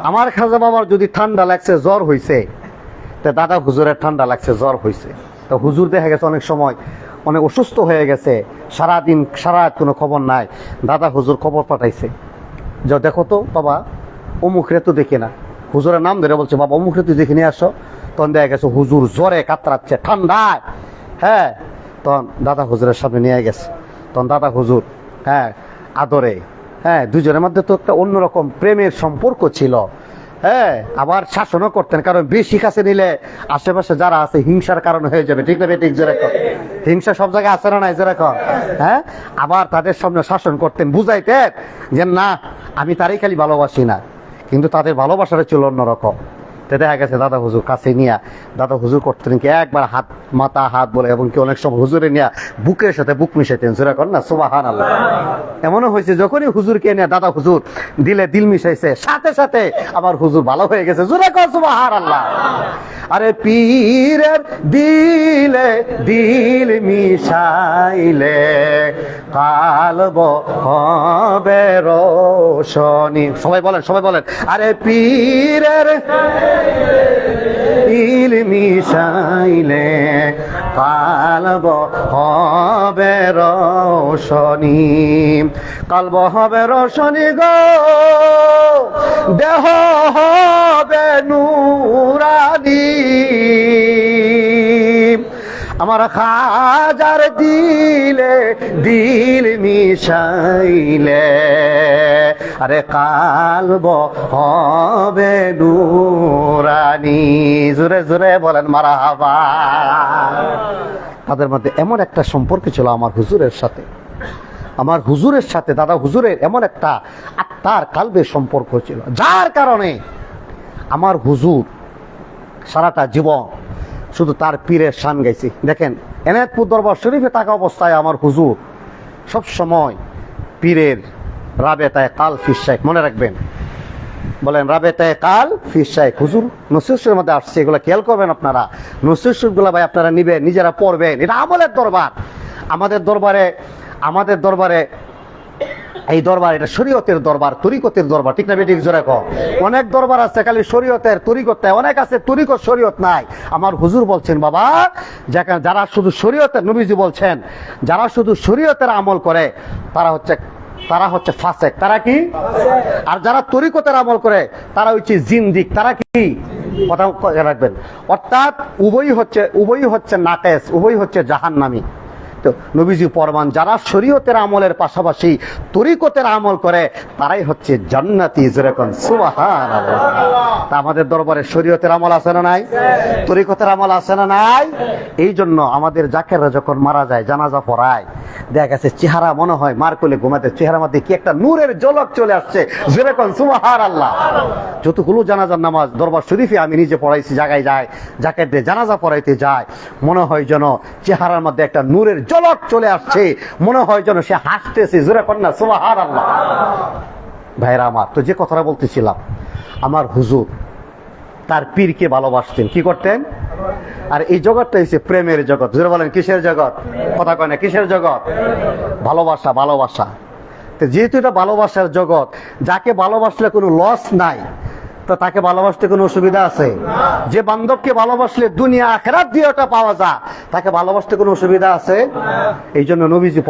আমার খাজা বাবার যদি ঠান্ডা লাগছে, জ্বর হয়েছে, তা দাদা হুজুরের ঠান্ডা লাগছে, জ্বর হয়েছে, তো হুজুর দেখা গেছে অনেক সময় অনেক অসুস্থ হয়ে গেছে, সারাদিন সারা রাত কোনো খবর নাই, দাদা হুজুর খবর পাঠাইছে যে দেখো তো বাবা অমুক রে তো দেখি না, হুজুরের নাম ধরে বলছে বাবা অমুক রে তুই দেখে নিয়ে আসো। তখন দেখা গেছে হুজুর জ্বরে কাতরাচ্ছে, ঠান্ডায়, হ্যাঁ, তখন দাদা হুজুরের সামনে নিয়ে গেছে। তখন দাদা হুজুর, হ্যাঁ, আদরে, হ্যাঁ, দুজনের মধ্যে তো একটা অন্যরকম প্রেমের সম্পর্ক ছিল, হ্যাঁ, আবার শাসনও করতেন, কারণ বেশি কাছে নিলে আশেপাশে যারা আছে হিংসার কারণ হয়ে যাবে, ঠিক না ঠিক যেরকম হিংসা সব জায়গায় আছে না নাই যেরকম, হ্যাঁ, আবার তাদের সামনে শাসন করতেন, বুঝাইতেন যে না আমি তারই খালি ভালোবাসি না, কিন্তু তাদের ভালোবাসাটা ছিল অন্যরকম। তো দেখা গেছে দাদা হুজুর কাছে নিয়ে দাদা হুজুর করতেন কি একবার হাত মাথা হাত বলে, এবং কি অনেক সময় হুজুরে নিয়ে বুকের সাথে বুক মিশাইতেন, যেরকম না সুবহানাল্লাহ। এমনও হয়েছে যখনই হুজুরকে নিয়ে দাদা হুজুর দিলে দিল মিশাইছে, সাথে সাথে আবার হুজুর ভালো হয়ে গেছে, জোরে কর সুবহানাল্লাহ। আরে পীরের দিলে দিল মিশাইলে কালব হবে রোশনি। সবাই বলেন, সবাই বলেন, আরে পীরের দিল মিশাইলে কালব হবে রোশনি, কালব হবে রোশনি গো, দেহ হবে নুরানি, আমার খাজার দিলে দিল মিশাইলে আরে কালব হবে নুরানি। জোরে জোরে বলেন মারহাবা। তাদের মধ্যে এমন একটা সম্পর্ক ছিল আমার হুজুরের সাথে, আমার হুজুরের সাথে দাদা হুজুরের এমন একটা আত্মার কালবের সম্পর্ক ছিল, যার কারণে আমার হুজুর সারাটা জীবন শুধু তার পীরের শান গাইছি। দেখেন এনায়েতপুর দরবার শরীফে থাকা অবস্থায় আমার হুজুর সব সময় পীরের রাবেতায় কাল ফির শাইখ, মনে রাখবেন, বলেন রাবেতায় কাল ফির শাইখ। হুজুর নসিহতের মধ্যে আসছে, এগুলো খেয়াল করবেন আপনারা, নসিহতগুলো ভাই আপনারা নিবেন, নিজেরা পড়বেন, এটা আমলের দরবার। আমাদের দরবারে এই দরবার এটা শরীয়তের দরবার, তরিকতের দরবার, ঠিক না বেঠিক জোরে কও। অনেক দরবার আছে খালি শরীয়তের তরিকত নাই, অনেক আছে তরিকত শরীয়ত নাই। আমার হুজুর বলছেন বাবা, যারা শুধু শরীয়তের, নবীজি বলছেন যারা শুধু শরীয়তের আমল করে তারা হচ্ছে ফাসেক, তারা কি, আর যারা তরিকতের আমল করে তারা হচ্ছে জিন্দিক, তারা কি, কথা রাখবেন। অর্থাৎ উভয়ই হচ্ছে নাকেস, উভয়ই হচ্ছে জাহান্নামী। তো নবীজি ফরমান যারা শরীয়তের আমলের পাশাপাশি তরিকতের আমল করে তারাই হচ্ছে জান্নাতি, যেরকম সুবহানাল্লাহ। তা আমাদের দরবারে শরীয়তের আমল আছে না নাই, তরিকতের আমল আছে না নাই? এই জন্য আমাদের জাকেররা যখন মারা যায়, জানাজা পড়ায়, দেখা গেছে চেহারা মনে হয় মার কোলে ঘুমাতে, চেহারার মধ্যে কি একটা নূরের ঝলক চলে আসছে, যেরকম সুবহানাল্লাহ। যতগুলো জানাজার নামাজ দরবার শরীফে আমি নিজে পড়াইছি, জায়গায় যায় জাকেরদের জানাজা পড়াইতে যায়, মনে হয় যেন চেহারার মধ্যে একটা নূরের ঝলক চলে আসছে, মনে হয় যেন সে হাসতেছে, জোরে কন্যা সুবহানাল্লাহ। ভাইরা আমার, তো যে কথাটা বলতেছিলাম, আমার হুজুর তার পীরকে ভালোবাসতেন, কি করতেন, আর এই জগৎটা হচ্ছে প্রেমের জগৎ। জোরে বলেন কিসের জগৎ, কথা কয় না, কিসের জগৎ, ভালোবাসা, ভালোবাসা। তো যেহেতু এটা ভালোবাসার জগৎ, যাকে ভালোবাসলে কোনো লস নাই, তো তাকে ভালোবাসতে কোনো অসুবিধা আছে? যে বান্ধবকে ভালোবাসলে দুনিয়া আখিরাত দিয়ে ওটা পাওয়া যায়, তাকে ভালোবাসতে কোনো অসুবিধা আছে? এই জন্য নবীজি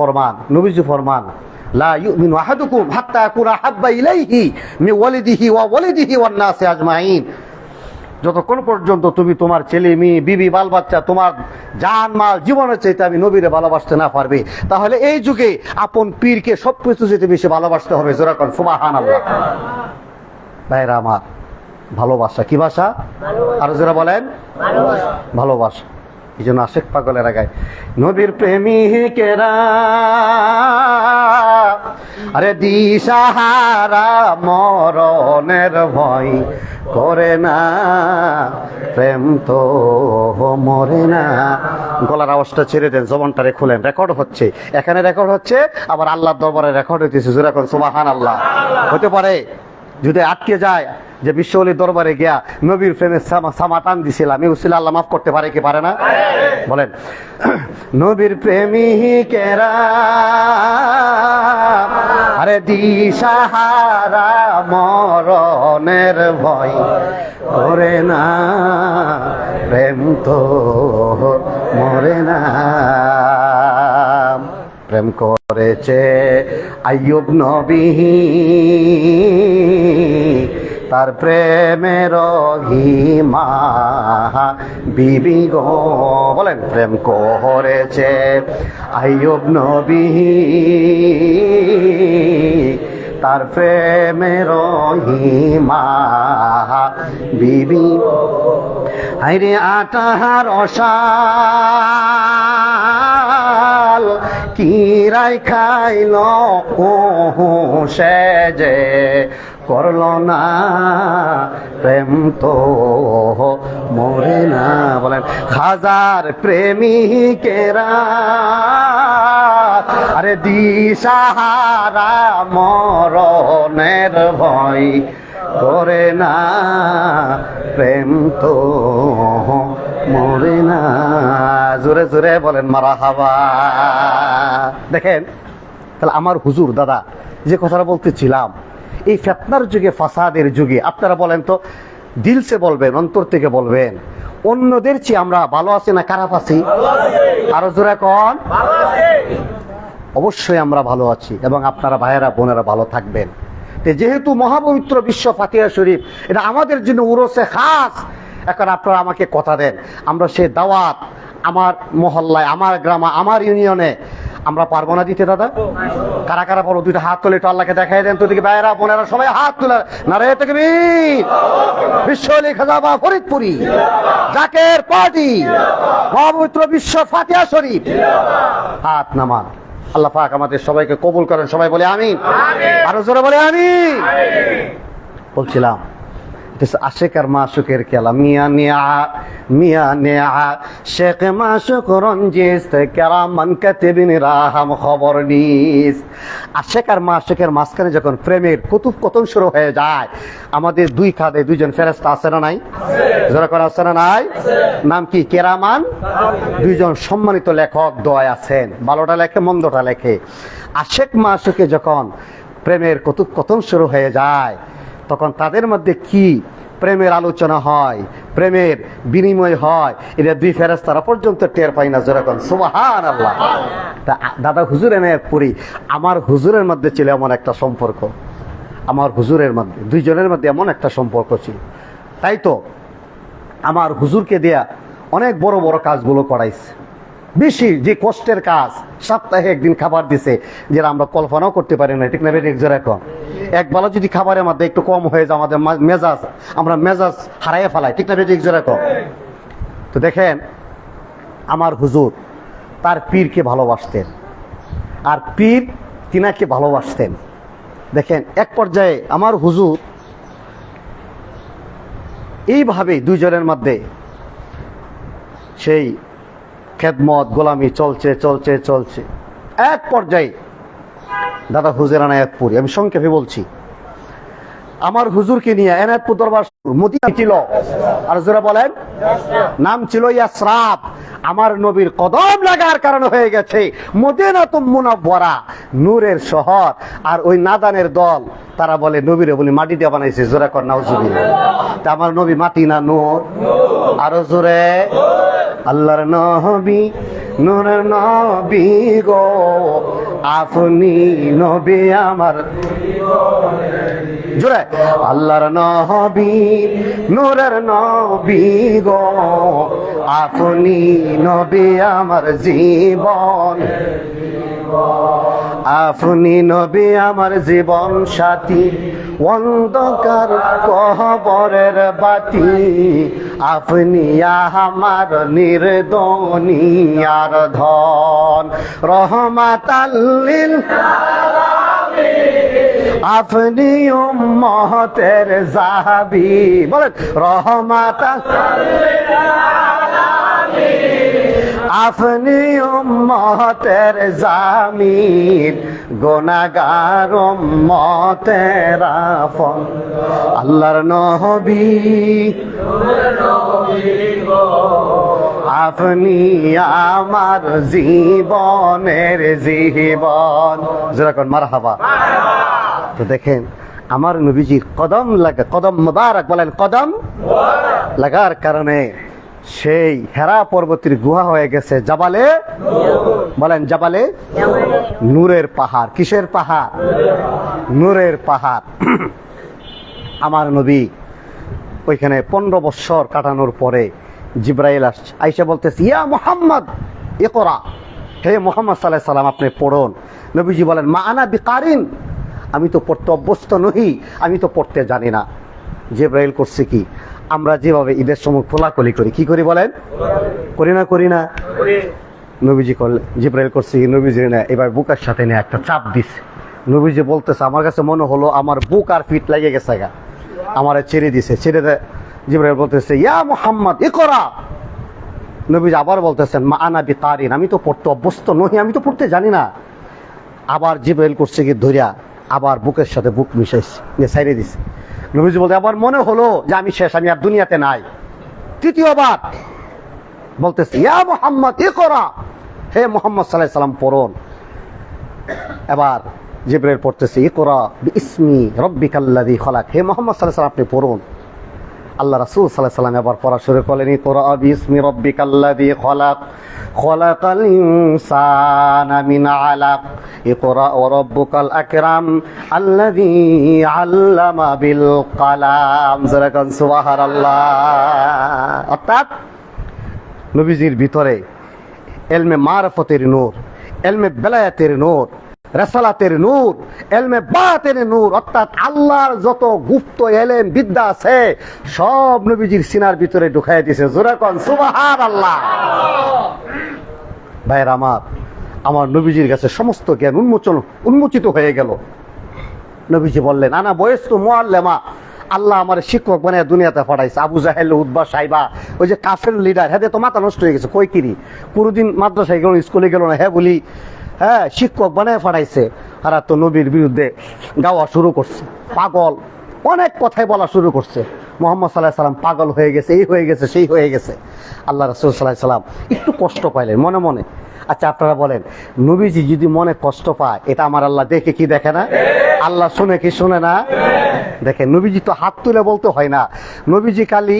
ফরমান লা ইউমিনু আহাদুকুম হাত্তা ইয়াকুনা হাব্বা ইলাইহি মিন ওয়ালিদিহি ওয়া ওয়ালিদিহি ওয়ান নাসি আজমাইন। যতক্ষণ পর্যন্ত তুমি তোমার ছেলে মেয়ে বিবি বাল বাচ্চা তোমার জান মাল জীবনের চাইতে আমি নবীরে ভালোবাসতে না পারবে, তাহলে এই যুগে আপন পীরকে সবকিছু চাইতে বেশি ভালোবাসতে হবে, জোরে কোন সুবহানাল্লাহ। ভাইরা আমার, ভালোবাসা কি ভাষা, আর যারা বলেন ভালোবাসা। এই জন্য আশেক পাগলেরা গায় নবীর প্রেমিকেরা আরে দিশাহারা মরণের ভয় করে না, প্রেম তো মরে না। গলার আওয়াজটা ছেড়ে দেন, জবানটারে খুলেন, রেকর্ড হচ্ছে, এখানে রেকর্ড হচ্ছে, আবার আল্লাহর দরবারে রেকর্ড হইতেছে, জোরে কোন সুবহানাল্লাহ। হতে পারে যদি আটকে যায় যে বিশ্বওয়ালির দরবারে গিয়া নবীর প্রেমের সামা টান দিছিলাম, এই উসিলা আল্লাহ মাফ করতে পারে কি পারে না? বলেন নবীর প্রেমিকেরা আরে দিশাহারা মরণের ভয় করে না, প্রেম তো মরে না। প্রেম করেছে আইয়ুব নবী, তার প্রেমের হিমা বিবি গো, বলেন প্রেম করেছে আইয়ুব নবী, তার প্রেমের হিমা বিবি। হাইরে আটাহার অসাল কিরাই খাইল ও সে যে করল না, প্রেম তো মরে না। বলেন হাজার প্রেমিকেরা আরে দিশাহারা মরণের ভয় করে না, প্রেম তো মরে না। জোরে জোরে বলেন মারহাবা। দেখেন তাহলে আমার হুজুর দাদা যে কথাটা বলতেছিলাম, এই ফিতনার যুগে, ফাসাদের যুগে আপনারা বলেন তো, দিলসে বলবেন, অন্তর থেকে বলবেন, অন্যদের চেয়ে আমরা ভালো আছি না খারাপ আছি? আরো জোরে কোন? অবশ্যই আমরা ভালো আছি, এবং আপনারা ভাইয়েরা বোনেরা ভালো থাকবেন। যেহেতু মহাপবিত্র বিশ্ব ফাতিহা শরীফ এটা আমাদের জন্য উরসে খাস, এখন আপনারা আমাকে কথা দেন, আমরা সে দাওয়াত আমার মহল্লায়, আমার গ্রামে, আমার ইউনিয়নে আমরা পারবো না দিতে? দাদা কারা কারা পারো? দুইটা হাত তুলে একটু আল্লাহকে দেখাই দেন তো দেখি। ভাইয়েরা বোনেরা সবাই হাত তুলে নারে তাকবীর। বিশ্ব খাজাবা ফরিদপুরি জাকের পার্টি মহাপবিত্র বিশ্ব ফাতিহা শরীফ, হাত নামান। আল্লাহ পাক আমাদের সবাইকে কবুল করেন, সবাই বলে আমিন। আরো জোরে বলে আমিন। বলছিলাম আশেক আর মাসুকের খেলা, মিয়া নিয়া মিয়া নিয়া শেখ মাসুক রঞ্জিস কেরামান কাতিবিন রাহাম খবর নিস। আশেক আর মাসুকের মাঝখানে যখন প্রেমের কথোপকথন শুরু হয়ে যায়, আমাদের দুই খাদে দুইজন ফেরেশতা আছে না নাই? যারা করে আছে না নাই? নাম কি? কেরামান। দুইজন সম্মানিত লেখক দয় আছেন, ভালোটা লেখে মন্দটা লেখে। আশেক মাসুকে যখন প্রেমের কথোপকথন শুরু হয়ে যায়, তখন তাদের মধ্যে কি প্রেমের আলোচনা হয়, প্রেমের বিনিময় হয়, এটা দুই ফেরেশতারা পর্যন্ত টের পাই না। যেরকম সুবহানাল্লাহ। তা দাদা হুজুর এনে পড়ি, আমার হুজুরের মধ্যে ছিল এমন একটা সম্পর্ক, আমার হুজুরের মধ্যে দুইজনের মধ্যে এমন একটা সম্পর্ক ছিল, তাই তো আমার হুজুরকে দেয়া অনেক বড় বড় কাজগুলো করাইছে। বেশি যে কষ্টের কাজ, সপ্তাহে একদিন খাবার দিছে, যেটা আমরা কল্পনাও করতে পারি না, ঠিক না? যেরকম এক বেলা যদি খাবারের মধ্যে একটু কম হয়ে যায়, আমাদের মেজাজ, আমরা মেজাজ হারাইয়ে ফেলাই, ঠিক না? যেরকম। তো দেখেন আমার হুজুর তার পীরকে ভালোবাসতেন, আর পীর তিনাকে ভালোবাসতেন। দেখেন এক পর্যায়ে আমার হুজুর এইভাবে দুইজনের মধ্যে সেই খেদমত গোলামি চলছে চলছে চলছে। এক পর্যায়ে দাদা হুজুর এনায়েতপুর, আমি সংক্ষেপে বলছি, আমার হুজুরকে নিয়ে এনায়েতপুর দরবার মদিনা ছিল, আর যারা বলেন নাম ছিল ইয়াসরাব। আমার নবীর কদম লাগার কারণে হয়ে গেছে মদিনাতুল মুনাওয়ারা, নূরের শহর। আর ওই নাদানের দল তারা বলে নবীরে বলি মাটি দিয়ে বানাইছে, জোরে কর নাউজুবিল্লাহ। তা আমার নবী মাটি না নূর? আরো জোরে। আল্লাহর নবী নূরের নবী গো, আপনি নবী আমার। জোরে আল্লাহর নবী নূরের নবী গো, আপনি নবী আমার জীবন, আপনি নবী আমার জীবন সাথী, অন্ধকার কবরের বাতি, আপনি আমার নির্দনিয়ার ধন, রহমাতাল লিল আপনি উম্মতের যাবি, বলেন রহমাতাল আপনি উম্মতের জামিন, গুনাহগার উম্মতের আফন। আল্লাহর নবী আপনি আমার জীবনের জীবন। যেরকম মারহাবা। তো দেখেন আমার নবীজির কদম লাগা, কদম মুবারক বলেন, কদম লাগার কারণে সেই হেরা পর্বতের গুহা হয়ে গেছে জাবালে, বলেন জাবালে নূরের পাহাড়। কিসের পাহাড়? নূরের পাহাড়। আমার নবী ওইখানে 15 বছর কাটানোর পরে জিব্রাইল আসছে, আইসা বলতেছে, ইয়া মুহাম্মদ ইকরা, হে মুহাম্মদ সাল্লাল্লাহু আলাইহি সাল্লাম আপনি পড়ুন। নবীজি বলেন, মা আনা বিকারিন, আমি তো পড়তে অভ্যস্ত নহি, আমি তো পড়তে জানি না। জিব্রাইল করছে কি, আমরা যেভাবে ঈদের সময় কোলাকুলি করি, কি করি বলেন? করি না? করি না? নবীজি করলে জিব্রাইল করছে কি, নবীজি না এবার বুকের সাথে নিয়ে একটা চাপ দিছে। নবীজি বলতেছে, আমার কাছে মনে হলো আমার বুক আর পিঠ লেগে গেছে গা, আমারে ছেড়ে দিছে। ছেড়ে দেয় জিব্রাইল বলতেছে, ইয়া মুহাম্মদ ইকরা। নবীজি আবার বলতেছেন, মা আনা বিকারিন, আমি তো পড়তে অভ্যস্ত নহি, আমি তো পড়তে জানি না। আবার জিব্রাইল করছে কি, ধরিয়া আবার বুকের সাথে বুক মিশাইছে, নিয়ে ছাইড়ে দিছে। নবীজি বলতে আবার মনে হলো যে আমি শেষ, আমি আর দুনিয়াতে নাই। তৃতীয়বার বলতেছে, ইয়া মুহাম্মদ ইকরা, হে মুহাম্মদ সাল্লাল্লাহু আলাইহি সাল্লাম পড়ুন। এবার জিব্রাইল পড়তেছে, ইকরা বিইসমি রাব্বিকাল্লাযী খলাক, হে মুহাম্মদ সাল্লাল্লাহু আলাইহি সাল্লাম আপনি পড়ুন। আল্লাহ রাসূল সাল্লাল্লাহু আলাইহি সাল্লাম এবার পড়া শুরু করলেন, ইকরা বিইসমি রাব্বিকাল্লাযী খলাক, খলাকাল ইনসানা মিন আলাক, ইকরা ওয়া রাব্বুকাল আকরাম আল্লাযী আল্লামা বিল কলাম। যারাকান সুবহানাল্লাহ। অর্থাৎ নবীজির ভিতরে ইলমে মারিফতের নূর, ইলমে বেলায়েতের নূর, রাসালাতের নূর, ইলমে বাতিনের নূর, অর্থাৎ আল্লাহর যত গুপ্ত ইলম বিদ্যা আছে সব নবীজির সিনার ভিতরে ঢুকাইয়া দিয়েছে। জোরে কোন সুবহানাল্লাহ। ভাইরা আমার নবীজির কাছে সমস্ত জ্ঞান উন্মোচিত হয়ে গেল। নবীজি বললেন, আনা বয়স্ত মুআল্লিমা, আল্লাহ আমার শিক্ষক বানিয়ে দুনিয়াতে পাঠাইছে। আবু জাহেল, উতবা, সাইবা, ওই যে কাফের লিডার, হ্যাঁ তো মাথা নষ্ট হয়ে গেছে, কই কিরি কোনোদিন মাদ্রাসায় গেল, স্কুলে গেল না, হ্যাঁ বলি হ্যাঁ শিক্ষক বানিয়ে পাঠাইছে। আর তো নবীর বিরুদ্ধে গাওয়া শুরু করছে, পাগল, অনেক কথাই বলা শুরু করছে। মুহাম্মদ সাল্লাল্লাহু আলাইহি সাল্লাম পাগল হয়ে গেছে, এই হয়ে গেছে, সেই হয়ে গেছে। আল্লাহ রাসূল সাল্লাল্লাহু আলাইহি সাল্লাম একটু কষ্ট পাইলেন মনে মনে। আচ্ছা আপনারা বলেন, নবীজি যদি মনে কষ্ট পায়, এটা আমার আল্লাহ দেখে কি দেখে না? আল্লাহ শুনে কি শুনে না? দেখেন নবীজি তো হাত তুলে বলতে হয় না। নবীজি খালি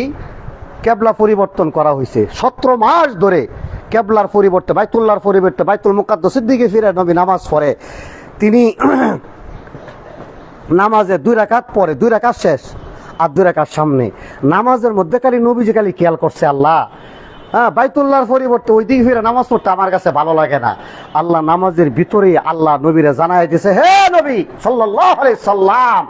কেবলা পরিবর্তন করা হয়েছে 17 মাস ধরে। কেবলার পরিবর্তে বাইতুল্লাহর পরিবর্তে বাইতুল মুকাদ্দাসের দিকে ফিরে নবী নামাজ পড়ে। তিনি নামাজে 2 রাকাত পরে, 2 রাকাত শেষ আর 2 রাকাত সামনে। নামাজের মধ্যে খালি নবীজি খালি খেয়াল করছে, আল্লাহ হ্যাঁ বাইতুল্লাহর পরিবর্তে ওই দিকে ফিরে নামাজ পড়তে আমার কাছে ভালো লাগে না। আল্লাহ নামাজের ভিতরেই আল্লাহ নবীরে জানাই দিয়েছে, হে নবী সাল্লাল্লাহু আলাইহি সাল্লাম,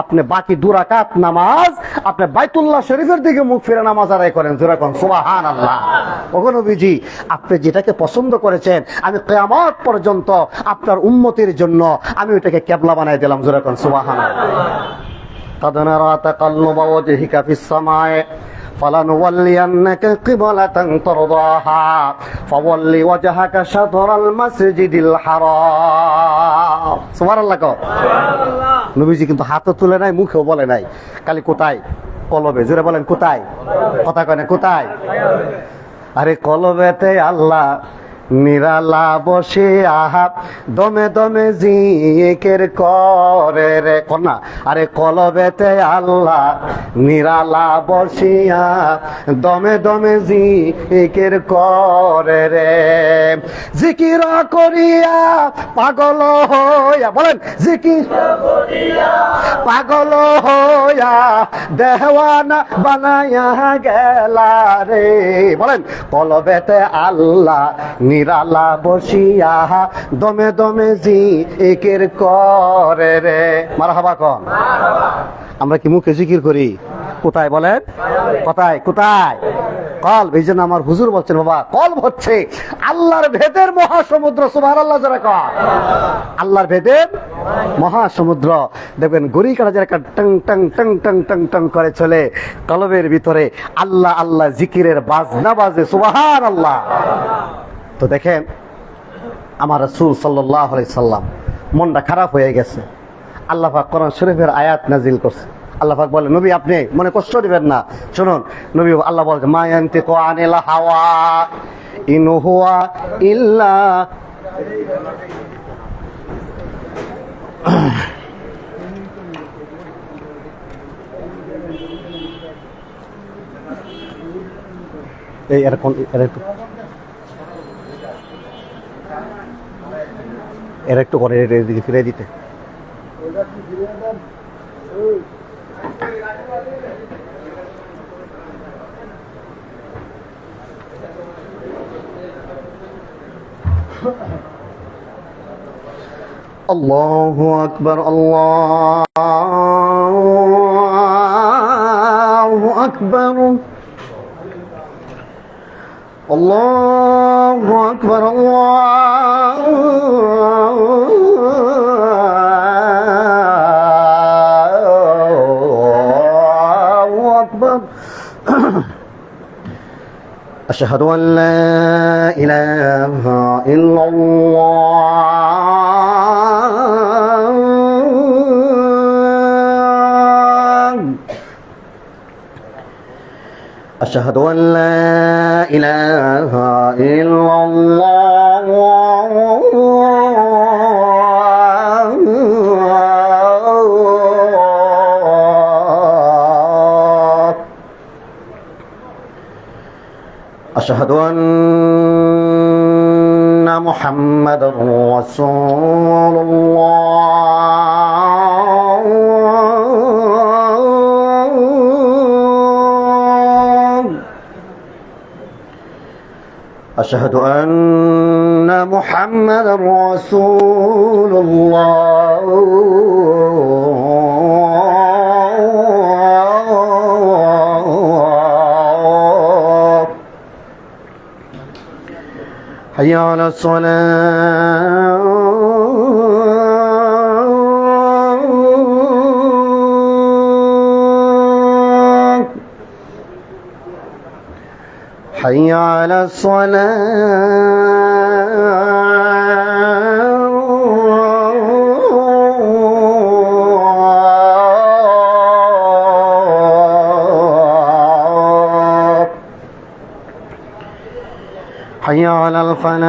আপনি বাকি 2 রাকাত নামাজ আপনি বাইতুল্লাহ শরীফের দিকে মুখ ফিরে নামাজ আদায় করেন। জোরে কোন সুবহানাল্লাহ। ওগো নবীজি, আপনি যেটাকে পছন্দ করেছেন আমি কিয়ামত পর্যন্ত আপনার উম্মতের জন্য আমি ওটাকে কিবলা বানাই দিলাম। জোরে কোন সুবহানাল্লাহ। قد نرى تقلب وجهك في السماء فلنولينك قبلة ترضاها فول وجهك شطر المسجد الحرام। সুবহানাল্লাহ। নবীজি কিন্তু হাতও তুলে নাই, মুখেও বলে নাই, খালি কোথায়? কলবে। জোরে বলেন কোথায়? কথা কয় না কোথায়? আরে কলবেতে আল্লাহ নিরালা বসে আহাব দমে দমে জিকির করে রে কন্যা। আরে কলবেতে আল্লাহ নিরালা বসিয়া দমে দমে জিকির করে রে। জিকির করিয়া পাগল হইয়া, বলেন জিকির করিয়া পাগল হইয়া দেওয়ানা বানাইয়া গেলা রে। বলেন কলবেতে আল্লাহ নিরালা বসিয়া দমে দমে জিকির করে রে। মারহাবা কোন? আমরা কি মুখে জিকির করি? কোথায় বলেন? কোথায় কোথায়? কলব। এই জন্য আমার হুজুর বলছেন বাবা কলব হচ্ছে আল্লাহর ভেদের মহাসমুদ্র। সুবহানাল্লাহ যারা কয়, আল্লাহর ভেদের মহাসমুদ্র। দেখবেন গড়ি কাটা যারা টং টং টং টং টং টং করে চলে, কলবের ভিতরে আল্লাহ আল্লাহ জিকিরের বাজনা বাজে। সুবহানাল্লাহ। তো দেখেন আমার রাসূল সাল্লাল্লাহু আলাইহি সাল্লাম মনটা খারাপ হয়ে গেছে। আল্লাহ পাক কোরআন শরীফের আয়াত নাজিল করছে। আল্লাহ পাক বলে নবী আপনি মনে কষ্ট দিবেন না, শুনুন নবী আল্লাহ বলছে মা ইয়ানতিকু আনিল হাওয়া ইন হুয়া ইল্লা এই এরকম এর একটু করে এদিকে ফিরে দিতে। আল্লাহু আকবার, আল্লাহু আকবার, আল্লাহু আকবার, আল্লাহু আকবার। أشهد أن لا إله إلا الله، أشهد أن لا إله إلا الله، أشهد أن محمدا رسول الله، أشهد أن محمدا رسول الله، حي على الصلاة، حي على الصلاة، حي على الفلاح،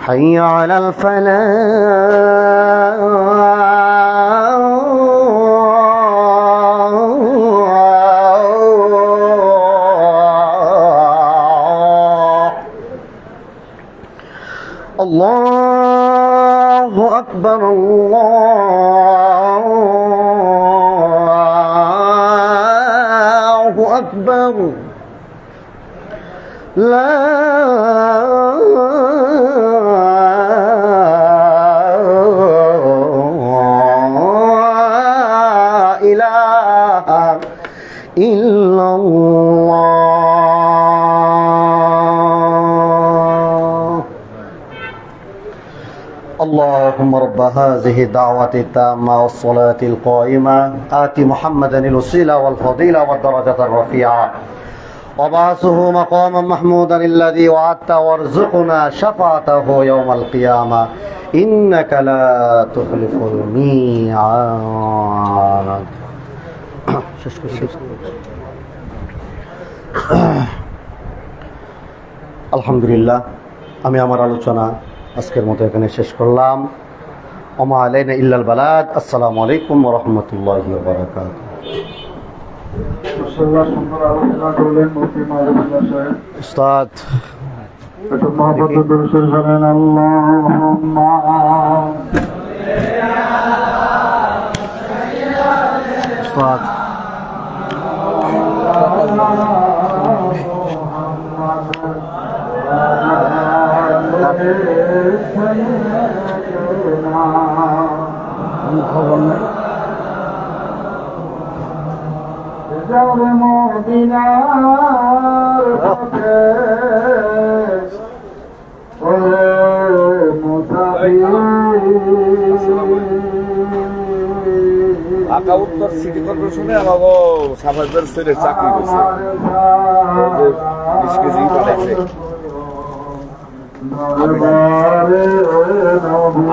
حي على الفلاح. الله أكبر، الله أكبر، لا إله إلا الله. اللهم رب هذه الدعوة التامة والصلاة القائمة آت محمدا الوسيلة والفضيلة والدرجة الرفيعة وبعثه مقاما محمودا الذي وعدت وارزقنا شفاعته يوم القيامة إنك لا تخلف الميعاد. আলহামদুলিল্লাহ, আমি আমার আলোচনা আজকের মতো এখানে শেষ করলাম। ওমা আলাইনা ইল্লাল বালাগ। আসসালামু আলাইকুম ওয়া রাহমাতুল্লাহি ওয়া বারাকাতুহু। মাশাআল্লাহ, সুন্দর আলোচনা করলেন মুফতি মাহবুবুল্লাহ সাহেব। উস্তাদ একটু মহব্বত করে শুরু করেন। আল্লাহুম্মা উস্তাদ মুহাম্মাদ খবর নাই। যাবে মদিনার পথে ওরে ঢাকা উত্তর সিটি কর্পোরেশনে আমাকে সাফাইদার ছেলে চাকরি করছে 20 কেজি পাঠাইছে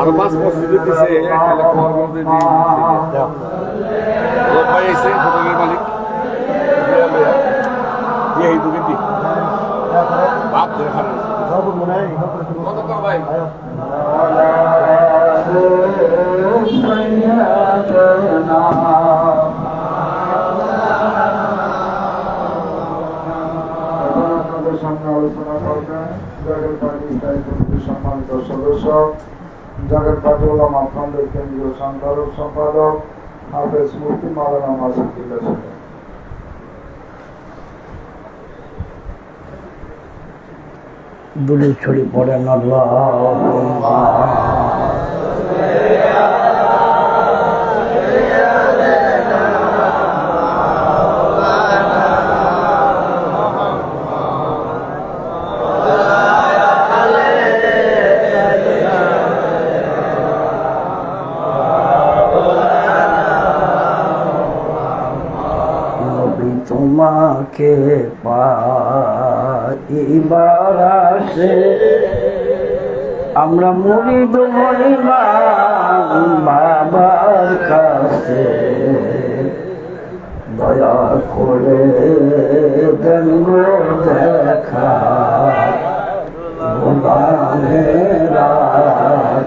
আরো 5 মসজিদে দিছে তাহলে খবরগঞ্জে দিয়ে ভাই এসে হোটেলের মালিক দিয়ে এই দুকে দি বাপ দেখা কত কর ভাই সামনে আলোচনা করবেন জাগের পার্টি স্থায়ী কমিটির সম্মানিত সদস্য জাগের পার্টি ওলামা ফ্রন্টের কেন্দ্রীয় সঞ্চালক সম্পাদক হাফেজ মুফতি মাওলানা মাসুদুল্লাহ সাহেব। দুরূদ শরীফ পড়েন আল্লাহুম্মা তোমাকে পাইবার আসে আমরা মুরিদ হইলাম বাবার কাছে দয়া করে দেন গো দেখা গোলামেরা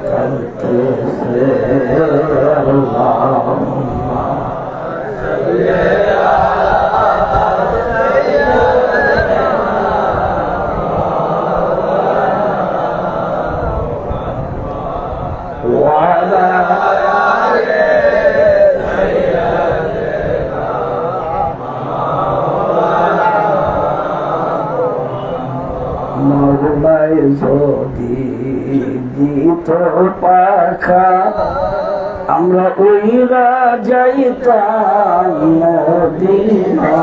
কাঁদতেছে আল্লাহুম্মা মরলাই যদি দিত পাখা আমরা ওইরা যাইতাম মদিনা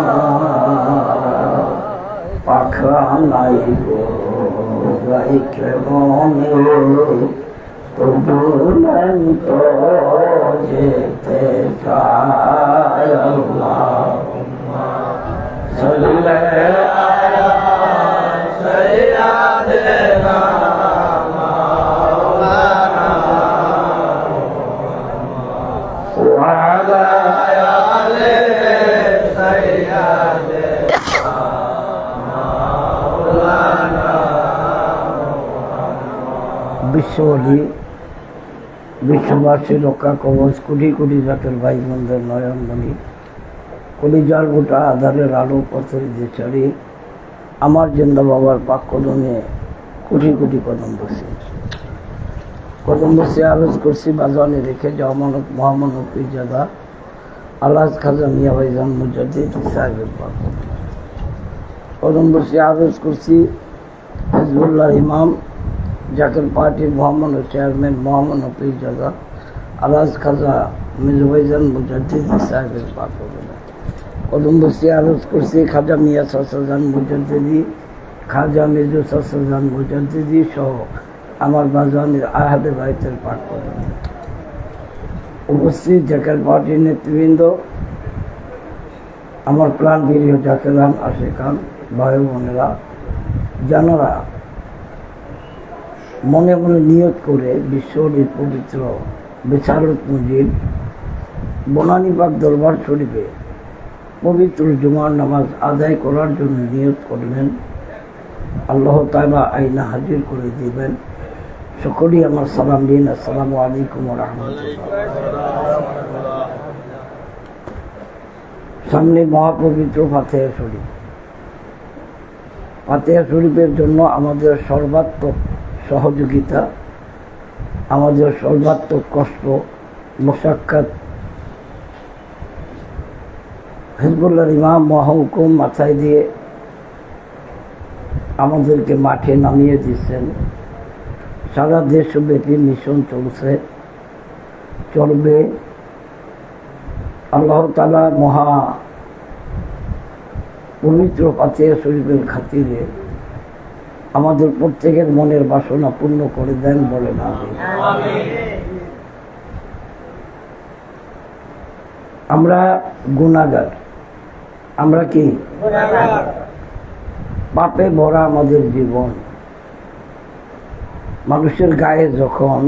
পাখা নাই গো গাই কেমন তবু নাই তো যেতে চাই আল্লাহুম্মা সাল্লি বিশ্ববলী বিশ্ববাসী রক্ষা কবচ কোটি কোটি জাতের ভাই বোনদের নয়নমণি কলিজার গোটা আধারের আলো পথের যে চারি আমার জিন্দা বাবার পাক কদমে কোটি কোটি কদম বসে আলোচ করছি বাজানে রেখে যাওয়া মানব মহামানব পীরজাদা আলাজ খাজা মিয়া ভাইজান মুজাদ্দিদ সাহেবের পাক কদম বসে আলোচ করছি হিজবুল্লাহ ইমাম জাকের পার্টির মহামানব চেয়ারম্যান মহামানব পীরজাদা আলাজ খাজা মির্জা ভাইজান মুজাদ্দিদ সাহেবের পাক কদম বসে আলোচ করছি খাজা মিয়া সাসাজান মুজাদ্দিদি খাজা মির্জু সাসাজান মুজাদ্দিদি সহ আমার বাজানের আহাদে বাইতের পাঠ করেন উপস্থিত জাকের পার্টির নেতৃবৃন্দ আমার প্রাণ প্রিয় জাকেরান আশেকান ভাই বোনেরা যারা মনে মনে নিয়ত করে বিশ্বর পবিত্র বিচারক মসজিদ বনানীবাগ দরবার শরীফে পবিত্র জুমার নামাজ আদায় করার জন্য নিয়ত করলেন আল্লাহ তাআলা আইনা হাজির করে দিবেন সকলেই আমার সালাম দিন আসসালামু আলাইকুম ওয়া রাহমাতুল্লাহ। সামনে মহাপবিত্র ফাতিহা শরীফ ফাতিহা শরীফের জন্য আমাদের সর্বাত্মক সহযোগিতা আমাদের সর্বাত্মক কষ্ট মুশাক্কাত হিজবুল্লাহর ইমাম মহাহুকুম মাথায় দিয়ে আমাদেরকে মাঠে নামিয়ে দিচ্ছেন সারা দেশব্যাপী মিশন চলবে। আল্লাহ তাআলা মহা পবিত্র ফাতিহা শরীফের খাতিরে আমাদের প্রত্যেকের মনের বাসনা পূর্ণ করে দেন, বলেন আমিন। আমরা গুনাহগার, আমরা কি পাপে ভরা আমাদের জীবন। মানুষের গায়ে যখন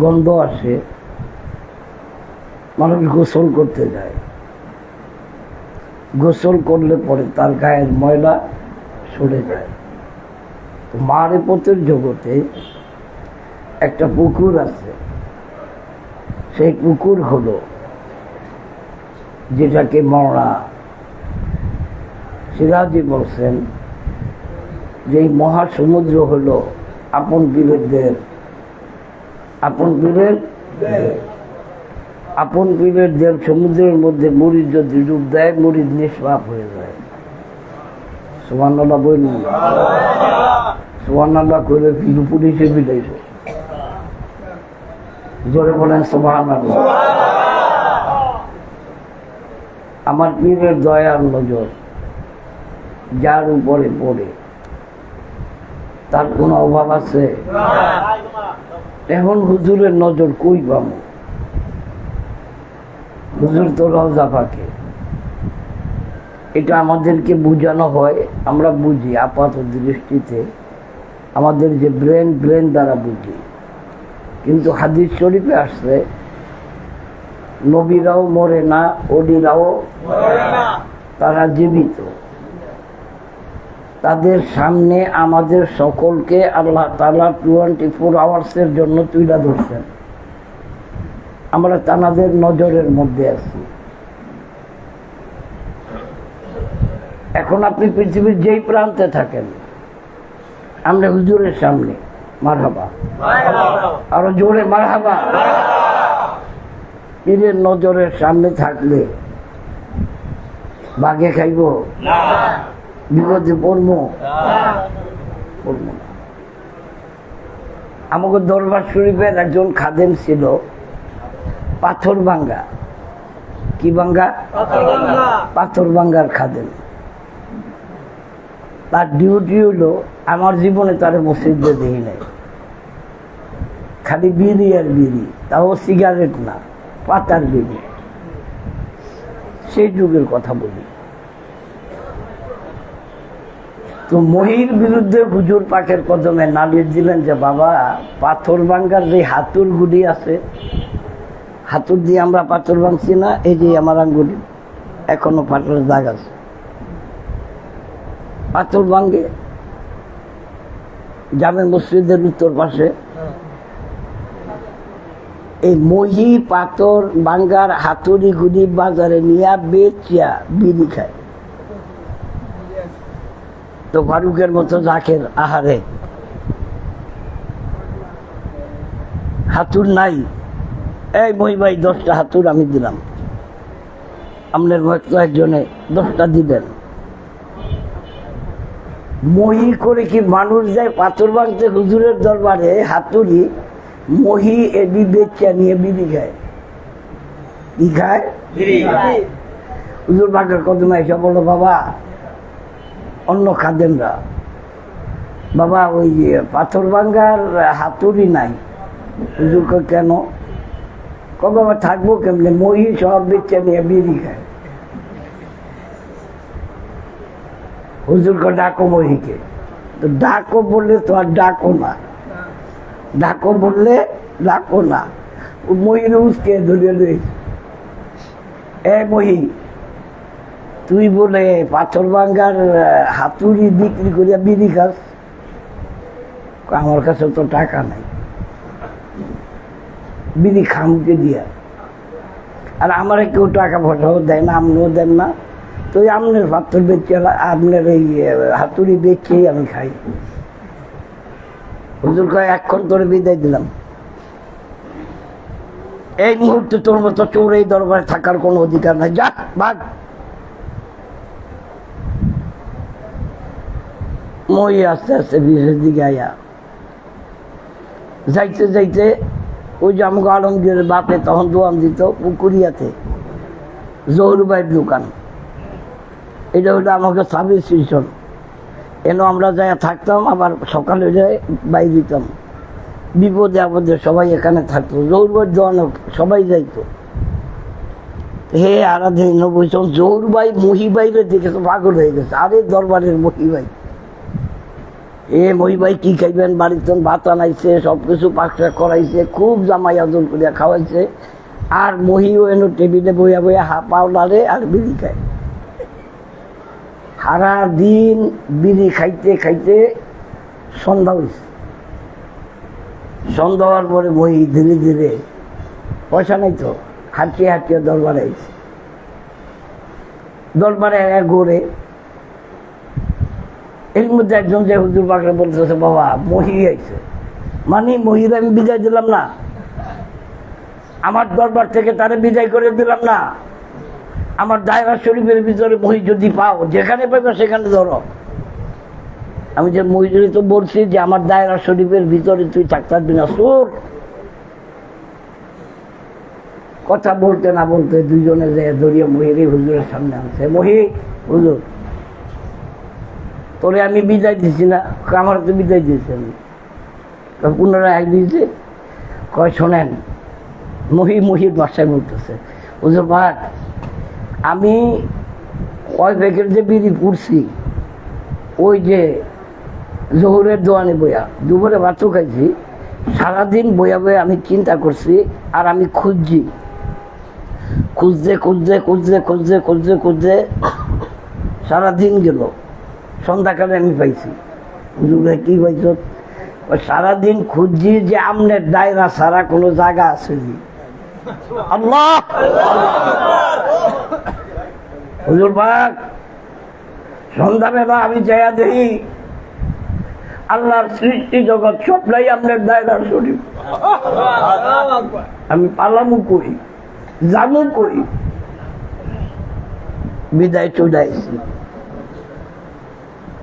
গন্ধ আসে, মানুষ গোসল করতে যায়, গোসল করলে পরে তার গায়ের ময়লা সরে যায়। তো মারিফতের জগতে একটা পুকুর আছে, সেই পুকুর হলো যেটাকে মওলানা সিরাজি বলছেন যে এই মহাসমুদ্র হলো আপন পীরের দেশ। আপন পীরের দেশ সমুদ্রের মধ্যে মুরিদ যদি ডুব দেয়, মুরিদ নিষ্পাপ হয়ে যায়। সুবহানাল্লাহ বলুন। সুবহানাল্লাহ করে পীর পুলিশে বিলাইছে, জোরে বলেন সুবহানাল্লাহ। আমার পীরের দয়ার নজর যার উপরে পড়ে তার কোনো অভাব আছে? এখন হুজুরের নজর কই পাবো? হুজুর তো রওজা পাকে। এটা আমাদেরকে বোঝানো হয়, আমরা বুঝি আপাত দৃষ্টিতে, আমাদের যে ব্রেন দ্বারা বুঝি। কিন্তু হাদিস শরীফে আসছে নবীরাও মরে না, ওলিরাও তারা জীবিত। তাদের সামনে আমাদের সকলকে আল্লাহ তাআলা 24 আওয়ার্সের জন্য তুলে ধরছেন। আমরা তাদের নজরের মধ্যে আছি। এখন আপনি পৃথিবীর যেই প্রান্তে থাকেন, আমরা হুজুরের সামনে মারহাবা, আরো জোরে মারহাবা। পীরের নজরের সামনে থাকলে বাঘে খাইব, বিপদে পড়বো না। আমাকে দরবার শরীফের একজন খাদেম ছিল, পাথর ভাঙ্গা। কি ভাঙ্গা? পাথর ভাঙ্গার খাদেম। তার ডিউটি হলো, আমার জীবনে তার মসজিদে দেখি নাই, খালি বিড়ি আর বিড়ি, তাও সিগারেট না, পাতার বিড়ি। সেই যুগের কথা বলি। তো মহির বিরুদ্ধে হুজুর পাকের কদমে নালিশ দিলেন যে বাবা, পাথর ভাঙ্গার যে হাতুর গুলি আছে, হাতুর দিয়ে আমরা পাথর ভাঙছি না, এই যে আমার আঙ্গুলি এখনো পাথরের দাগ আছে। পাথর ভাঙ্গে জামে মসজিদের উত্তর পাশে এই মহি পাথর ভাঙ্গার হাতুড়ি গুলি বাজারে নিয়ে বেচিয়া বিড়ি খায়। তো ফারুকের মতো জাকের আহারে হাতুর নাই, এই মই ভাই 10টা হাতুর আমি দিলাম, আপনার মতো একজনে 10টা দিলেন। মহি করে কি মানুষ যায় পাথর ভাঙতে হুজুরের দরবারে? হাতুড়ি মহি এডি বেচা নিয়ে বিড়ি খায়। কি খায়? হুজুর পাকের কদমে এসে বললো, বাবা অন্য খাদেমরা, বাবা ওই পাথর ভাঙ্গার হাতুড়ি নাই। হুজুর কয় কেন? বাবা থাকবো কেমনে, মহি সব বেচা নিয়ে বিড়ি খায়। হুজুর কয় ডাকো মহিকে। তো ডাকো বললে তো আর ডাকো না, ডাকো বললে ডাকো না। মহির উসকে ধরে রয়েছে, এ মহি তুই বলে পাথর ভাঙ্গার হাতুড়ি বিক্রি করিয়া বিড়ি খাস? আমার কাছে তো টাকা নাই, বিড়ি খামকে দিয়া, আর আমার কেউ টাকা পয়সাও দেয় না, আপনিও দেন না। তো আপনার পাথর বেচে, আপনার এই হাতুড়ি বেচেই আমি খাই। হুজুর কয় এক্ষণ তোরে বিদায় দিলাম, এই মুহূর্তে তোর মতো চোর এই দরবারে থাকার কোনো অধিকার নাই, যা ভাগ। মই আস্তে আস্তে বিশেষ দিকে আয়া যাইতে যাইতে ওই যে আমাকে আলমগীরের বাপে তখন দোয়ান দিত পুকুরিয়াতে জহুরবাইয়ের দোকান, এটা হলো আমাকে সার্ভিস স্টেশন। এনে আমরা যাই থাকতাম, আবার সকালে যাই বাইরে দিতাম। বিপদে আপদে সবাই এখানে থাকতো, জহুরবাইয়ের দোয়ানো সবাই যাইতো। হে আরাধে নবীন জহুরবাই মহিবাইরে দেখে তো পাগল হয়ে গেছে, আরে দরবারের মহিবাই, এ মহিবাই কি খাইবেন, বাড়িতে ভাত আনাইছে, সবকিছু পাকশাক করাইছে, খুব জামাই আদর করিয়া খাওয়াইছে। আর মহিও এনে টেবিলে বইয়া বইয়া পাউডারে আর বিড়ি খায়। সারা দিন বিড়ি খাইতে খাইতে সন্ধ্যা হয়েছে। সন্ধ্যা হওয়ার পরে মহি ধীরে ধীরে, পয়সা নাই তো, হাঁটিয়ে হাঁটিয়ে দরবারে আইছে। দরবারে ঘুরে এর মধ্যে একজন যে হুজুর পাকড়ে বলতেছে, বাবা মহি আইছে। মানে মহির আমি বিদায় দিলাম না, আমার দরবার থেকে তারে বিদায় করে দিলাম না। আমার দায়রা শরীফের ভিতরে মহি যদি পাও, যেখানে পাইবে সেখানে ধরো। আমি যে মহিজুরি তো বলছি যে আমার দায়রা শরীফের ভিতরে তুই থাকতে পারবি না, তোর কথা বলতে না বলতে দুইজনে যে দরিয়া মহির হুজুরের সামনে আনছে। মহি হুজুর, তোরে আমি বিদায় দিছি না? আমার তো বিদায় দিয়েছি আমি। পুনরায় এক দিয়েছে, কয় শোনেন, মহির বাসায় বলতেছে, হুজুর ভাট, আমি ওই প্যাকেট যে বিড়ি পুড়ছি, ওই যে জহুরের দোয়ানে বইয়া দুপুরে ভাতও খাইছি, সারাদিন বইয়া বইয়া আমি চিন্তা করছি, আর আমি খুঁজছি, খুঁজতে খুঁজতে খুঁজতে খুঁজতে খুঁজতে খুঁজতে সারাদিন গেল। সন্ধ্যাকালে আমি পাইছি। হুজুরে কি পাইছ? সারাদিন খুঁজছি যে আমনের দায়রা ছাড়া কোনো জায়গা আছে নি। আল্লাহ, হুজুর পাক, সন্ধ্যাবেলা আমি যাইয়া দেখি আল্লাহর সৃষ্টি জগৎ সবটাই আপনার দায়রার শরীফ। আমি পালামু করি, জামু করি, বিদায় চুদাইছি।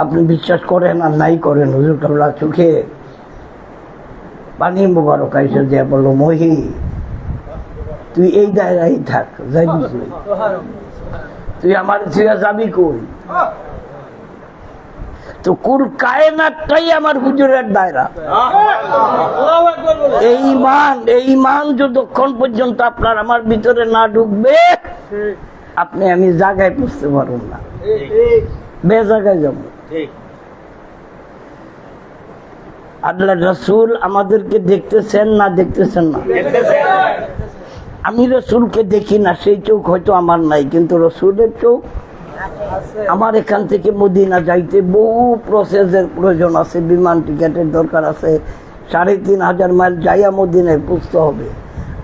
আপনি বিশ্বাস করেন আর নাই করেন, হুজুর কাবলা চোখে পানি মোবারক আইসে দিয়ে বললো, মহি তুই এই দায়রাই থাক, যাইবি কই? তুই আমার ছেড়ে যাবি কই? তো কুল কায়নাতটাই আমার হুজুরের দায়রা। এই মান যতক্ষণ পর্যন্ত আপনার আমার ভিতরে না ঢুকবে, আপনি আমি জায়গায় বুঝতে পারুন না, বে জায়গায় যাব। আল্লাহ রাসূল আমাদেরকে দেখতেছেন না দেখতেছেন না? আমি রসুলকে দেখি না, সেই চোখ হয়তো আমার নাই, কিন্তু রসুলের চোখ আমার। এখান থেকে মদিনা যাইতে বহু প্রসেসের প্রয়োজন আছে, বিমান টিকেটের দরকার আছে, ৩,৫০০ মাইল যাইয়া মদিনায় পৌঁছতে হবে।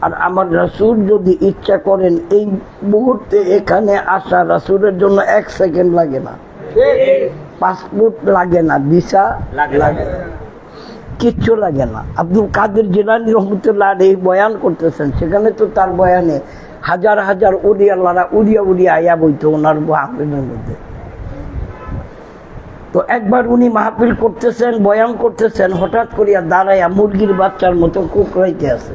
আর আমার রাসূল যদি ইচ্ছা করেন, এই মুহূর্তে এখানে আসা রাসূলের জন্য ১ সেকেন্ড লাগে না, পাসপোর্ট লাগে না, ভিসা লাগে না, কিচ্ছু লাগে না। আব্দুল কাদের জিলানী রহমতুল্লাহ আলাইহি বয়ান করতেছেন, সেখানে তো তার বয়ানে হাজার হাজার উলিয়া আল্লাহরা উড়িয়া উড়িয়া আয়া বইতো ওনার মাহফিলের মধ্যে। তো একবার উনি মাহফিল করতেছেন, বয়ান করতেছেন, হঠাৎ করিয়া দাঁড়াইয়া মুরগির বাচ্চার মতো কুকরাইতে আছে,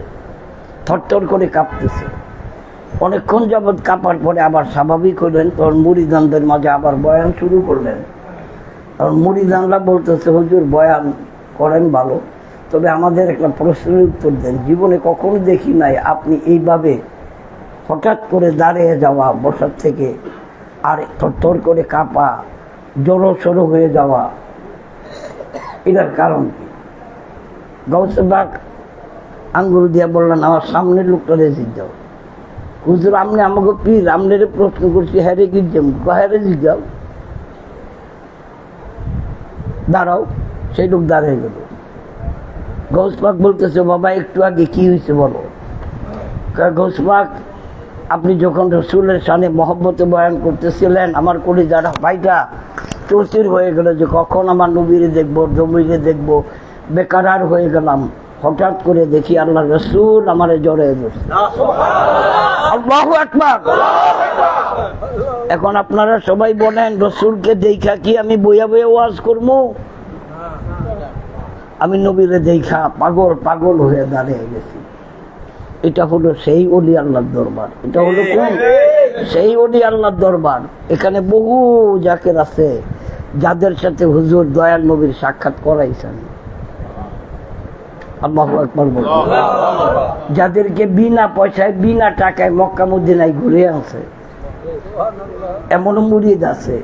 থরথর করে কাঁপতেছে। অনেকক্ষণ যাবৎ কাঁপার পরে আবার স্বাভাবিক হলেন, তখন মুরিদানদের মাঝে আবার বয়ান শুরু করলেন। তখন মুরিদানরা বলতেছে, হুজুর বয়ান করেন ভালো, তবে আমাদের একটা প্রশ্নের উত্তর দেন। জীবনে কখনো দেখি নাই আপনি এইভাবে হঠাৎ করে দাঁড়িয়ে যাওয়া বসার থেকে, আর থরথর করে কাঁপা, জড়ো সড়ো হয়ে যাওয়া, এটার কারণ কি? গাউসে বাগ আঙ্গুল দিয়ে বললেন, আমার সামনের লোকটা রেজিক যাও। হুজুর আপনি আমাকে পীর, আপনার প্রশ্ন করছি, হ্যাঁ রে গিয়ে হ্যাঁ রেজিক যাও, দাঁড়াও। সেই লোক দাঁড়িয়ে গেল। গৌস পাক বলতেছে, বাবা একটু আগে কি হয়েছে বলো? গৌস পাক, আপনি যখন রসুলের সামনে মহব্বতে বয়ান করতেছিলেন, আমার কলিজার ভাইটা চৌচির হয়ে গেল যে কখন আমার নবীরে দেখবো, জমিরে দেখবো, বেকার হয়ে গেলাম। হঠাৎ করে দেখি আল্লাহ রসুল আমারে জড়িয়ে ধরছে। আল্লাহু আকবার। এখন আপনারা সবাই বলেন, রসুলকে দেখা কি আমি বইয়া বইয়া ওয়াজ করবো? আমি নবীরে দেখা পাগল পাগল হয়ে দাঁড়িয়ে গেছি। এটা হলো সেই ওলি আল্লাহর দরবার। এটা হলো কোন? সেই ওলি আল্লাহর দরবার। এখানে বহু জাকের আছে যাদের সাথে হুজুর দয়াল নবীর সাক্ষাৎ করাইছেন। আল্লাহু আকবার বলুন। যাদেরকে বিনা পয়সায় বিনা টাকায় মক্কা মদিনায় ঘুরে আছে, এমন মুরিদ আছে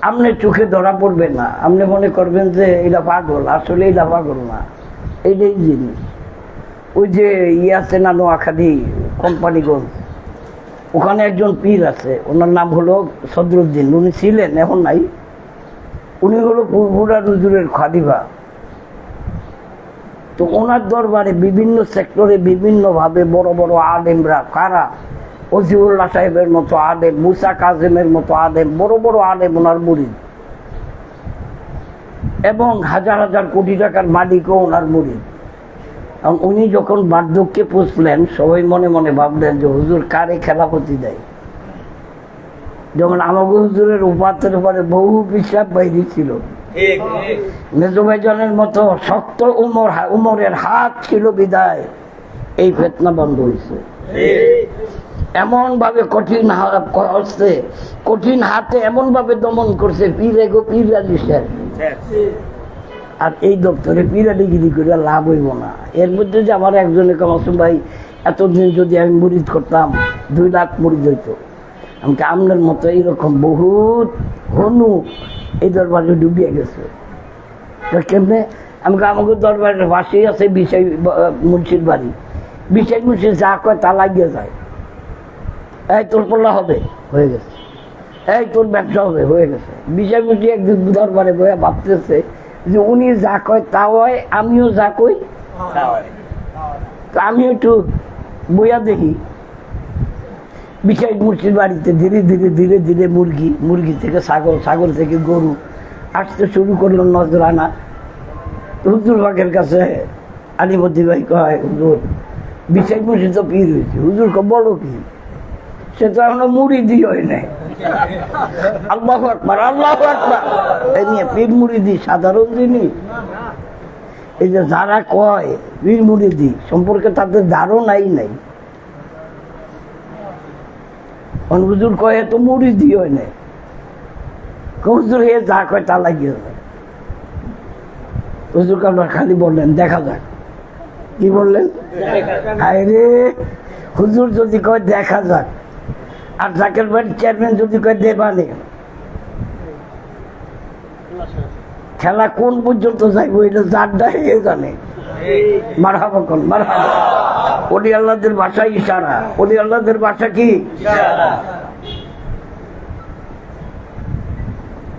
আপনি চোখে ধরা পড়বে না, আপনি মনে করবেন যে এটা পাগল, আসলে এটা পাগল না, এইটাই জিনিস। ওই যে আছে না নোয়াখালী কোম্পানিগঞ্জ, ওখানে একজন পীর আছে, ওনার নাম হলো সদরুদ্দিন। উনি ছিলেন, এখন নাই। উনি হলো পুরপুরা হুজুরের খালিফা। তো ওনার দরবারে বিভিন্ন সেক্টরে বিভিন্নভাবে বড় বড় আলেমরা, কারা ওজিউল্লাহ সাহেবের মতো আলেম, মুসা কাজেমের মতো আলেম, বড় বড় আলেম ওনার মুরিদ, এবং হাজার হাজার কোটি টাকার মালিকও ওনার মুরিদ। এবং উনি যখন বার্ধক্যে পৌঁছলেন, সবাই মনে মনে ভাবলেন যে হুজুর কারে খেলাপতি দেয়। যখন আমাকে হুজুরের উপাত্তের উপরে বহু বিশ্বাস বাইরে ছিল, মেজবাইজনের মতো শক্ত উমরের হাত ছিল বিদায় এই ফেতনা বন্ধ হয়েছে। এমন ভাবে কঠিন হাতে এমন ভাবে দমন করছে পীরে গো পীরালি স্যার। আর এই দপ্তরে পীরালিগিরি করে লাভ হইব না। এর মধ্যে যে আমার একজনে কামাসুম ভাই, এতদিন যদি আমি মুরিদ করতাম 2 লাখ মুরিদ হইতো। আমাকে আমনের মতো এইরকম বহুত হনু এই দরবারে ডুবিয়ে গেছে। কেমনে? আমাকে দরবারের পাশেই আছে বিশাই মুন্সির বাড়ি। বিশাই মুন্সি যা কয় তা লাগিয়ে যায়। এই তোর পড়লা হবে, হয়ে গেছে। এই তোর ব্যবসা হবে, হয়ে গেছে। বিশাই মুন্সি একদিন দরবারে বয়ে ভাবতেছে যে উনি যা কয় তা হয়, আমিও যা কই তো আমিও একটু বইয়া দেখি। বিশাই মুন্সির বাড়িতে ধীরে ধীরে ধীরে ধীরে মুরগি থেকে ছাগল, ছাগল থেকে গরু আসতে শুরু করলো নজরানা। হুজুর বাগের কাছে আলিমদ্দি ভাই কয়, হুজুর বিশাই মুন্সি তো পীর হয়েছে। হুজুর বড় পীর, সে তো এখনো মুরিদি হয় নাই। আল্লাহু আকবার, আল্লাহু আকবার। এই নিয়ে পীর মুরিদি সাধারণ জিনিস। এই যে যারা কয় পীর মুরিদি সম্পর্কে তাদের ধারণাই নাই। হুজুর কয় তো মুরিদি হয় নাই, হুজুর হে যা কয় তা লাগিয়ে যায়। হুজুর আপনার খালি বললেন দেখা যাক। কি বললেন? আরে হুজুর যদি কয় দেখা যাক, আর জাকের বাড়ির চেয়ারম্যান যদি কয় দেবানে, খেলা কোন পর্যন্ত যাইবো এটা যারটা জানে। মারহাবা কোন মারহাবা। ওলি আল্লাহদের ভাষা ইশারা। ওলি আল্লাহদের ভাষা কি?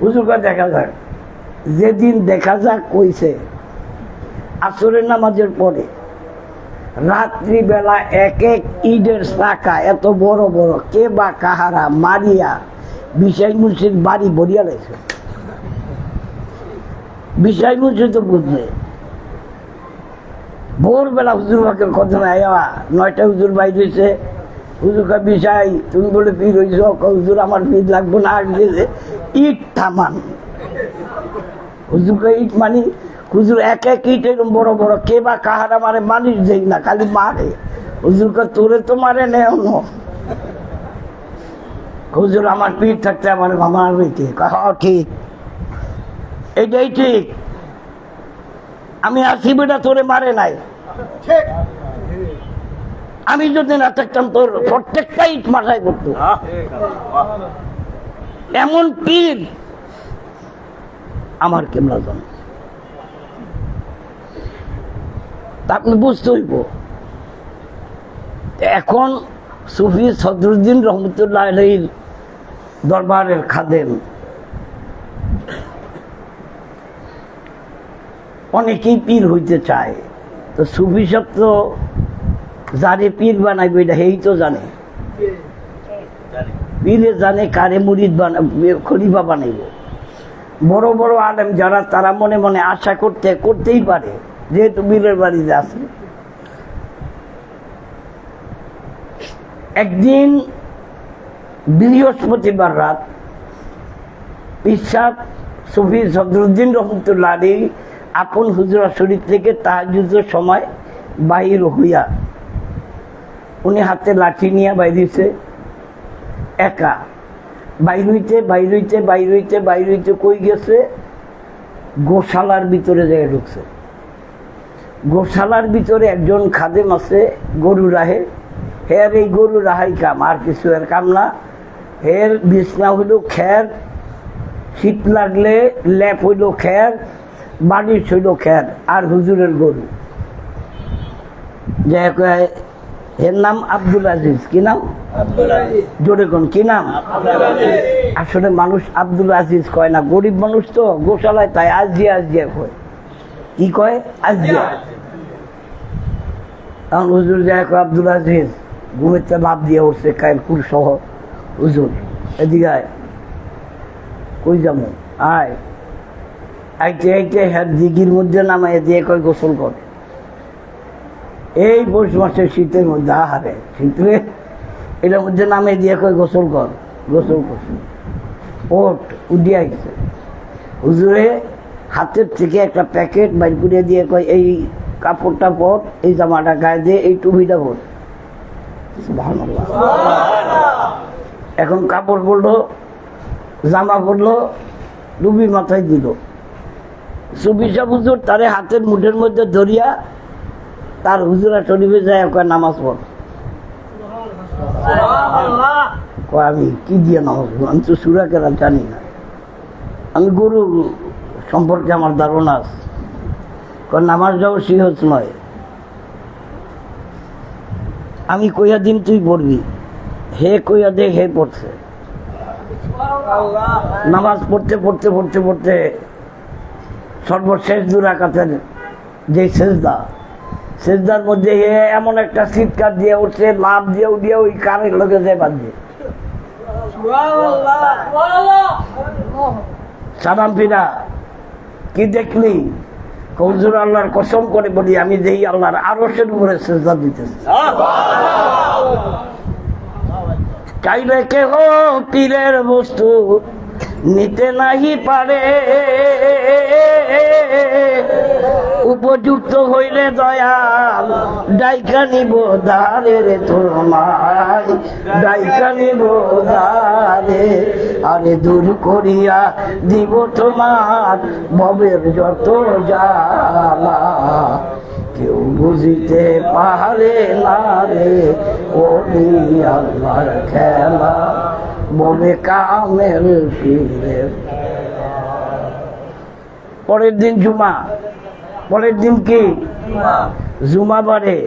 হুজুর কয় দেখা যাক। যেদিন দেখা যাক কইছে, আসরের নামাজের পরে রাত্রিবেলা এক এক ইটের চাকা এত বড় বড় কে বা কাহারা মারিয়া বিশাই মুন্সির বাড়ি ভরিয়া লাগছে। বিশাই মুন্সি তো বুঝলে ভোরবেলা হুজুর বাকের কথা আয়া 9টায় হুজুর বাইর হয়েছে। হুজুর কা বিশাই তুমি বলে পীর হয়েছ? হুজুর আমার পীর লাগবো না, ইট থামান। হুজুর কা ইট মানি? হুজুর এক এক ইট এরকম বড় বড় কে বা কাহারা মারে, মালিশ দেই না, খালি মারে। হুজুর কা তোরে তো মারে নেও। হুজুর আমার পীর থাকতে আমার আমার ঠিক, এইটাই ঠিক। আমি আসি বেটা তোরে মারে নাই। আমি যদি না থাকতাম তোর প্রত্যেকটা ইট মাথায় করতো। এমন পীর আমার কেমন জান, আপনি বুঝতে হইব। এখন সুফি সদরুদ্দিন রহমতুল্লাহ আলাইহির দরবারের খাদেম অনেকেই পীর হইতে চায়। তো সুফি সব তো যারে পীর বানাইবে এটা হেই তো জানে। পীরে জানে কারে মুরিদ খলিফা বানাইব। বড় বড় আলেম যারা, তারা মনে মনে আশা করতেই পারে, যেহেতু পীরের বাড়িতে আছে। একদিন বৃহস্পতিবার রাত পীর সাহেব সুফি সদরুদ্দিন রহমতুল্লাহ আলাইহি আপন হুজরা শরীফ থেকে তাহাজ্জুদের সময় বাহির হইয়া উনি হাতে লাঠি নিয়ে বাইরেছে একা, বাইর হইতে কই গেছে, গোশালার ভিতরে যায় ঢুকছে। গোশালার ভিতরে একজন খাদেম আছে, গরু রাহে, হের এই গরু রাহাই কাম, আর কিছু এর কাম না। হের বিছনা হইল খ্যার, শীত লাগলে ল্যাপ হইল খ্যার, বালিশ হইল খ্যার, আর হুজুরের গরু। যে এর নাম আব্দুল আজিজ। কি নাম? জোরে কোন কি নাম? আসলে মানুষ আব্দুল আজিজ কয় না, গরিব মানুষ তো গোশালায়, তাই আজিয়া আজিয়া কয়। কি কয়? আজিয়া। তখন হুজুর যায় কয় আব্দুল আজিজ, ঘুমেতে লাভ দিয়ে উঠছে কায়রপুর সহ। হুজুর এদিকে আয়। কই যাবো? আয়। আইতে আইতে হ্যাঁ দিঘির মধ্যে নামাই দিয়ে কয় গোসল করে। এই পৌষ মাসের শীতের মধ্যে, আহারে শীতে এটার মধ্যে নামে দিয়ে কয় গোসল কর। গোসল করছে, ওট উঠিয়ে গেছে। হুজুরে হাতের থেকে একটা প্যাকেট বাইর করে দিয়ে কয় এই কাপড়টা পর, এই জামাটা গায়ে দিয়ে, এই টুপিটা পর। সুবহানাল্লাহ। এখন কাপড় পরলো, জামা পরলো, টুপি মাথায় দিল। সুবিশা হুজুর তারে হাতের মুঠের মধ্যে ধরিয়া তার হুজুরা শরীফে যায় নামাজ পড়। আমি কি দিয়ে নামাজ পড়ব? আমি তো সূরা কেরাত জানি না, আমি গরু সম্পর্কে আমার ধারণা আছে। নামাজ যাও সিহত নয়, আমি কইয়া দিন তুই পড়বি। হে কইয়া দে, হে পড়ছে। নামাজ পড়তে পড়তে পড়তে পড়তে সর্বশেষ 2 রাকাতের যে সেজদা, সেজদার মধ্যে এমন একটা চিৎকার দিয়ে উঠছে, লাভ দিয়ে উঠিয়ে ওই কানের লোকে যায় বাঁধবে। সালাম ফিরা, কি দেখলি? হুজুর আল্লাহর কসম করে বলি, আমি যেই আল্লাহর আরশের উপরে সেজদা দিতেছি। চাইলে কেহ পীরের বস্তু নিতে নাহি পারে, উপযুক্ত হইলে দয়াল ডাইকা নিব দারে রে তোমায়, ডাইকা নিব দারে। আরে দূর করিয়া দিব তোমার ভবের যত জ্বালা, কেউ বুঝিতে পারে না রে ওই আল্লাহর খেলা, বলে কামেল পীরের। পরের দিন জুমা, পরের দিন কি জুমা বারে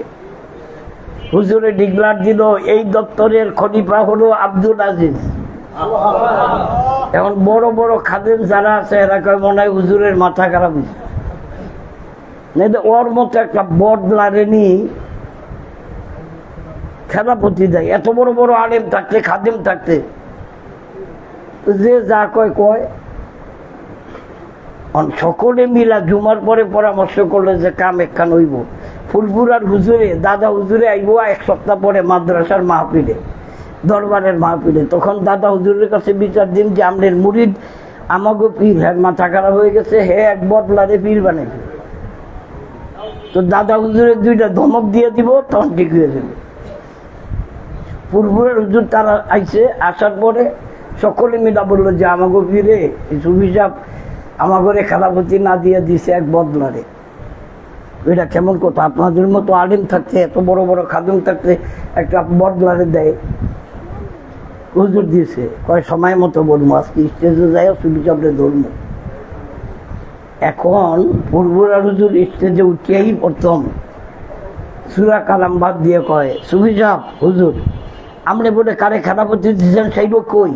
হুজুরে ডিক্লার দিল এই দপ্তরের খলিফা হলো আব্দুল আজিজ। এখন বড় বড় খাদেম যারা আছে এরা কয় মনে হয় হুজুরের মাথা খারাপ হয়েছে, ওর মতো একটা বদলারেনি খেলাপতি দেয়। এত বড় বড় আলেম থাকতে, খাদেম থাকতে, যে যা কয় কয়। সকলে মিলা জুমার পরে পরামর্শ করলে যে কাম একখান হইব। ফুলপুরার হুজুরে, দাদা হুজুরে আইব 1 সপ্তাহ পরে মাদ্রাসার মাহফিলে, দরবারের মাহফিলে। তখন দাদা হুজুরের কাছে বিচার দিন যে আমাদের মুরিদ আমাকে পীর, হ্যাঁ মাথা খারাপ হয়ে গেছে, হে এক বদলারে পীর বানাইছে। তো দাদা হুজুরের 2টা ধমক দিয়ে দিব, তখন ঠিক হয়ে যাবে। ফুলপুরের হুজুর তারা আইছে, আসার পরে সকলে মিলা বললো যে আমাকে পীরে সুফি সাহেব আমাকে খেলাপতি না দিয়ে দিছে এক বদলারে। এটা কেমন কথা? আপনাদের মতো আলিম থাকতে, এত বড় বড় খাদুম থাকতে একটা বদলারে দেয়। হুজুর দিয়েছে, কয় সময় মতো বলবো, আজকে স্টেজে যাই সুফি সাহেবরে ধরবো। এখন ফুলপুরা হুজুর স্টেজে উঠিয়েই প্রথম সূরা কালাম বাদ দিয়ে কয়, সুফি সাহেব হুজুর আমরা বলে কারে খেলাপতি দিচ্ছেন সেইব কই?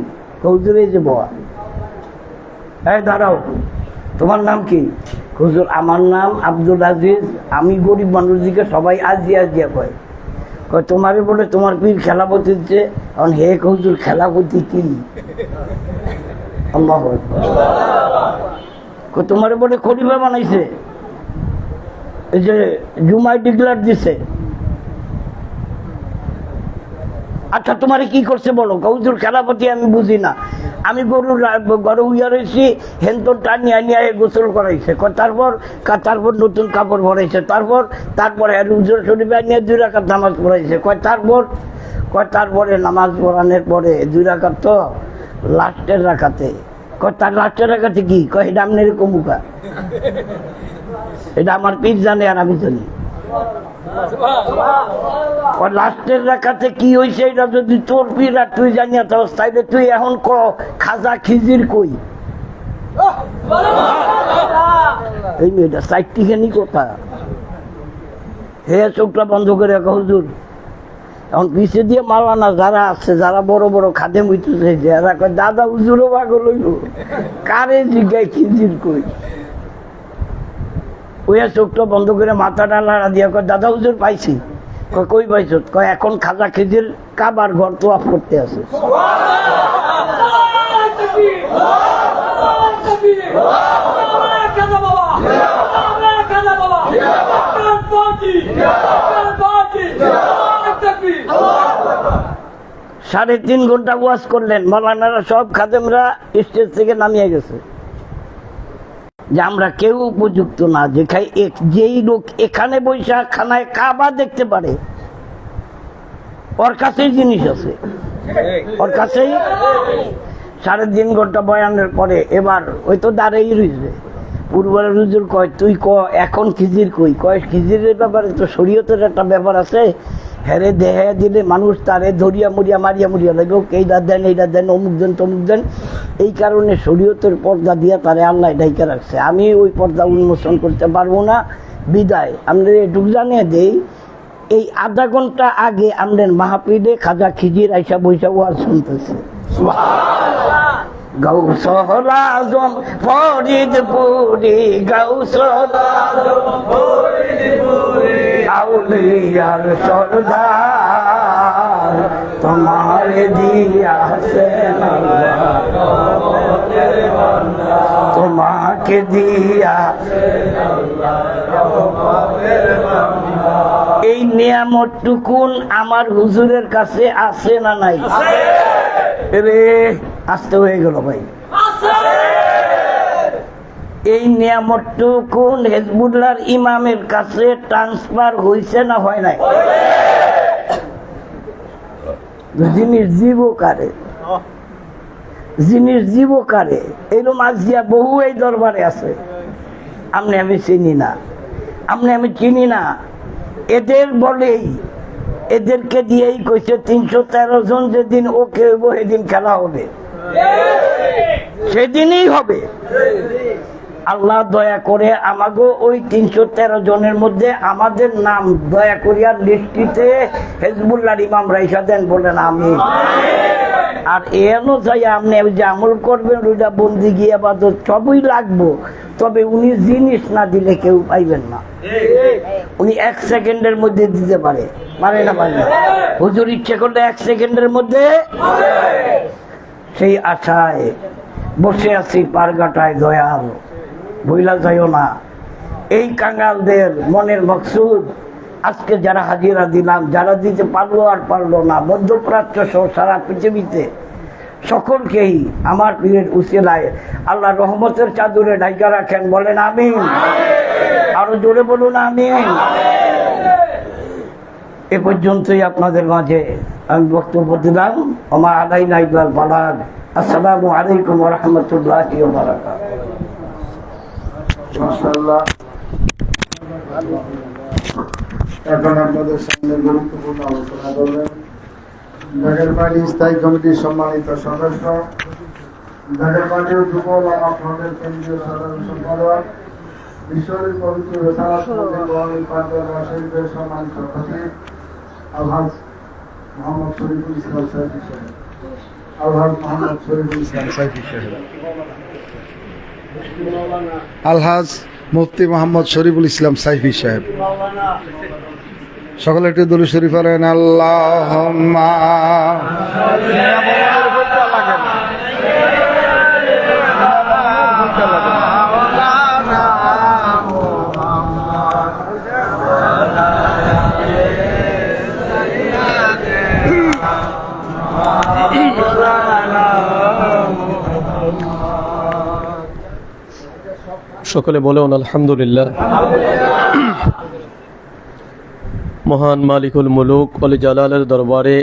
হুজুর এই যে বয়া। এই দাঁড়াও, তোমার নাম কি? হুজুর আমার নাম আব্দুল আজিজ, আমি গরিব মানুষদিকে সবাই আজিয়া আজিয়া কয়। কয় তোমারে বলে তোমার পীর খেলাপতি দিচ্ছে। এখন হে হুজুর খেলাপতি কি? আল্লাহু আকবার। কয় তোমারে বলে খলিফা বানাইছে, এই যে জুমায় ডিক্লার দিছে। আচ্ছা তোমারে কি করছে বলো? হুজুর খেলাপতি আমি বুঝি না, আমি গরু উইয়া রয়েছি হেন্তরটা নিয়ে নিয়ে গোসল করাইছে তারপর নতুন কাপড় ভরাইছে তারপরে হুজুর শরীফে নিয়ে 2 রাকাত নামাজ পড়াইছে তারপরে নামাজ পড়ানোর পরে 2 রাকাত তো লাস্টের রাকাতে তার লাস্টের রাকাতে কি এটা আপনার কমুকা এটা আমার পীর জানে আর আমি জানি লাস্টের রাখাতে কি হয়েছে এটা যদি তোর পীর আর তুই জানিয়া থাকস তাইলে তুই এখন খাজা খিজির কই এই মেয়েটা সাইটটিখানি কথা হে চোখটা বন্ধ করে রাখা হুজুর এখন পিছিয়ে দিয়ে মালানা যারা আছে যারা বড় বড় খাদে মুইতেছে যারা কয় দাদা হুজুরও পাগল হইল কারে জিজ্ঞায় খিজির কই ওই চোখটা বন্ধ করে মাথাটা লাড়া দিয়া কয় দাদা হুজুর পাইছি কই পাইছ কয় এখন খাজা খিজির কাবার ঘর তো অফ করতে আছে সাড়ে 3 ঘন্টা ওয়াজ করলেন মাওলানারা সব খাদেমরা স্টেজ থেকে নামিয়ে গেছে যে আমরা কেউ উপযুক্ত না যেই লোক এখানে বৈশাখ খানায় কাবা দেখতে পারে ওর কাছেই জিনিস আছে ওর কাছেই 3.5 ঘন্টা বয়ানের পরে এবার ওই তো দাঁড়িয়ে রয়েছে পূর্বের হুজুর কয় তুই এখন খিজির কয় খিজিরের ব্যাপারে তো শরীয়তের একটা ব্যাপার আছে হেরে দেহে দিলে মানুষ তারে ধরিয়া মারিয়া লাগবে এইটা দেন অমুক দেন তমুক দেন এই কারণে শরীয়তের পর্দা দিয়া তারে আল্লাহ ডাইকা রাখছে আমি ওই পর্দা উন্মোচন করতে পারবো না বিদায় আমরা এটুকু জানিয়ে দেই এই আধা ঘন্টা আগে আমাদের মাহফিলে খাজা খিজির আইসা বৈশা ওয়াজ শুনতেছে গৌসল আজম ফরিদপুরি গৌসল আজম ফরিদপুরি আউলিয়ার সরদার তোমার দিয়াছেন তোমাকে দিয়া এই নিয়ামতটুকুন আমার হুজুরের কাছে আছে না নাই রে আসতে হয়ে গেল ভাই এই নিয়ামতটুকুন হেজবুল্লাহর ইমামের কাছে ট্রান্সফার হয়েছে না হয় নাই জিনিস জীবকারে এরকম আজিয়া বহু এই দরবারে আছে আমি চিনি না এদের বলেই এদেরকে দিয়েই কইছে 313 জন যেদিন ওকে হইব সেদিন খেলা হবে সেদিনই হবে আল্লাহ দয়া করে আমাগো ওই 313 জনের মধ্যে আমাদের নাম দয়া করিয়া লিস্টিতে হেজবুল্লাহর ইমাম রাইসা দেন বলেন আমি আর এনো চাই আপনি যে আমল করবেন ওইটা বন্দি গিয়ে আবাদত সবই লাগবো তবে উনি জিনিস না দিলে কেউ পাইবেন না উনি 1 সেকেন্ডের মধ্যে দিতে পারে না হুজুর ইচ্ছে করলে 1 সেকেন্ডের মধ্যে সেই আশায় বসে আছি পারগাটায় দয়াল ভুইলা যাইও না এই কাঙ্গালদের মনের মকসুদ আজকে যারা হাজিরা দিলাম যারা দিতে পারলো আর পারলো না মধ্যপ্রাচ্য সহ সারা পৃথিবীতে সকলকেই আমার পীরের উসিলায় আল্লাহ রহমতের চাদরে ঢাকা রাখেন বলেন আমিন আরো জোরে বলুন আমিন এ পর্যন্তই আপনাদের মাঝে আমি বক্তব্য দিলাম ওমা আলাইনা ইল্লাল বালাগ আসসালামু আলাইকুম ওয়া রাহমাতুল্লাহি ওয়া বারাকাতুহু মাশাআল্লাহ এখন আপনাদের সামনে গুরুত্বপূর্ণ আলোচনা করবেন ঢাকারবাড়ি স্থায়ী কমিটির সম্মানিত সদস্য ঢাকারবাড়ি যুব ওলামা ফ্রন্টের কেন্দ্রীয় সাধারণ সম্পাদক ঈশ্বরের পবিত্র রেসালাত মধ্যে গোয়ামিন পান্ডের শরীফের সম্মানিত খতিব আলহাজ মোহাম্মদ শরীফুল ইসলাম সাইফি সাহেব আলহাজ মুফতি মোহাম্মদ শরীফুল ইসলাম সাইফি সাহেব সকলে একটু দুরূদ শরীফ পড়েন আল্লাহুম্মা সকলে বলুন আলহামদুলিল্লাহ। মহান মালিকুল মুলুক ওলি জালালের দরবারে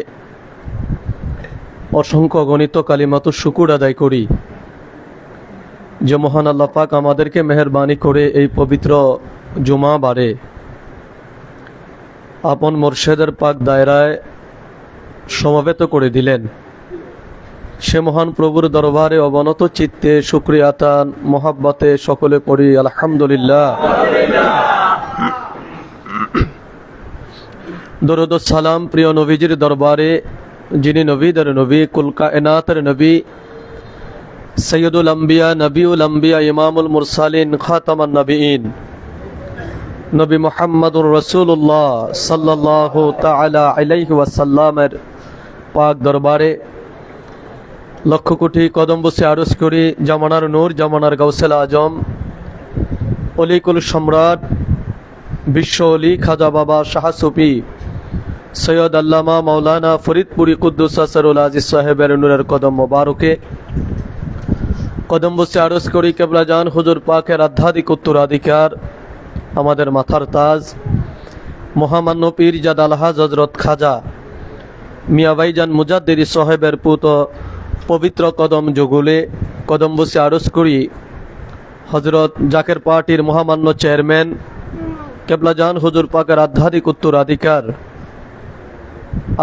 অসংখ্য গণিত কালিমাতু শুকুর আদায় করি যে মহান আল্লাহ পাক আমাদেরকে মেহেরবানি করে এই পবিত্র জুমা বারে আপন মুর্শিদের পাক দায়রায় সমবেত করে দিলেন। সে মহান প্রভুর দরবারে অবনত চিত্তে শুকরিয়াতান মোহাব্বতে সকলে পড়ি আলহামদুলিল্লাহ। দরুদ ও সালাম প্রিয় নবীজির দরবারে, যিনি নবীদের নবী, কুল কায়নাতের নবী, সৈয়দুল আম্বিয়া, নবীউল আম্বিয়া, ইমামুল মুরসালিন, খাতামান নবীন, নবী মুহাম্মদুর রাসূলুল্লাহ সাল্লাল্লাহু তাআলা আলাইহি ওয়াসাল্লামের পাক দরবারে লক্ষ কোটি কদম বসে আরজ করি জামানার নূর, জামানার গাউসেল আজম, অলিকুল সম্রাট, বিশ্ব অলি খাজা বাবা শাহ সুফি সৈয়দ আল্লামা মাওলানা ফরিদপুরি কুদ্দুস আসরুল আজিজ সাহেবের নূরের কদম মোবারকে কদম বসে আরজ করি কেবলা জান হুজুর পাকের আধ্যাত্মিক উত্তরাধিকার, আমাদের মাথার তাজ মহামান্য পীরজাদ আলহাজ হযরত খাজা মিয়া ভাইজান মুজাদ্দিদি সাহেবের পুত পবিত্র কদম যুগলে কদম বসে আরজ করি হজরত জাকের পার্টির মহামান্য চেয়ারম্যান কেবলা জান হুজুর পাকের আধ্যাত্মিক উত্তরাধিকার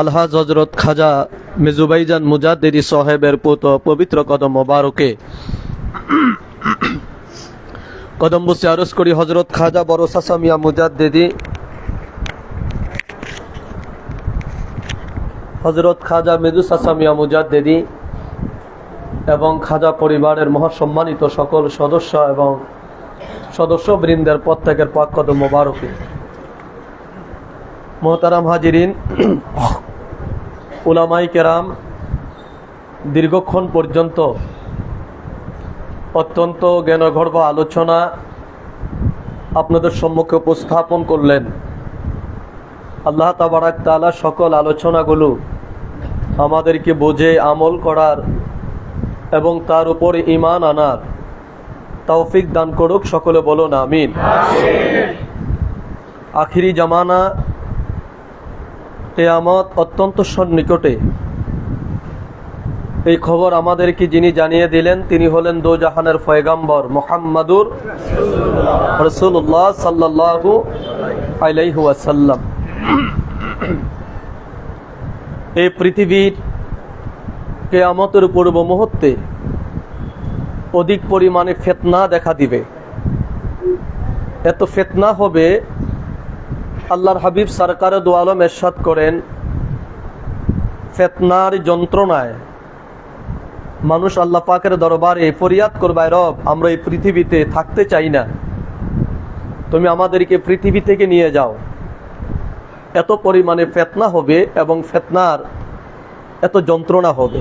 আলহাজ হজরত খাজা মিজুবাইজান মুজাদ্দিদি সাহেবের পুত পবিত্র কদম মোবারকে কদম বসে আরজ করি হজরত খাজা বড় চাচা মিয়া মুজাদ্দিদি, হজরত খাজা মেজু চাচা মিয়া মুজাদ্দিদি এবং খাজা পরিবারের মহাসম্মানিত সকল সদস্য এবং সদস্যবৃন্দের প্রত্যেকের পাক কদম মোবারকে। মোহতারাম হাজিরিন, উলামাই কেরাম দীর্ঘক্ষণ পর্যন্ত অত্যন্ত জ্ঞানগর্ভ আলোচনা আপনাদের সম্মুখে উপস্থাপন করলেন। আল্লাহ তাবারাক তাআলা সকল আলোচনাগুলো আমাদেরকে বুঝে আমল করার এবং তার উপরে ঈমান আনার তৌফিক দান করুক, সকলে বলুন আমিন। আখিরি জামানা কিয়ামত অত্যন্ত সন্নিকটে, এই খবর আমাদেরকে যিনি জানিয়ে দিলেন তিনি হলেন দোজাহানের পয়গম্বর মুহাম্মাদুর রাসূলুল্লাহ সাল্লাল্লাহু আলাইহি ওয়াসাল্লাম। এই পৃথিবীর কিয়ামতের পূর্ব মুহূর্তে অধিক পরিমাণে ফিতনা দেখা দিবে। এত ফিতনা হবে, আল্লাহর হাবিব সরকারে দু আলম ইরশাদ করেন, ফিতনার যন্ত্রণায় মানুষ আল্লাহ পাকের দরবারে ফরিয়াদ করবে, রব আমরা এই পৃথিবীতে থাকতে চাই না, তুমি আমাদেরকে পৃথিবী থেকে নিয়ে যাও। এত পরিমাণে ফিতনা হবে এবং ফিতনার এত যন্ত্রণা হবে।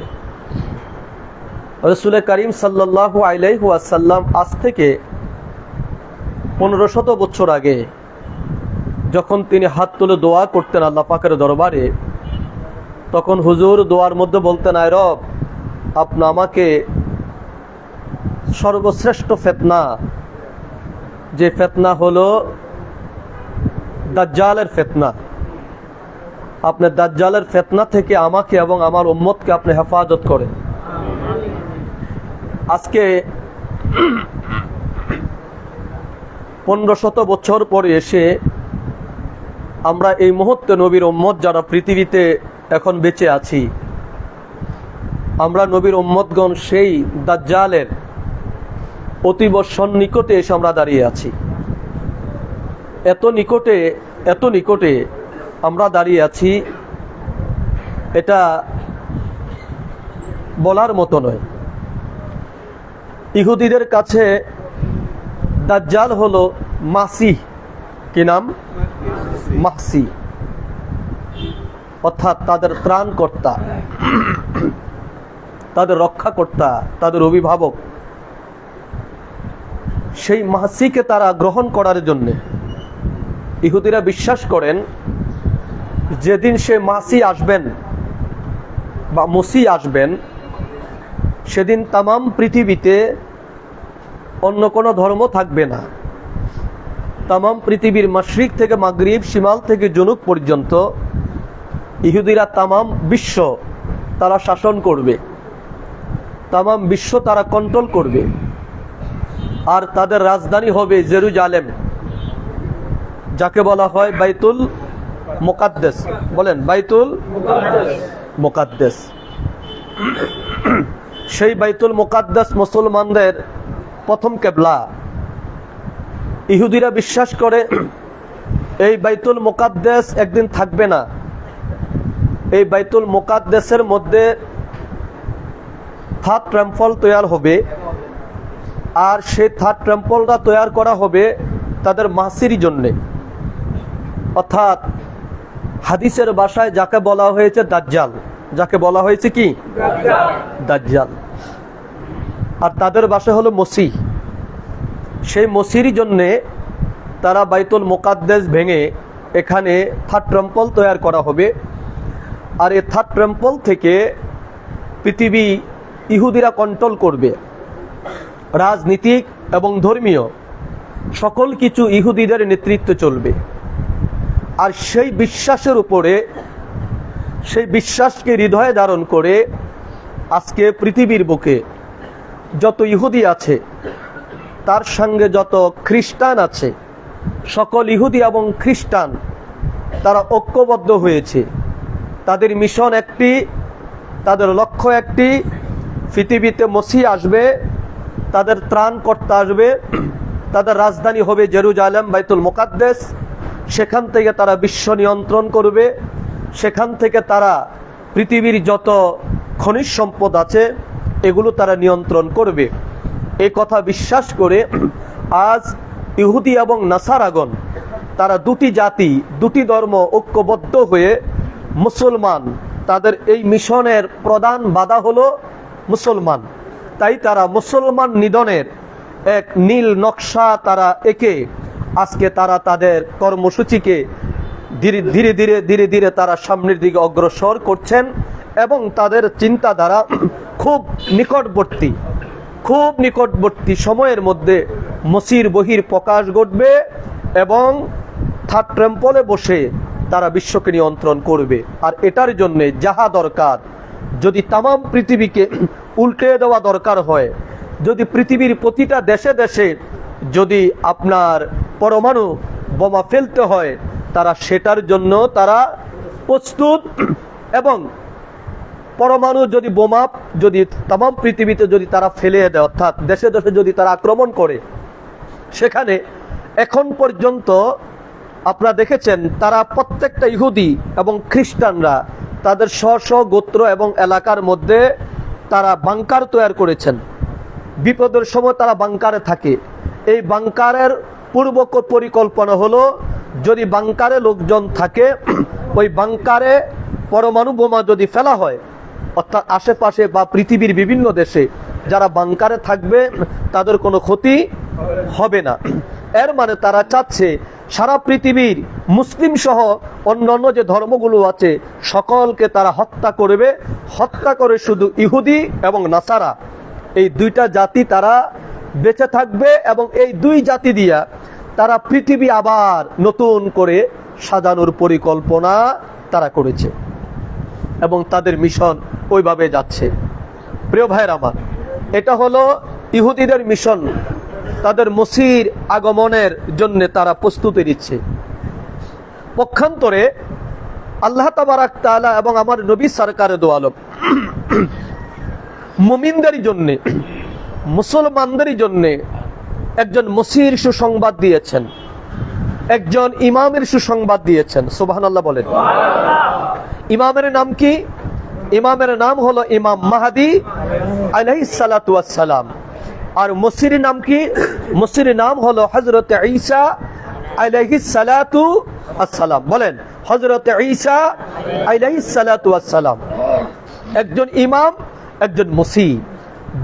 রাসূল করিম সাল্লাল্লাহু আলাইহি ওয়াসাল্লাম আজ থেকে 1500 বছর আগে যখন তিনি হাত তুলে দোয়া করতেন আল্লাহ পাকের দরবারে, তখন হুজুর দোয়ার মধ্যে বলতেন, আয় রব আপনি আমাকে সর্বশ্রেষ্ঠ ফিতনা, যে ফিতনা হলো দাজ্জালের ফিতনা, আপনি দাজ্জালের ফিতনা থেকে আমাকে এবং আমার উম্মতকে আপনি হেফাজত করেন। আজকে 1500 বছর পরে এসে আমরা এই মুহূর্তে নবীর উম্মত যারা পৃথিবীতে এখন বেঁচে আছি, আমরা নবীর উম্মতগণ সেই দাজ্জালের অতীব সন্নিকটে এসে আমরা দাঁড়িয়ে আছি। এত নিকটে আমরা দাঁড়িয়ে আছি, এটা বলার মতো নয়। ইহুদিদের কাছে দাজ্জাল হলো মাসিহ, কি নাম? মাসিহ, অর্থাৎ তাদের ত্রাণকর্তা, তাদের রক্ষাকর্তা, তাদের অভিভাবক। সেই মাসিহকে তারা গ্রহণ করার জন্য ইহুদিরা বিশ্বাস করেন যেদিন সে মাসিহ আসবেন বা মসিহ আসবেন, সেদিন তামাম পৃথিবীতে অন্য কোনো ধর্ম থাকবে না। তামাম পৃথিবীর মাশরিক থেকে মাগরিব, শিমাল থেকে জুনুব পর্যন্ত ইহুদিরা তামাম বিশ্ব তারা শাসন করবে, তামাম বিশ্ব তারা কন্ট্রোল করবে। আর তাদের রাজধানী হবে জেরুজালেম, যাকে বলা হয় বাইতুল মুকাদ্দাস। বলেন বাইতুল মুকাদ্দাস। সেই বাইতুল মুকাদ্দাস মুসলমানদের প্রথম কিবলা। ইহুদিরা বিশ্বাস করে এই বাইতুল মুকাদ্দাস একদিন থাকবে না। এই বাইতুল মুকাদ্দাসের মধ্যে থার্ড টেম্পল তৈরি হবে, আর সেই থার্ড টেম্পলটা তৈরি করা হবে তাদের মাসির জন্যে, অর্থাৎ হাদিসের ভাষায় যাকে বলা হয়েছে দাজ্জাল, যাকে বলা হয়েছে কি দাজ্জাল, আর তাদের ভাষা হলো মসিহ। সেই মসির জন্যে তারা বাইতুল মুকাদ্দাস ভেঙে এখানে থার্ড টেম্পল তৈরি করা হবে। আর এই থার্ড টেম্পল থেকে পৃথিবী ইহুদিরা কন্ট্রোল করবে। রাজনীতিক এবং ধর্মীয় সকল কিছু ইহুদিদের নেতৃত্বে চলবে। আর সেই বিশ্বাসের উপরে, সেই বিশ্বাসকে হৃদয়ে ধারণ করে আজকে পৃথিবীর বুকে যত ইহুদি আছে, তার সঙ্গে যত খ্রিস্টান আছে, সকল ইহুদি এবং খ্রিস্টান তারা ঐক্যবদ্ধ হয়েছে। তাদের মিশন একটি, তাদের লক্ষ্য একটি, পৃথিবীতে মসিহ আসবে, তাদের ত্রাণকর্তা আসবে, তাদের রাজধানী হবে জেরুজালেম বাইতুল মুকাদ্দাস। সেখান থেকে তারা বিশ্ব নিয়ন্ত্রণ করবে, সেখান থেকে তারা পৃথিবীর যত খনিজ সম্পদ আছে এগুলো তারা নিয়ন্ত্রণ করবে। এই কথা বিশ্বাস করে আজ ইহুদি এবং নাসারাগণ তারা দুটি জাতি, দুটি ধর্ম ঐক্যবদ্ধ হয়ে মুসলমান, তাদের এই মিশনের প্রধান বাধা হলো মুসলমান। তাই তারা মুসলমান নিধনের এক নীল নকশা তারা এঁকে আজকে তারা তাদের কর্মসূচিকে ধীরে ধীরে ধীরে ধীরে ধীরে তারা সামনের দিকে অগ্রসর করছেন। এবং তাদের চিন্তাধারা খুব নিকটবর্তী সময়ের মধ্যে মসির বহির প্রকাশ ঘটবে এবং থার্ড টেম্পলে বসে তারা বিশ্বকে নিয়ন্ত্রণ করবে। আর এটার জন্যে যাহা দরকার, যদি তামাম পৃথিবীকে উল্টে দেওয়া দরকার হয়, যদি পৃথিবীর প্রতিটা দেশে দেশে যদি আপনার পরমাণু বোমা ফেলতে হয়, তারা সেটার জন্য তারা প্রস্তুত। এবং পরমাণু যদি বোমা যদি তামাম পৃথিবীতে যদি তারা ফেলে দেয়, অর্থাৎ দেশে দেশে যদি তারা আক্রমণ করে, সেখানে এখন পর্যন্ত আপনারা দেখেছেন তারা প্রত্যেকটা ইহুদি এবং খ্রিস্টানরা তাদের স্ব গোত্র এবং এলাকার মধ্যে তারা বাংকার তৈরি করেছেন। বিপদের সময় তারা বাংকারে থাকে। এই বাংকারের পূর্ব পরিকল্পনা হলো, যদি বাংকারে লোকজন থাকে, ওই বাংকারে পরমাণু বোমা যদি ফেলা হয়, অর্থাৎ আশেপাশে বা পৃথিবীর বিভিন্ন দেশে যারা বাংকারে থাকবে তাদের কোনো ক্ষতি হবে না। এর মানে তারা চাচ্ছে সারা পৃথিবীর মুসলিম সহ অন্যান্য যে ধর্মগুলো আছে সকলকে তারা হত্যা করবে। হত্যা করে শুধু ইহুদি এবং নাসারা এই দুইটা জাতি তারা বেঁচে থাকবে এবং এই দুই জাতি দিয়া তারা পৃথিবী আবার নতুন করে সাজানোর পরিকল্পনা তারা করেছে এবং তাদের মিশন ওইভাবে যাচ্ছে। প্রিয় ভাইয়ের আমার, এটা হলো ইহুদিদের মিশন। তাদের মসির আগমনের জন্য তারা প্রস্তুতি নিচ্ছে। পক্ষান্তরে আল্লাহ তাবারাক তাআলা এবং আমার নবী সরকারে দো আলম মুমিনদের জন্য, মুসলমানদের জন্য একজন মসির সুসংবাদ দিয়েছেন, একজন ইমামের সুসংবাদ দিয়েছেন। সুবহানাল্লাহ বলেন। ইমামের নাম কি? ইমামের নাম হলো ইমাম মাহদি আলাইহিস সালাতু ওয়াস সালাম। আর মসির নাম কি? মসির নাম হলো হযরত ঈসা আলাইহিস সালাতু ওয়াস সালাম। বলেন হযরত ঈসা আলাইহিস সালাতু ওয়াস সালাম। একজন ইমাম, একজন মসি,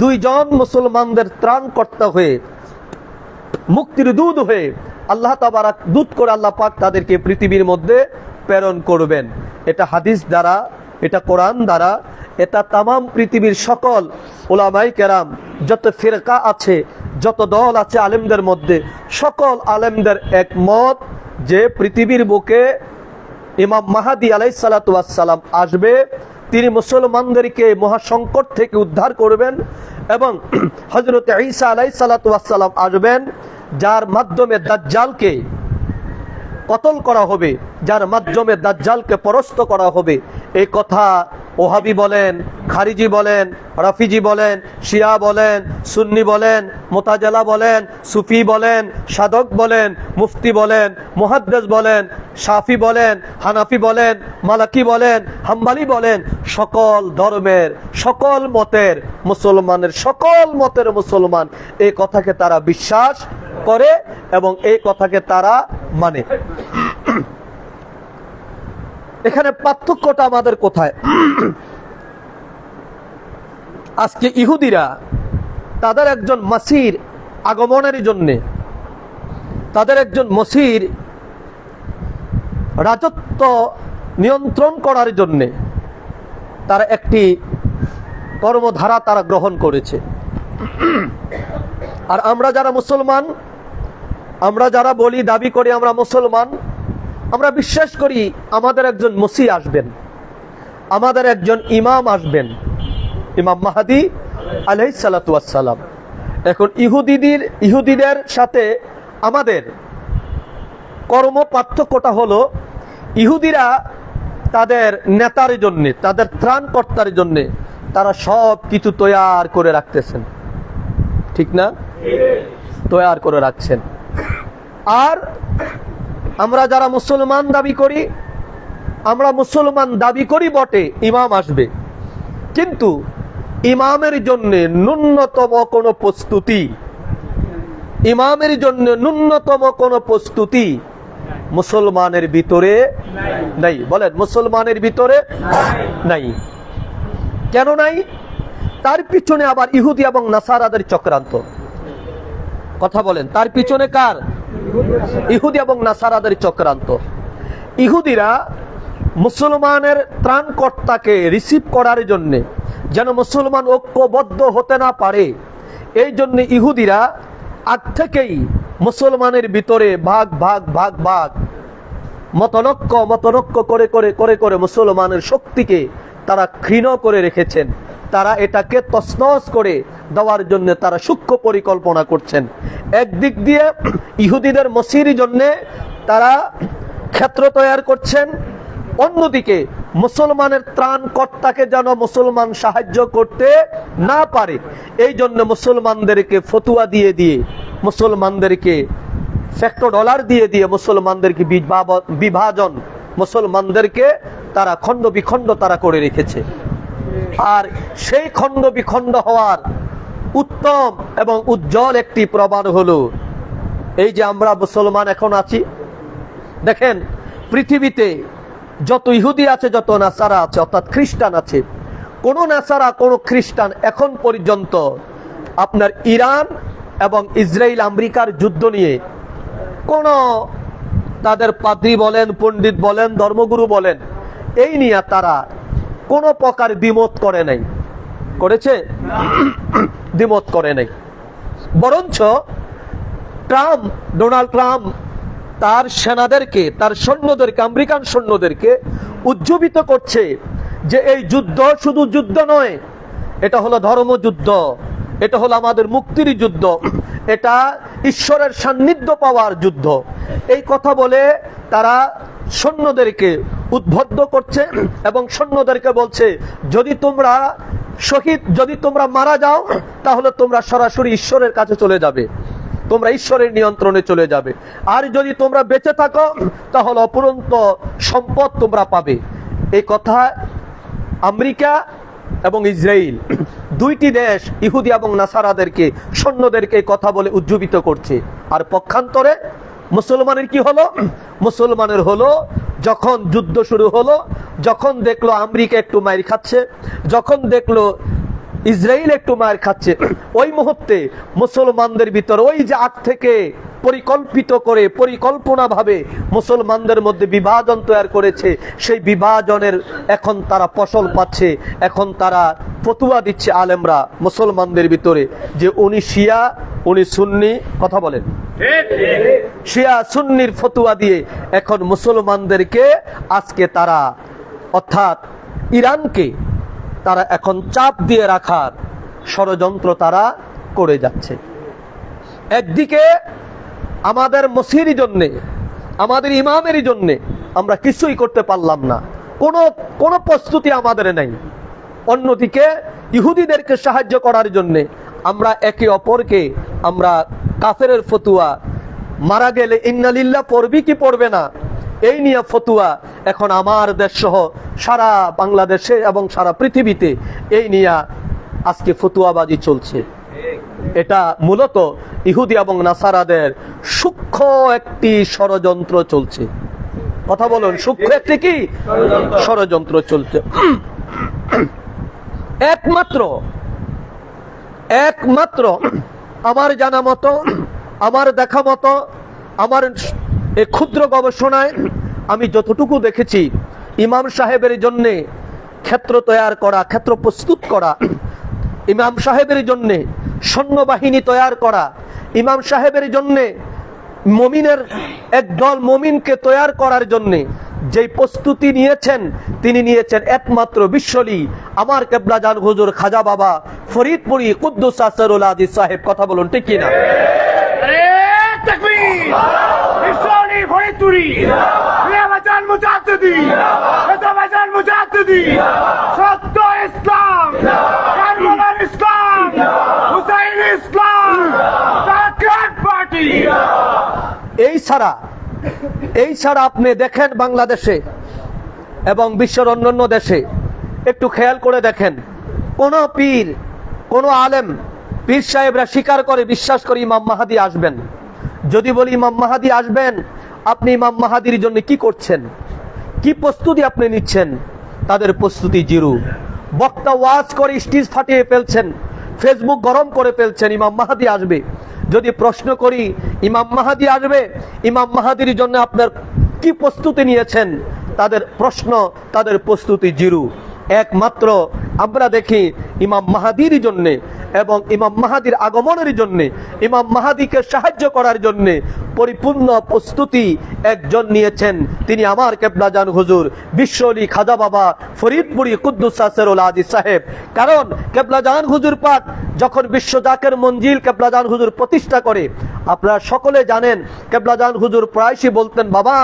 দুইজন মুসলমানদের ত্রাণকর্তা হয়ে, মুক্তির দূত হয়ে আল্লাহ তাবারাক দূত করে আল্লাহ পাক তাদেরকে পৃথিবীর মধ্যে প্রেরণ করবেন। এটা হাদিস দ্বারা এটা কোরআন দ্বারা, এটা তামাম পৃথিবীর সকল উলামায়ে কেরাম, যত ফিরকা আছে, যত দল আছে আলেমদের মধ্যে, সকল আলেমদের একমত যে পৃথিবীর বুকে ইমাম মাহাদি আলাইহিস সালাতু ওয়াস সালাম আসবে, তিনি মুসলমানদেরকে মহাসংকট থেকে উদ্ধার করবেন, এবং হযরত ঈসা আলাইহিস সালাতু ওয়াস সালাম আসবেন, যার মাধ্যমে দাজ্জালকে কতল করা হবে, যার মাধ্যমে দাজ্জালকে পরাস্ত করা হবে। এই কথা ওহাবি বলেন, খারিজি বলেন, রাফিজি বলেন, শিয়া বলেন, সুন্নি বলেন, মুতাজিলা বলেন, সুফি বলেন, সাধক বলেন, মুফতি বলেন, মুহাদ্দিস বলেন, শাফি বলেন, হানাফি বলেন, মালাকি বলেন, হাম্বলি বলেন, সকল ধর্মের, সকল মতের মুসলমানের, সকল মতের মুসলমান এই কথাকে তারা বিশ্বাস করে এবং এই কথাকে তারা মানে। এখানে পার্থক্যটা আমাদের কোথায়? আজকে ইহুদিরা তাদের একজন মাসির আগমনের জন্য, তাদের একজন মসির রাজত্ব নিয়ন্ত্রণ করার জন্য তারা একটি কর্মধারা তারা গ্রহণ করেছে। আর আমরা যারা মুসলমান, আমরা যারা বলি, দাবি করি আমরা মুসলমান, আমরা বিশ্বাস করি আমাদের একজন মসিহ আসবেন, আমাদের একজন ইমাম আসবেন, ইমাম মাহাদি আলাইহিস সালাতু ওয়াস সালাম। এখন ইহুদিদের সাথে আমাদের কর্ম পার্থক্যটা হলো, ইহুদিরা তাদের নেতার জন্য, তাদের ত্রাণকর্তার জন্য তারা সব কিছু তৈয়ার করে রাখতেছেন, ঠিক না? তৈয়ার করে রাখছেন। আর আমরা যারা মুসলমান দাবি করি, আমরা মুসলমান দাবি করি বটে, ইমাম আসবে, কিন্তু ইমামের জন্য ন্যূনতম কোনো প্রস্তুতি, ইমামের জন্য ন্যূনতম কোনো প্রস্তুতি মুসলমানের ভিতরে নাই। বলেন, মুসলমানের ভিতরে নাই। কেন নাই? তার পিছনে আবার ইহুদি এবং নাসারাদের চক্রান্ত। কথা বলেন, তার পিছনে কার? ইহুদি এবং নাসারাদের চক্রান্ত। ইহুদিরা মুসলমানের ত্রাণকর্তাকে রিসিভ করার জন্য, যেন মুসলমান ঐক্যবদ্ধ হতে না পারে, এই জন্য ইহুদিরা আগ থেকেই মুসলমানের ভিতরে ভাগ ভাগ ভাগ ভাগ, মতনৈক্য করে করে করে করে মুসলমানের শক্তিকে তারা ক্ষীণ করে রেখেছেন। তারা এটাকে তছনছ করে দেওয়ার জন্য তারা সূক্ষ্ম পরিকল্পনা করছেন। একদিক দিয়ে ইহুদিদের মসির জন্য তারা ক্ষেত্র তৈরি করছেন, অন্যদিকে মুসলমানের ত্রাণকর্তাকে যেন মুসলমান সাহায্য করতে না পারে, এই জন্য মুসলমানদেরকে ফতুয়া দিয়ে দিয়ে, মুসলমানদেরকে $100 দিয়ে দিয়ে মুসলমানদেরকে বিভাজন, মুসলমানদেরকে তারা খণ্ড বিখণ্ড তারা করে রেখেছে। আর সেই খণ্ড বিখণ্ড হওয়ার উত্তম এবং উজ্জ্বল একটি প্রমাণ হলো এই যে আমরা মুসলমান এখন আছি। দেখেন, পৃথিবীতে যত ইহুদি আছে, যত নাসারা আছে, অর্থাৎ খ্রিস্টান আছে, কোন নাসারা, কোন খ্রিস্টান এখন পর্যন্ত আপনার ইরান এবং ইসরায়েল আমেরিকার যুদ্ধ নিয়ে কোন তাদের পাদ্রী বলেন, পণ্ডিত বলেন, ধর্মগুরু বলেন, এই নিয়ে তারা কোনো প্রকার দ্বিমত করে নাই। করেছে? দ্বিমত করে নাই। বরঞ্চ ডোনাল্ড ট্রাম্প তার সেনাদেরকে, তার সৈন্যদেরকে, আমেরিকান সৈন্যদেরকে উজ্জীবিত করছে যে এই যুদ্ধ শুধু যুদ্ধ নয়, এটা হলো ধর্মযুদ্ধ, এটা হলো আমাদের মুক্তির যুদ্ধ, এটা ঈশ্বরের সান্নিধ্য পাওয়ার যুদ্ধ। এই কথা বলে তারা সৈন্যদেরকে উদ্বুদ্ধ করছে এবং সৈন্যদেরকে বলছে, যদি তোমরা মারা যাও, তাহলে তোমরা সরাসরি ঈশ্বরের কাছে চলে যাবে, তোমরা ঈশ্বরের নিয়ন্ত্রণে চলে যাবে। আর যদি তোমরা বেঁচে থাকো, তাহলে অপরন্ত সম্পদ তোমরা পাবে। এই কথা আমেরিকা এবং ইসরায়েল, দুইটি দেশ ইহুদি এবং নাসারাদেরকে, সৈন্যদেরকে কথা বলে উজ্জীবিত করছে। আর পক্ষান্তরে মুসলমানের কি হলো? মুসলমানের হলো, যখন যুদ্ধ শুরু হলো, যখন দেখলো আমেরিকা একটু মার খাচ্ছে, যখন দেখলো ইসরায়েল একটু মার খাচ্ছে, ওই মুহূর্তে মুসলমানদের ভিতর ওই যে আগ থেকে পরিকল্পিত করে পরিকল্পনাভাবে মুসলমানদের মধ্যে বিভাজন তৈরি করেছে, সেই বিভাজনের এখন তারা ফসল পাচ্ছে। এখন তারা ফতুয়া দিচ্ছে আলেমরা মুসলমানদের ভিতরে যে উনি শিয়া, উনি সুন্নি। কথা বলেন, শিয়া সুন্নির ফতুয়া দিয়ে এখন মুসলমানদেরকে আজকে তারা, অর্থাৎ ইরানকে তারা এখন চাপ দিয়ে রাখার ষড়যন্ত্র তারা করে যাচ্ছে। একদিকে আমাদের মসজিদের জন্যে, আমাদের ইমামের জন্যে আমরা কিছুই করতে পারলাম না, কোনো প্রস্তুতি আমাদের নেই। অন্যদিকে ইহুদিদেরকে সাহায্য করার জন্যে আমরা একে অপরকে আমরা কাফেরের ফতুয়া, মারা গেলে ইন্নালিল্লাহ পড়বি কি পড়বে না এই নিয়ে ফতুয়া এখন আমার দেশ সহ সারা বাংলাদেশে এবং সারা পৃথিবীতে এই নিয়ে আজকে ফতুয়াবাজি চলছে। এটা মূলত ইহুদি এবং নাসারাদের সূক্ষ্ম একটি ষড়যন্ত্র চলছে। কথা বলুন, সূক্ষ্ম একটি কি ষড়যন্ত্র চলছে। একমাত্র আমার জানা মতো, আমার দেখা মতো, আমার এই ক্ষুদ্র গবেষণায় আমি যতটুকু দেখেছি, ইমাম সাহেবের জন্যে ক্ষেত্র তৈরি করা, ক্ষেত্র প্রস্তুত করা, ইমাম সাহেবের জন্যে সৈন্যবাহিনী তৈরি করা, ইমাম সাহেবের জন্যে মুমিনের একদল মুমিনকে তৈরি করার জন্যে যেই প্রস্তুতি নিয়েছেন, তিনি নিয়েছেন একমাত্র বিশ্বলি আমার কেবলা জান হুজুর খাজা বাবা ফরিদপুরি কুদ্দুস আসরুল আজিজ সাহেব। কথা বলুন ঠিক কিনা? সত্য ইসলাম, কারবালার ইসলাম, হুসাইন ইসলাম, জাকাত পার্টি। এই ছাড়া আপনি দেখেন বাংলাদেশে এবং বিশ্বের অন্যান্য দেশে একটু খেয়াল করে দেখেন, কোন পীর, কোন আলেম, পীর সাহেবরা স্বীকার করে, বিশ্বাস করে ইমাম মাহাদি আসবেন। যদি বলি ইমাম মাহাদি আসবেন, আপনি ইমাম মাহাদির জন্য কি করছেন, কি প্রস্তুতি আপনি নিচ্ছেন? তাদের প্রস্তুতি জিরো। বক্তা ওয়াজ করে স্টেজ ফাটিয়ে ফেলছেন, ফেসবুক গরম করে ফেলছেন, ইমাম মাহাদি আসবে। যদি প্রশ্ন করি ইমাম মাহাদি আসবে, ইমাম মাহাদির জন্য আপনার কি প্রস্তুতি নিয়েছেন? তাদের প্রশ্ন, তাদের প্রস্তুতি জিরো। একমাত্র আমরা দেখি ইমাম মাহাদির জন্যে এবং ইমাম মাহাদির আগমনের জন্যে, ইমাম মাহাদিকে সাহায্য করার জন্যে পরিপূর্ণ প্রস্তুতি একজন নিয়েছেন, তিনি আমার কেবলা জান হুজুর বিশ্বলি খাজা বাবা ফরিদপুরি কুদ্দুস আসরুল আজিজ সাহেব। কারণ কেবলা জান হুজুর পাক যখন বিশ্ব জাকের মঞ্জিল কেবলা জান হুজুর প্রতিষ্ঠা করে, আপনারা সকলে জানেন কেবলা জান হুজুর প্রায়শই বলতেন, বাবা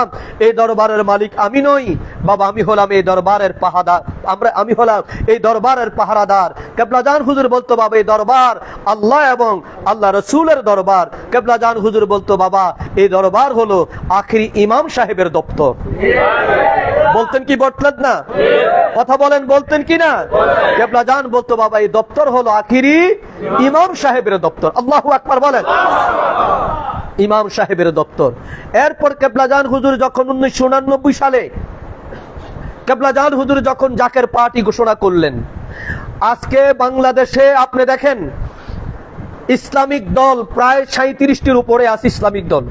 এই দরবারের মালিক আমি নই, বাবা আমি হলাম এই দরবারের পাহারাদার, আমি হলাম এই দরবারের পাহারাদার। কেবলা জান হুজুর বলতো, বাবা এই দরবার আল্লাহ এবং আল্লাহ রসুলের দরবার। কেবলা জান হুজুর বলতো, বাবা এই দরবার হলো আখিরি ইমাম সাহেবের দপ্তর। বলতেন কি বলতেন না? কথা বলেন, বলতেন কি না? কেবলা জান বলতো, বাবা এই দপ্তর হলো আখিরি ইমাম সাহেবের দপ্তর। আল্লাহু আকবার বলেন, ইমাম সাহেবের দপ্তর। এরপর কেবলা জান হুজুর যখন 1989 সালে কেবলা জান হুজুর যখন জাকের পার্টি ঘোষণা করলেন, আজকে বাংলাদেশে আপনি দেখেন ইসলামিক দল প্রায় 37টির উপরে আছে। ইসলামিক দল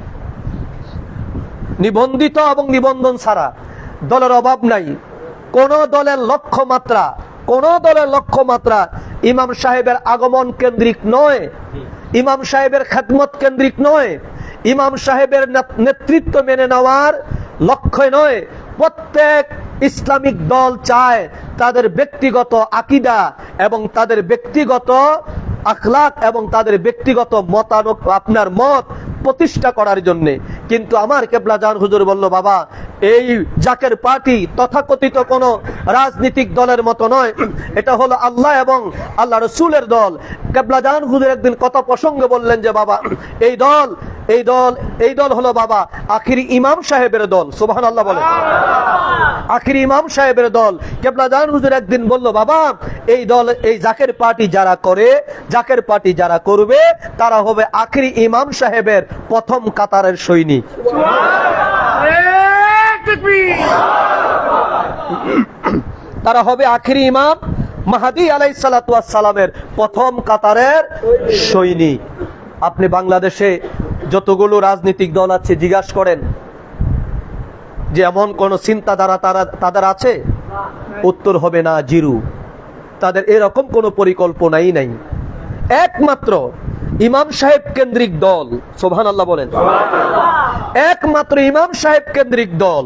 নিবন্ধিত এবং নিবন্ধন ছাড়া দলের অভাব নাই। কোন দলের লক্ষ্যমাত্রা ইমাম সাহেবের আগমন কেন্দ্রিক নয়, ইমাম সাহেবের খেদমত কেন্দ্রিক নয়, ইমাম সাহেবের নেতৃত্ব মেনে নেওয়ার লক্ষ্য নয়। প্রত্যেক ইসলামিক দল চায় তাদের ব্যক্তিগত আকীদা এবং তাদের ব্যক্তিগত আখলাক এবং তাদের ব্যক্তিগত আপনার মত প্রতিষ্ঠা করার জন্য। কিন্তু আমার কেবলা জান হুজুর বলল, বাবা এই জাকের পার্টি তথাকথিত কোন রাজনৈতিক দলের মতো নয়, এটা হলো আল্লাহ এবং আল্লাহ রসুলের দল। কেবলা জান হুজুর একদিন কথা প্রসঙ্গে বললেন যে, বাবা এই দল হলো বাবা আখিরি ইমাম সাহেবের দল। সুবহানাল্লাহ বলেন, আখিরি ইমাম সাহেবের দল। কেবলা জান হুজুর একদিন বলল, বাবা এই দল, এই জাকের পার্টি যারা করে, জাকের পার্টি যারা করবে, তারা হবে আখিরি ইমাম সাহেবের প্রথম কাতারের সৈনিক। তারা হবে আখিরি ইমাম মাহদী আলাইহিস সালাতু ওয়াস সালামের প্রথম কাতারের সৈনিক। আপনি বাংলাদেশে যতগুলো রাজনৈতিক দল আছে জিজ্ঞাসা করেন যে এমন কোন চিন্তাধারা তাদের আছে? উত্তর হবে না, জিরো। তাদের এরকম কোনো পরিকল্পনাই নাই। একমাত্র ইমাম সাহেব কেন্দ্রিক দল, সুবহানাল্লাহ বলেন, একমাত্র ইমাম সাহেব কেন্দ্রিক দল,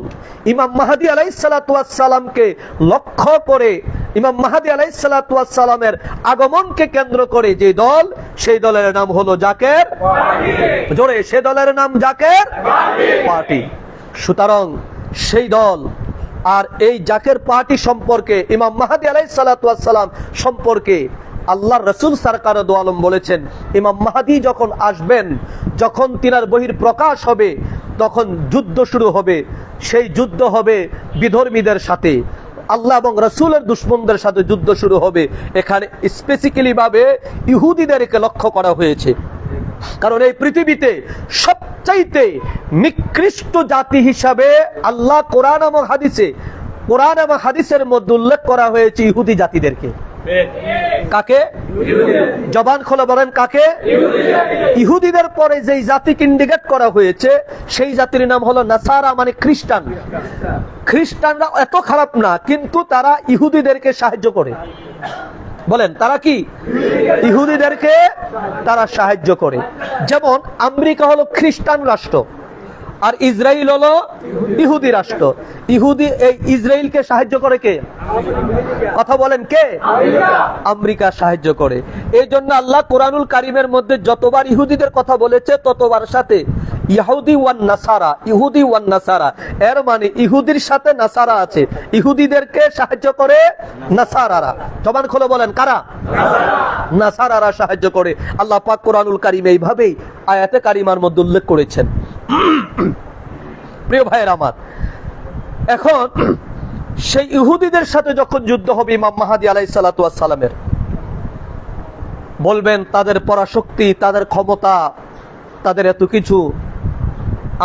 ইমাম মাহদী আলাইহিস সালাতু ওয়াস সালামকে লক্ষ্য করে, ইমাম মাহদী আলাইহিস সালাতু ওয়াস সালামের আগমনকে কেন্দ্র করে যে দল, সেই দলের নাম হলো জাকের পার্টি। জোরে, সেই দলের নাম জাকের পার্টি। সুতরাং সেই দল আর এই জাকের পার্টি সম্পর্কে, ইমাম মাহদী আলাইহিস সালাতু ওয়াস সালাম সম্পর্কে আল্লাহর রাসূল সরকার দো আলম বলেছেন, ইমাম মাহদী যখন আসবেন, যখন তিনার বহির প্রকাশ হবে, তখন যুদ্ধ শুরু হবে। সেই যুদ্ধ হবে বিধর্মীদের সাথে, আল্লাহ এবং রাসূলের দুশমনদের সাথে যুদ্ধ শুরু হবে। এখানে স্পেসিক্যালি ভাবে ইহুদিদেরকে লক্ষ্য করা হয়েছে, কারণ এই পৃথিবীতে সবচাইতে নিকৃষ্ট জাতি হিসাবে আল্লাহ কোরআন এবং হাদিসের মধ্যে উল্লেখ করা হয়েছে ইহুদি জাতিদেরকে। কাকে? জবান খোলা বলেন, কাকে? ইহুদিদের পরে যেই জাতিকে ইন্ডিকেট করা হয়েছে সেই জাতির নাম হলো নাসারা, মানে খ্রিস্টান। খ্রিস্টানরা এত খারাপ না, কিন্তু তারা ইহুদিদেরকে সাহায্য করে। বলেন, তারা কি? ইহুদিদেরকে তারা সাহায্য করে। যেমন আমেরিকা হলো খ্রিস্টান রাষ্ট্র, আর ইসরায়েল হলো ইহুদি রাষ্ট্র। এই ইসরায়েলকে সাহায্য করে কে? কথা বলেন, কে? আমেরিকা সাহায্য করে। এই জন্য আল্লাহ কোরআনুল কারিমের মধ্যে যতবার ইহুদিদের কথা বলেছে ততবার সাথে ইহুদি ওয়ান নাসারা, ইহুদি ওয়ান নাসারা, এর মানে ইহুদির সাথে নাসারা আছে। ইহুদিদেরকে সাহায্য করে নাসারারা। জবান খুলে বলেন, কারা? নাসারারা সাহায্য করে। আল্লাহ পাক কোরআনুল কারিমে এইভাবেই আয়াতে কারিমার মধ্যে উল্লেখ করেছেন। প্রিয় ভাইয়ের আমার, এখন সেই ইহুদিদের সাথে যখন যুদ্ধ হবে ইমাম মাহদী আলাইহিস সালাতু ওয়াস সালামের, বলবেন তাদের পরাশক্তি, তাদের ক্ষমতা, তাদের এত কিছু।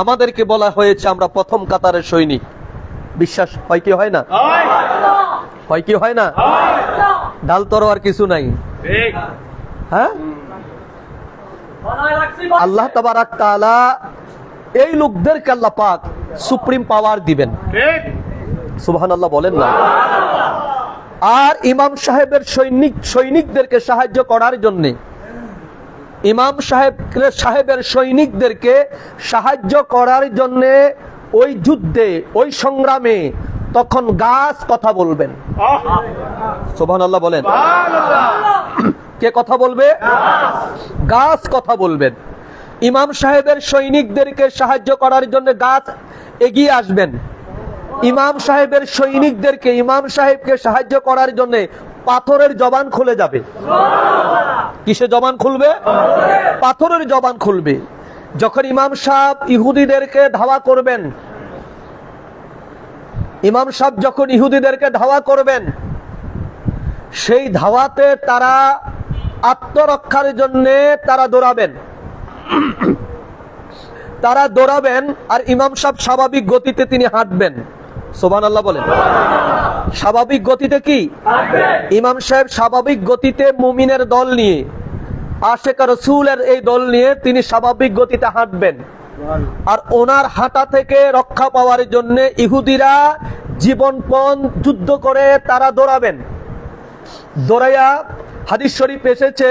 আমাদেরকে বলা হয়েছে আমরা প্রথম কাতারের সৈনিক। বিশ্বাস হয় কি হয় না? হয় কি হয় না? ঢাল তরোয়ার কিছু নাই। হ্যাঁ, আল্লাহ তাবারাক তাআলা এই লোকদেরকে আল্লাহ পাক সুপ্রিম পাওয়ার দিবেন। সুবহানাল্লাহ বলেন না। আর ইমাম সাহেবের সৈনিকদেরকে সাহায্য করার জন্য, ইমাম সাহেবের সৈনিকদেরকে সাহায্য করার জন্য ওই যুদ্ধে, ওই সংগ্রামে তখন গাছ কথা বলবেন। সুবহানাল্লাহ বলেন। কে কথা বলবে? গাছ কথা বলবেন। ইমাম সাহেবের সৈনিকদেরকে সাহায্য করার জন্য গাছ এগিয়ে আসবেন। ইমাম সাহেবের সৈনিকদেরকে, ইমাম সাহেবকে সাহায্য করার জন্য পাথরের জবান খুলে যাবে। কিসে জবান খুলবে? পাথরের জবান খুলবে। যখন ইমাম সাহেব ইহুদিদেরকে ধাওয়া করবেন, ইমাম সাহেব যখন ইহুদিদেরকে ধাওয়া করবেন, সেই ধাওয়াতে তারা আত্মরক্ষার জন্য তারা দৌড়াবেন। তারা দৌড়াবেন আর ইমাম সাহেব স্বাভাবিক গতিতে তিনি হাঁটবেন। সুবহানাল্লাহ বলেন। স্বাভাবিক গতিতে কি? ইমাম সাহেব স্বাভাবিক গতিতে মুমিনের দল নিয়ে, আশিক রাসূলের এই দল নিয়ে তিনি স্বাভাবিক গতিতে হাঁটবেন। আর ওনার হাঁটা থেকে রক্ষা পাওয়ার জন্য ইহুদিরা জীবনপণ যুদ্ধ করে তারা দৌড়াবেন। দৌড়াইয়া, হাদিস শরীফ এসেছে,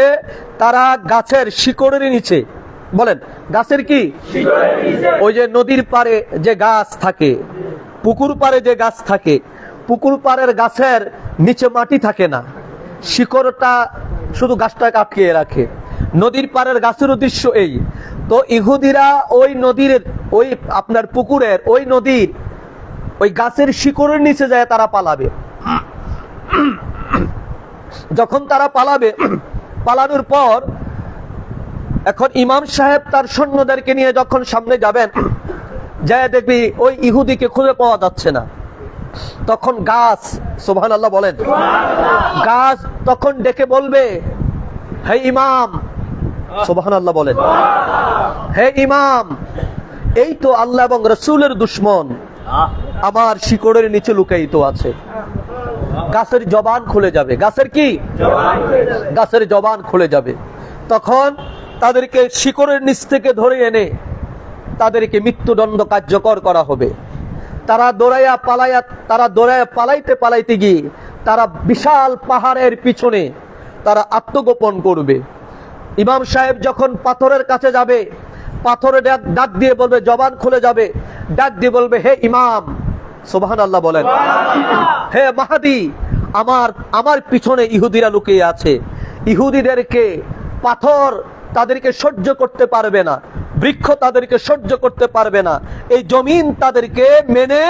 তারা গাছের শিকড়ের নিচে, বলেন গাছের কি? ওই যে নদীর পারে যে গাছ থাকে, পুকুর পারে যে গাছ থাকে, পুকুর পাড়ের গাছের নিচে মাটি থাকে না, শিকড়টা শুধু গাছটাকে আটকিয়ে রাখে। নদীর পাড়ের গাছের উদ্দেশ্য এই। তো ইহুদিরা ওই নদীর, ওই আপনার পুকুরের ওই নদীর ওই গাছের শিকড়ের নিচে যায় তারা পালাবে। যখন তারা পালাবে, পালানোর পর এখন ইমাম সাহেব তার সৈন্যদেরকে নিয়ে যখন সামনে যাবেন, যায় দেখবি ওই ইহুদিকে খুঁজে পাওয়া যাচ্ছে না। তখন গাছ, সুবহানাল্লাহ বলেন, গাছ তখন ডেকে বলবে, হে ইমাম, সুবহানাল্লাহ বলেন, হে ইমাম, এই তো আল্লাহ এবং রাসূলের দুশমন আমার শিকড়ের নিচে লুকায়িত আছে। গাছের জবান খুলে যাবে। গাছের কি? গাছের জবান খুলে যাবে। তখন তাদেরকে শিকড়ের নিচ থেকে ধরে এনে তাদেরকে মৃত্যুদণ্ড কার্যকর করা হবে। তারা দৌড়াইয়া পালাইতে পালাইতে গিয়ে তারা বিশাল পাহাড়ের পিছনে তারা আত্মগোপন করবে। ইমাম সাহেব যখন পাথরের কাছে যাবে, পাথরে ডাক দিয়ে বলবে, জবান খুলে যাবে, ডাক দিয়ে বলবে, হে ইমাম, সুবহানাল্লাহ বলেন, হে মাহাদি, আমার পিছনে ইহুদিরা লুকিয়ে আছে। ইহুদিদেরকে পাথর তাদেরকে সহ্য করতে পারবে না, বৃক্ষ তাদেরকে সহ্য করতে পারবে না, এই জমিন তাদেরকে মেনে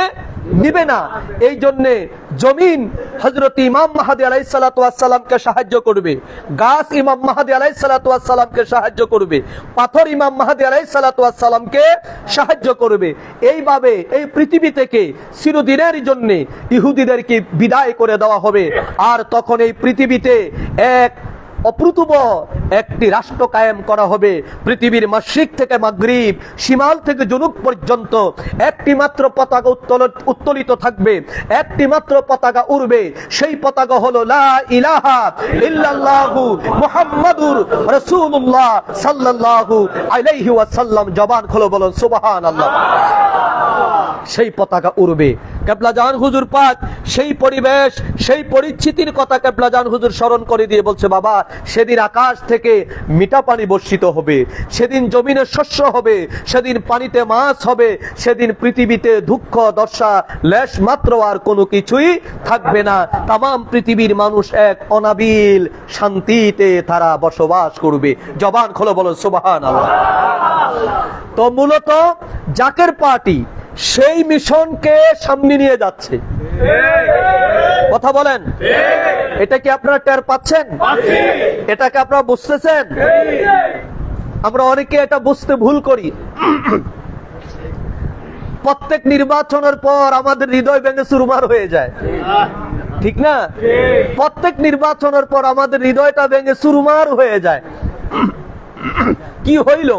নিবে না। এই জন্যে জমিন হযরত ইমাম মাহদী আলাইহিস সালাতু ওয়াস সালামকে সাহায্য করবে, গাছ ইমাম মাহদী আলাইহিস সালাতু ওয়াস সালামকে সাহায্য করবে, পাথর ইমাম মাহদী আলাইহিস সালাতু ওয়াস সালামকে সাহায্য করবে। এইভাবে এই পৃথিবী থেকে চিরদিনের জন্য ইহুদিদেরকে বিদায় করে দেওয়া হবে। আর তখন এই পৃথিবীতে এক অপ্রতুব একটি রাষ্ট্র কায়েম করা হবে। পৃথিবীর মাশরিক থেকে মাগরিব, শিমাল থেকে জনুব পর্যন্ত একটি মাত্র পতাকা উত্তোলিত থাকবে, একটি মাত্র পতাকা উড়বে। সেই পতাকা হলো লা ইলাহা ইল্লাল্লাহু মুহাম্মাদুর রাসূলুল্লাহ সাল্লাল্লাহু আলাইহি ওয়াসাল্লাম। জবান খুলে বলুন সুবহানাল্লাহ। সেই পতাকা উড়বে। কেবলা জান হুজুর পাক সেই পরিবেশ, সেই পরিস্থিতির কথা কেবলা জান হুজুর স্মরণ করে দিয়ে বলছে, বাবা, সেদিন আকাশ থেকে মিঠা পানি বর্ষিত হবে, সেদিন জমিনে শস্য হবে, সেদিন পানিতে মাছ হবে, সেদিন পৃথিবীতে দুঃখ দশা লেশ মাত্র আর কোনো কিছুই থাকবে না। তামাম পৃথিবীর মানুষ এক অনাবিল শান্তিতে তারা বসবাস করবে। জবান খোলো বলো সুবহানাল্লাহ। তো মূলত জাকের পার্টি সেই মিশনকে সামনে নিয়ে যাচ্ছে। কথা বলেন, এটা কি আপনারা টের পাচ্ছেন? এটাকে আপনারা বুঝতেছেন? আমরা অনেকে এটা বুঝতে ভুল করি। প্রত্যেক নির্বাচনের পর আমাদের হৃদয় ভেঙে চুরমার হয়ে যায়, ঠিক না? প্রত্যেক নির্বাচনের পর আমাদের হৃদয়টা ভেঙে চুরমার হয়ে যায়। কি হইল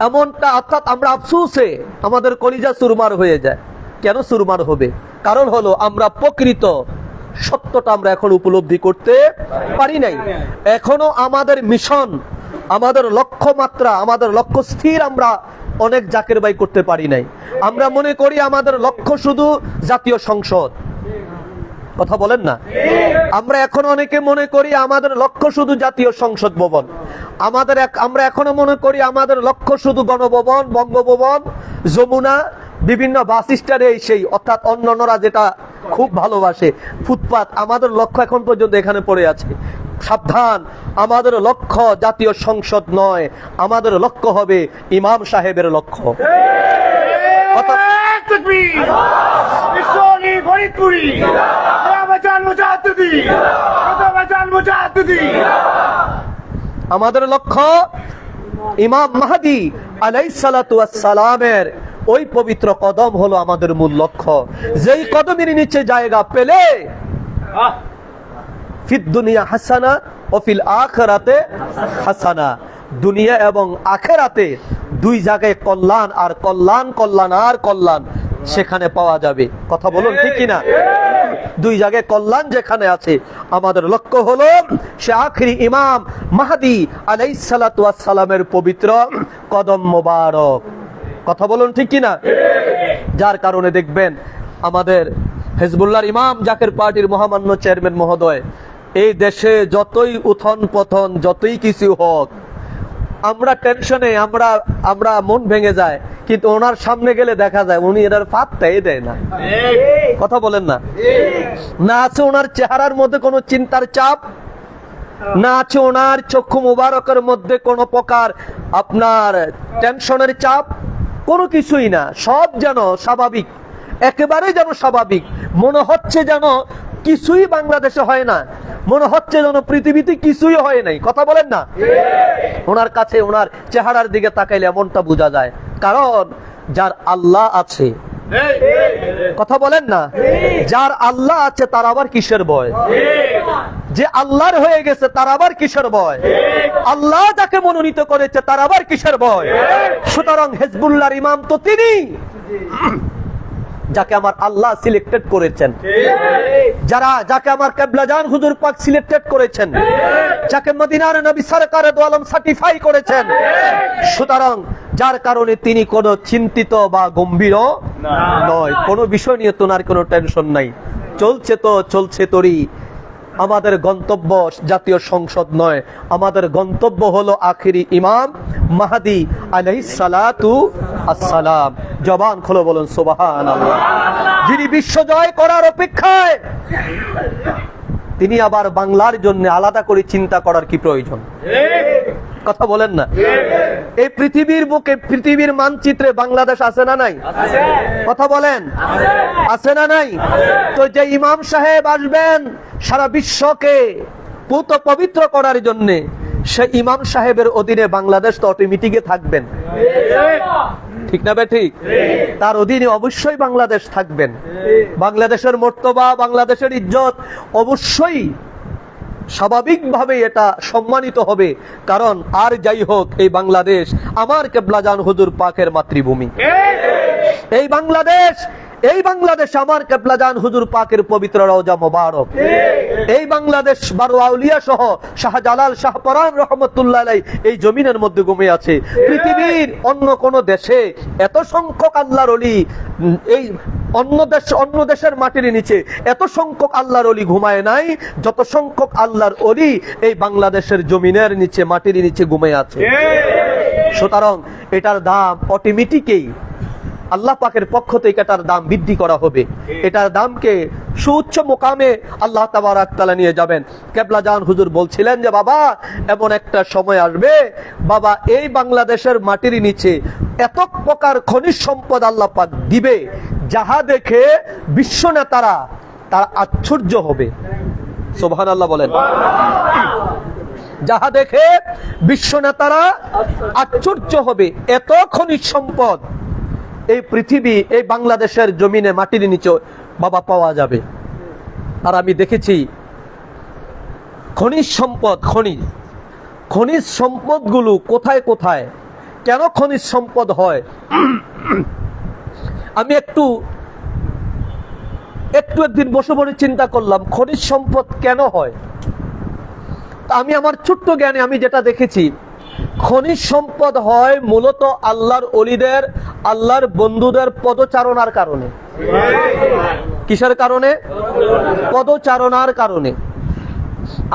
এমনটা? অর্থাৎ আমরা আফসোসে আমাদের কলিজা চুরমার হয়ে যায়। কেন চুরমার হবে? কারণ হলো আমরা প্রকৃত সত্যটা আমরা এখন উপলব্ধি করতে পারি নাই। এখনো আমাদের মিশন, আমাদের লক্ষ্যমাত্রা, আমাদের লক্ষ্য স্থির আমরা অনেক জাকের ভাই করতে পারি নাই। আমরা মনে করি আমাদের লক্ষ্য শুধু জাতীয় সংসদ। কথা বলেন না? আমরা এখন অনেকে মনে করি আমাদের লক্ষ্য শুধু জাতীয় সংসদ ভবন। আমরা এখনো মনে করি আমাদের লক্ষ্য শুধু গণভবন, বঙ্গভবন, যমুনা, বিভিন্ন বাস স্ট্যান্ডে সেই, অর্থাৎ অন্যান্যরা যেটা খুব ভালোবাসে, ফুটপাত। আমাদের লক্ষ্য এখন পর্যন্ত এখানে পড়ে আছে। সাবধান, আমাদের লক্ষ্য জাতীয় সংসদ নয়, আমাদের লক্ষ্য হবে ইমাম সাহেবের লক্ষ্য। আমাদের লক্ষ্য ইমাম মাহদী আলাইহিস সালাতু ওয়াস সালামের ওই পবিত্র কদম হলো আমাদের মূল লক্ষ্য। যেই কদমের নিচে জায়গা পেলে ফিদ দুনিয়া হাসানা ও ফিল আখিরাতে হাসানা, দুনিয়া এবং আখিরাতে দুই জায়গায় কল্যাণ আর কল্যাণ, কল্যাণ আর কল্যাণ সেখানে পাওয়া যাবে। কথা বলুন, ঠিক কিনা? দুই জায়গায় কল্যাণ যেখানে আছে, আমাদের লক্ষ্য হলো সে আখেরি ইমাম মাহদী আলাইহিস সালাতু ওয়াস সালামের পবিত্র কদম মোবারক। কথা বলুন, ঠিক কিনা? যার কারণে দেখবেন আমাদের হিজবুল্লাহর ইমাম জাকের পার্টির মহামান্য চেয়ারম্যান মহোদয়, এই দেশে যতই উত্থান পতন, যতই কিছু হোক, আমরা টেনশনে, আমরা মন ভেঙে যায়, কিন্তু ওনার সামনে গেলে দেখা যায় উনি এটার পাত্তাই দেয় না। কথা বলেন না? না আছে ওনার চেহারার মধ্যে কোনো চিন্তার চাপ, না আছে ওনার চক্ষু মুবারকের মধ্যে কোনো প্রকার আপনার টেনশনের চাপ, কোনো কিছুই না। সব যেন স্বাভাবিক, একেবারে যেন স্বাভাবিক। মনে হচ্ছে যেন কিছুই বাংলাদেশে হয় না, মনে হচ্ছে যেন পৃথিবীতে কিছুই হয় নাই। কথা বলেন না? ওনার কাছে, ওনার চেহারার দিকে তাকাইলে এমনটা বোঝা যায়। কারণ যার আল্লাহ আছে, কথা বলেন না, যার আল্লাহ আছে তার আবার কিসের ভয়? যে আল্লাহর হয়ে গেছে তার আবার কিসের ভয়? আল্লাহ যাকে মনোনীত করেছে তার আবার কিসের ভয়? সুতরাং হিজবুল্লাহর ইমাম তো তিনি, যাকে আমার আল্লাহ সিলেক্টেড করেছেন, যাকে আমার কিবলাজান হুজুর পাক সিলেক্টেড করেছেন, যাকে মদিনার নবী সরকার দু আলম সার্টিফাই করেছেন। সুতরাং যার কারণে তিনি কোনো চিন্তিত বা গম্ভীর নয়, কোনো বিষয় নিয়ে তোনার কোনো টেনশন নাই। চলছে তো চলছে তরি। আমাদের গন্তব্য জাতীয় সংসদ নয়, আমাদের গন্তব্য হলো আখিরি ইমাম মাহদি আলাইহিস সালাতু আসসালাম। জবান খুলে বলুন সুবহানাল্লাহ। যিনি বিশ্ব জয় করার অপেক্ষায়, তিনি আবার বাংলার জন্য আলাদা করে চিন্তা করার কি প্রয়োজন? কথা বলেন না। এই পৃথিবীর বুকে, পৃথিবীর মানচিত্রে বাংলাদেশ আছে না নাই? কথা বলেন, আছে না নাই? তো যে ইমাম সাহেব আসবেন সারা বিশ্বকে পুত পবিত্র করার জন্য, সে ইমাম সাহেবের অধীনে বাংলাদেশ তো অটোমেটিকে থাকবেন, ঠিক না ঠিক? তার অধীনে অবশ্যই বাংলাদেশ থাকবেন। বাংলাদেশের মর্তবা, বাংলাদেশের ইজ্জত অবশ্যই স্বাভাবিকভাবে এটা সম্মানিত হবে। কারণ আর যাই হোক, এই বাংলাদেশ আমার কিবলাজান হুজুর পাকের মাতৃভূমি। এই বাংলাদেশ আমার কিবলাজান হুজুর পাকের পবিত্র রওজা মোবারক। এই বাংলাদেশ 12 আউলিয়া সহ শাহজালাল শাহপরান রহমতুল্লাহ আলাইহি এই জমিনের মধ্যে ঘুমিয়ে আছে। পৃথিবীর অন্য কোন দেশে এত সংখ্যক আল্লাহর ওলি, এই অন্য দেশের মাটির নিচে এত সংখ্যক আল্লাহর ওলি ঘুমায় নাই যত সংখ্যক আল্লাহর ওলি এই বাংলাদেশের জমিনের নিচে, মাটির নিচে ঘুমিয়ে আছে। সুতরাং এটার দাম অটোমেটিকই আল্লাহ পাকের পক্ষ থেকে এটার দাম বৃদ্ধি করা হবে। এটার দামকে সুউচ্চ মোকামে আল্লাহ তাবারাক তাআলা নিয়ে যাবেন। কিবলাজান হুজুর বলছিলেন যে বাবা, এমন একটা সময় আসবে বাবা, এই বাংলাদেশের মাটির নিচে এত প্রকার খনিজ সম্পদ আল্লাহ পাক দিবে, যাহা দেখে বিশ্ব নেতারা তারা আশ্চর্য হবে। সুবহানাল্লাহ বলেন। যাহা দেখে বিশ্ব নেতারা আশ্চর্য হবে, এত খনিজ সম্পদ এই পৃথিবী, এই বাংলাদেশের জমিনে, মাটির নিচে বাবা পাওয়া যাবে। আর আমি দেখেছি খনিজ সম্পদগুলো কোথায় কোথায়, কেন খনিজ সম্পদ হয়। আমি একটু একদিন বসে বসে চিন্তা করলাম, খনিজ সম্পদ কেন হয়। আমি আমার ছোট্ট জ্ঞানে আমি যেটা দেখেছি, খনিজ সম্পদ হয় মূলত আল্লাহর ওলিদের, আল্লাহর বন্ধুদের পদচারণার কারণে। কিসের কারণে? পদচারণার কারণে।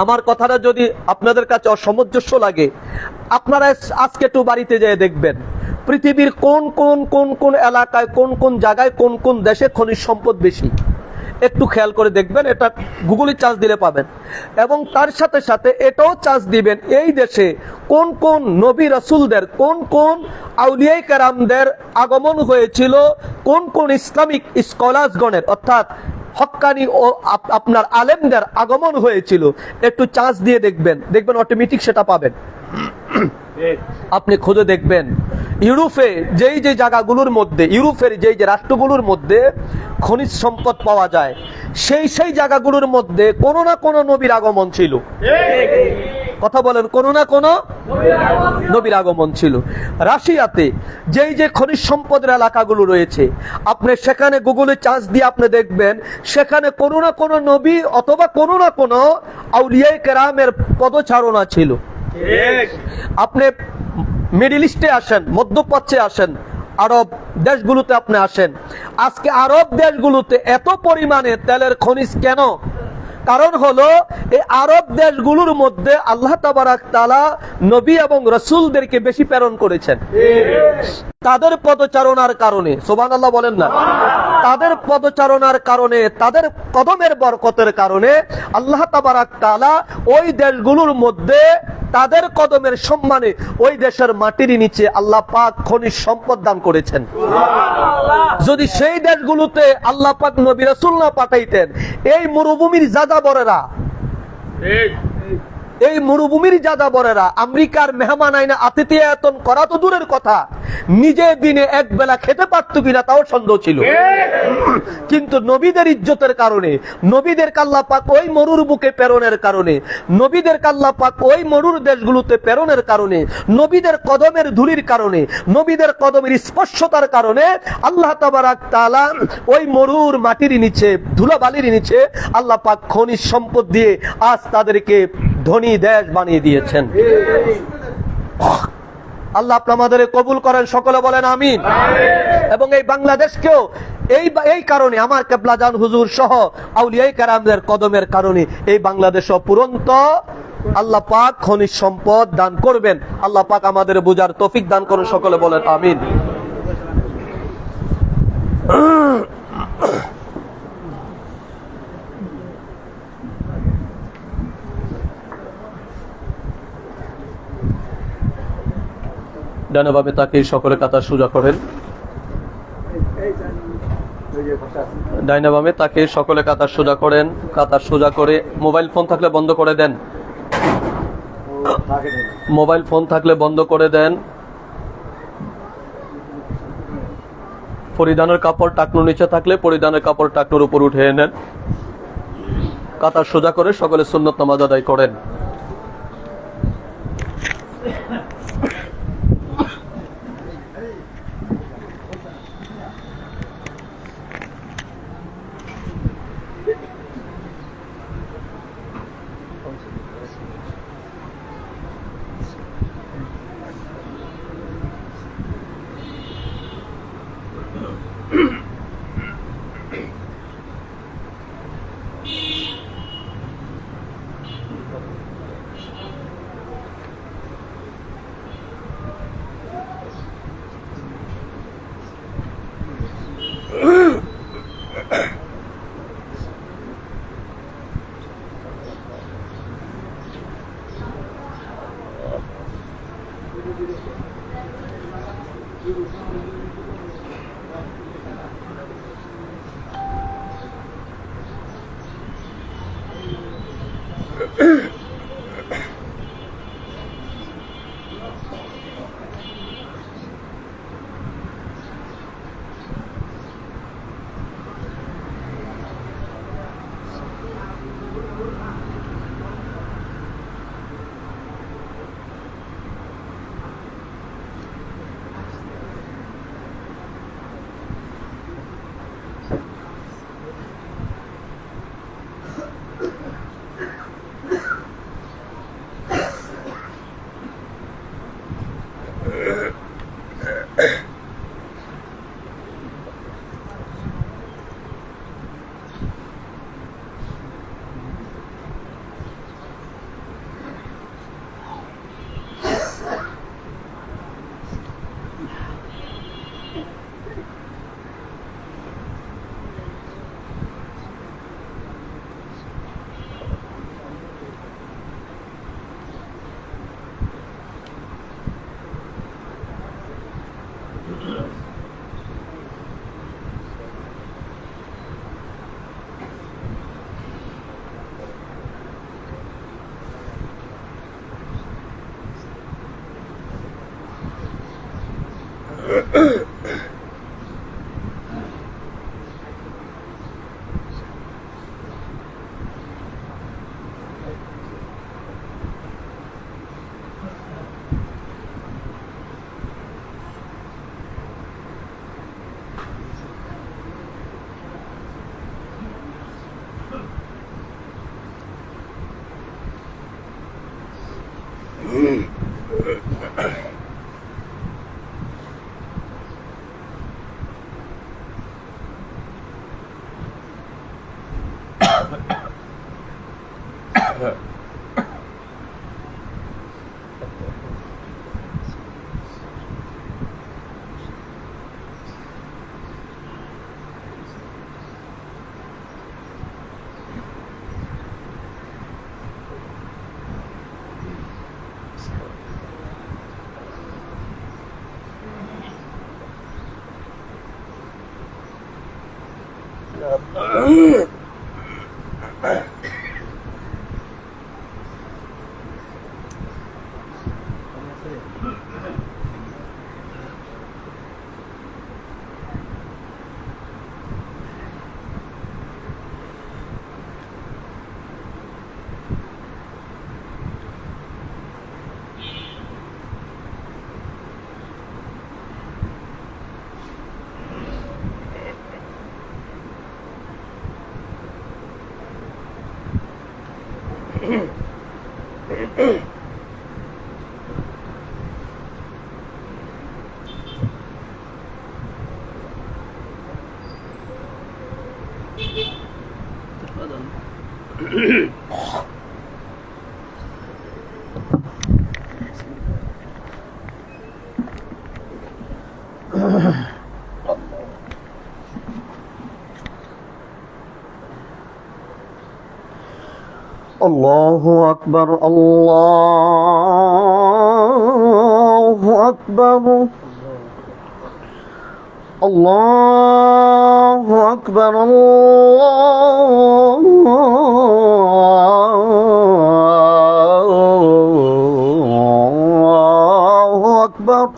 আমার কথাটা যদি আপনাদের কাছে অসামঞ্জস্য লাগে, আপনারা আজকে একটু বাড়িতে যেয়ে দেখবেন পৃথিবীর কোন কোন কোন কোন এলাকায়, কোন কোন জায়গায়, কোন কোন দেশে খনিজ সম্পদ বেশি। একটু খেয়াল করে দেখবেন, এটা গুগলে চার্জ দিলে পাবেন। এবং তার সাথে সাথে এটাও চার্জ দিবেন, এই দেশে কোন কোন নবী রাসূলদের, কোন কোন আউলিয়ায়ে কেরামদের আগমন হয়েছিল, কোন কোন ইসলামিক স্কলারগণের অর্থাৎ হক্কানি ও আপনার আলেমদের আগমন হয়েছিল। একটু চার্জ দিয়ে দেখবেন, অটোমেটিক সেটা পাবেন। আপনি খুঁজে দেখবেন ইউরোপে যেই যে জায়গাগুলোর মধ্যে, ইউরোপের যেই যে রাষ্ট্রগুলোর মধ্যে খনিজ সম্পদ পাওয়া যায়, সেই জায়গাগুলোর মধ্যে কোনো না কোনো নবীর আগমন ছিল। কথা বলেন, কোনো না কোনো নবীর আগমন ছিল। রাশিয়াতে যেই যে খনিজ সম্পদের এলাকাগুলো রয়েছে, আপনি সেখানে গুগলে চার্জ দিয়ে আপনি দেখবেন সেখানে কোনো না কোনো নবী অথবা কোনো না কোনো আউলিয়ায়ে কেরামের পদচারণা ছিল। আপনি মিডল ইস্টে আসেন, মধ্যপ্রাচ্যে আসেন, আরব দেশগুলোতে আপনি আসেন, আজকে আরব দেশগুলোতে এত পরিমাণে তেলের খনিজ কেন? কারণ হলো এই আরব দেশগুলোর মধ্যে আল্লাহ তাবারাক তাআলা নবী এবং রাসূলদেরকে বেশি প্রেরণ করেছেন। তাদের পদচারণার কারণে, সুবহানাল্লাহ বলেন না, তাদের পদচারণার কারণে, তাদের কদমের বরকতের কারণে আল্লাহ তাবারাক তাআলা ওই দেশগুলোর মধ্যে তাদের কদমের সম্মানে ওই দেশের মাটির নিচে আল্লাহ পাক খনিজ সম্পদ দান করেছেন। যদি সেই দেশগুলোতে আল্লাহ পাক নবী রাসূল না পাঠাইতেন, এই মরুভূমির যাযাবরেরা, এই মরুভূমির যাযাবরেরা আমেরিকার মেহমান আইনা আতিথেয়ায়তন করা তো দূরের কথা, নিজে দিনে এক বেলা খেতে পারত কিনা তাও সন্দেহ ছিল। কিন্তু নবীদের ইজ্জতের কারণে, নবীদের আল্লাহ পাক ওই মরুর বুকে প্রেরণের কারণে, নবীদের আল্লাহ পাক ওই মরুর দেশগুলোতে প্রেরণের কারণে, নবীদের কদমের ধুলির কারণে, নবীদের কদমের স্পর্শতার কারণে আল্লাহ তাবারাক তাআলা ওই মরুর মাটির নিচে, ধুলাবালির নিচে আল্লাহ পাক খনিজ সম্পদ দিয়ে আজ তাদেরকে ধনী দেশ বানিয়ে দিয়েছেন। আল্লাহ আপনি আমাদের কবুল করেন, সকলে বলেন আমিন। এবং এই বাংলাদেশকেও এই কারণে আমার কেবলাজান হুজুর সহ আউলিয়ায়ে কেরামদের কদমের কারণে এই বাংলাদেশ পুরন্ত আল্লাহ পাক খনিজ সম্পদ দান করবেন। আল্লাহ পাক আমাদের বুঝার তৌফিক দান করুন, সকলে বলেন আমিন। ডানে বামে তাকে সকলে কাতার সোজা করেন, ডাইনে বামে তাকে সকলে কাতার সোজা করেন। কাতার সোজা করে মোবাইল ফোন থাকলে বন্ধ করে দেন, মোবাইল ফোন থাকলে বন্ধ করে দেন। পরিধানের কাপড় টাকনুর নিচে থাকলে পরিধানের কাপড় টাকনুর উপর উঠে নেন। কাতার সোজা করে সকলে সুন্নত নামাজ আদায় করেন। الله أكبر الله أكبر الله أكبر الله أكبر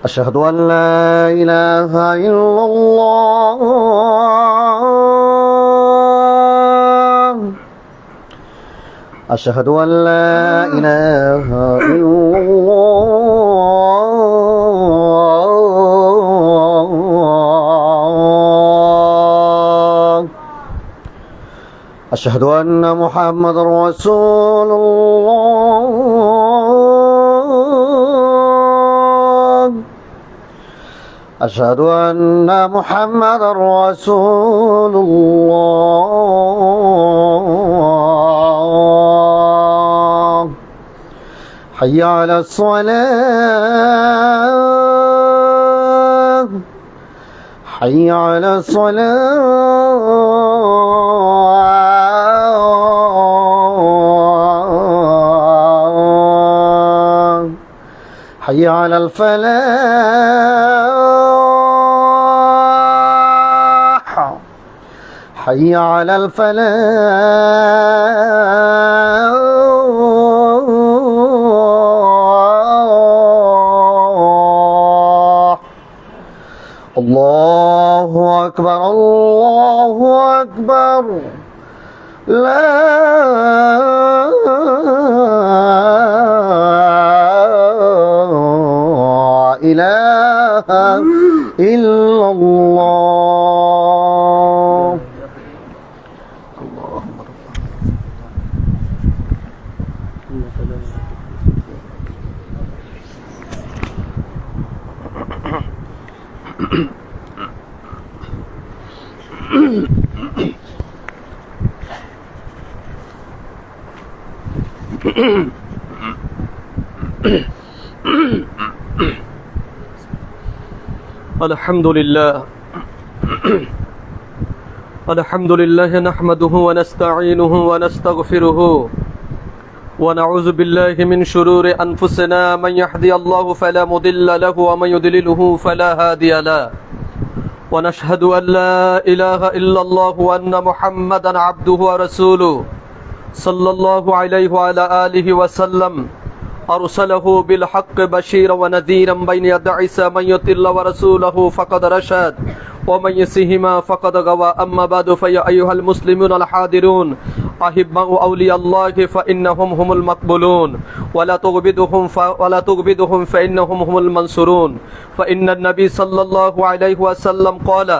أشهد أن لا إله إلا الله أشهد أن لا إله إلا الله أشهد أن محمدا رسول الله أشهد أن محمدا رسول الله حي على الصلاة حي على الصلاة حي على الفلاح حي على الفلاح الله أكبر الله أكبر لا إله إلا الله الحمد لله الحمد لله نحمده ونستعينه ونستغفره ونعوذ بالله من شرور أنفسنا من يهدي الله فلا مضل له ومن يضلله فلا هادي له ونشهد أن لا إله إلا الله وأن محمدا عبده ورسوله صلى الله عليه وعلى آله وسلم أرسله بالحق بشيرا ونذيرا بين يدي عيسى من يطع الله ورسوله فقد رشد ومن يسهما فقد غوى أما بعد فيا أيها المسلمون الحاضرون أحباء أولياء الله فإنهم هم المقبولون ولا تغبدهم فإنهم هم المنصورون فإن النبي صلى الله عليه وسلم قال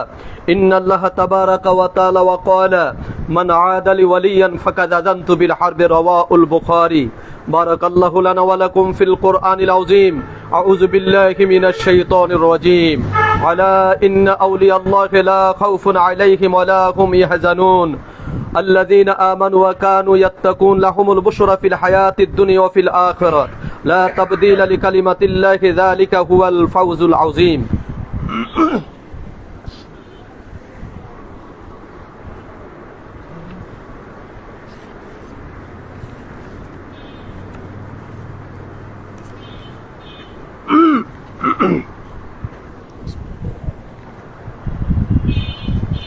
إن الله تبارك وتعالى وقال من عاد لي وليا فقد أذنت بالحرب رواه البخاري بارك الله لنا ولكم في القرآن العظيم أعوذ بالله من الشيطان الرجيم ألا إن أولياء الله لا خوف عليهم ولا هم يحزنون الذين آمنوا وكانوا يتقون لهم البشرى في الحياة الدنيا وفي الآخرة لا تبديل لكلمة الله ذلك هو الفوز العظيم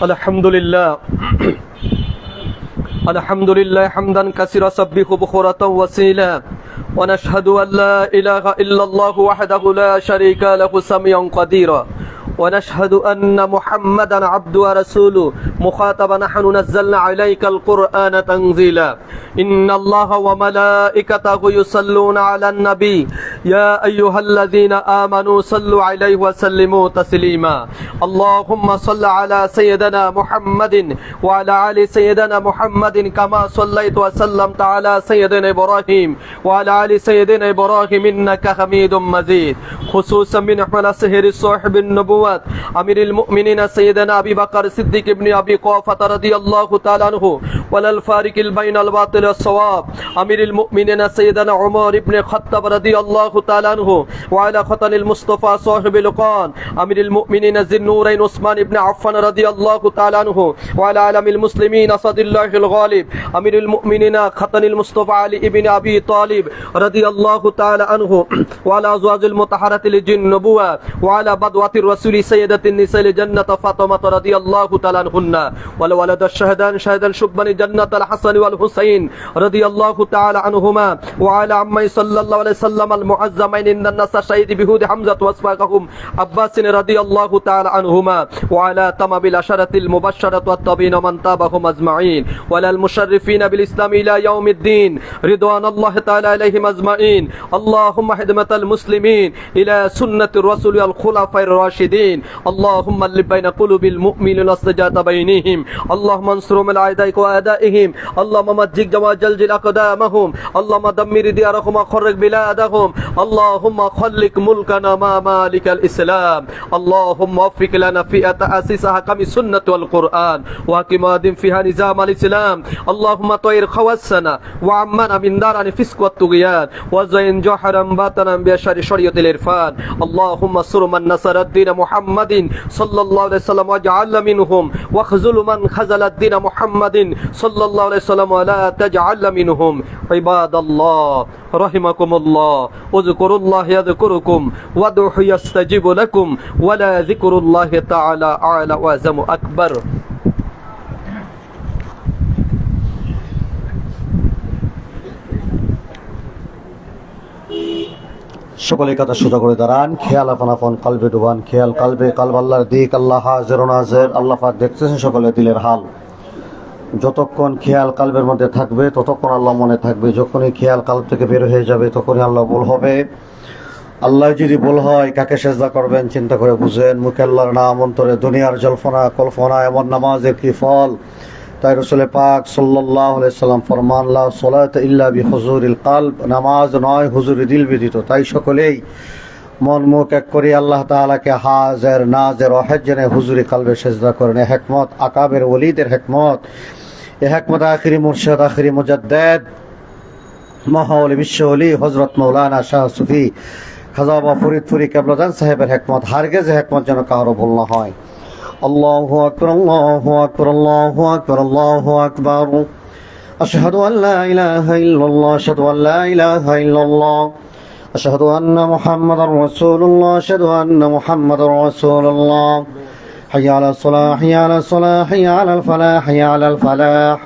الحمد لله الحمد لله حمدا كثيرا سبح بكرة وسيلا ونشهد أن لا إله إلا الله وحده لا شريك له سميعا قديرا ونشهد أن محمدا عبده ورسوله مخاطبا نحن نزلنا عليك القرآن تنزيلا إن الله وملائكته يصلون على النبي يا أيها الذين آمنوا صلوا عليه وسلموا تسليما اللهم صل على سيدنا محمد وعلى آل سيدنا محمد كما صليت وسلمت على سيدنا إبراهيم وعلى آل سيدنا إبراهيم إنك حميد مجيد خصوصا من أحمد سهر صاحب النبوات أمير المؤمنين سيدنا أبي بكر الصديق بن أبي قحافة رضي الله تعالى عنه ولا الفارق بين الباطل والصواب أمير المؤمنين سيدنا عمر بن الخطاب رضي الله تعالى عنه وعلى ختن المصطفى صاحب القرآن أمير المؤمنين ذي النورين عثمان بن عفان رضي الله تعالى عنه وعلى عالم المسلمين أسد الله الغالب أمير المؤمنين ختن المصطفى علي بن أبي طالب رضي الله تعالى عنه وعلى أزواج المطهرة لجن النبوة وعلى بدوة الرسول سيدة النساء لجنة فاطمة رضي الله تعالى عنهن والولد الشهدان شهدا شبان جنة الحسن والحسين رضي الله تعالى عنهما وعلى عمي صلى الله عليه وسلم المعزمين إن الناس شهيد بهود حمزة وأسباقهم عباس رضي الله تعالى عنهما وعلى تمام العشرة المبشرة والطبين ومن تابعهم أجمعين وعلى المشرفين بالإسلام إلى يوم الدين رضوان الله تعالى عليهم أجمعين اللهم خدمة المسلمين إلى سنة الرسول الخلفاء الراشدين اللهم الف بين قلوب المؤمنين واصطجات بينهم اللهم انصر من أعدائك وأعدائهم اللهم مجد وجلجل أقدامهم اللهم دمر ديارهم وخرج بلادهم اللهم خلق ملكنا مع مالك الإسلام اللهم وفق لنا في تأسيس أحكام السنة والقرآن وحكم فيها نظام الإسلام اللهم طهر خواصنا وعمنا من دار الفسق والطغيان وزين جوهرا باطنا بأشهر شريعة العرفان اللهم انصر من نصر الدين محمد صلى الله عليه وسلم واجعل منهم واخذل من خذل الدين محمد صلى الله عليه وسلم ولا تجعل منهم عباد الله رحمكم الله اذكروا الله يذكركم وادعوه يستجيب لكم ولا ذكر الله تعالى أعلى وأعظم أكبر সকলে কথা সোজা করে দাঁড়ান খেয়াল আপন কলবে ডুবান খেয়াল কলবে কলব আল্লাহর দিক আল্লাহ হাজির ও নাজির আল্লাহ পাক দেখতেছেন সকলে দিলের হাল যতক্ষণ খেয়াল কলবের মধ্যে থাকবে ততক্ষণ আল্লাহ মনে থাকবে যখনই খেয়াল কলব থেকে বের হয়ে যাবে তখনই আল্লাহ ভুল হবে আল্লাহ যদি ভুল হয় কাকে সেজদা করবেন চিন্তা করে বুঝেন মুখে আল্লাহর নাম অন্তরে দুনিয়ার জল্পনা কল্পনা এমন নামাজের কি ফল তাই রাসূল পাক সাল্লাল্লাহু আলাইহি সাল্লাম ফরমান লা সালাত ইল্লা বিহুজুরিল কলব নামাজ নয় হুজুরি দিল ব্যতীত তাই সকলেই মন মুখ এক করে আল্লাহ তাআলাকে হাজির নাজির ও হাজ্জনে হুজুরি কলবে সেজদা করেন হিকমত আকাবের ওলিদের হিকমত এই হিকমত আখিরি মুর্শিদ আখিরি মুজাদ্দিদ মহাওলি বিশ্বওলি হযরত মাওলানা শাহ সুফি খাজা বাবা ফরিদপুরি কেবলাদান সাহেবের হিকমত হারগিজ হিকমত যেন কারো ভুল না হয় আল্লাহু আকবার আল্লাহু আকবার আল্লাহু আকবার আল্লাহু আকবার আশহাদু আল লা ইলাহা ইল্লাল্লাহ আশহাদু আল লা ইলাহা ইল্লাল্লাহ আশহাদু আন্না মুহাম্মাদার রাসূলুল্লাহ আশহাদু আন্না মুহাম্মাদার রাসূলুল্লাহ হাইয়া আলাস সালাহ হাইয়া আলাস সালাহ হাইয়া আলাল ফালাহ হাইয়া আলাল ফালাহ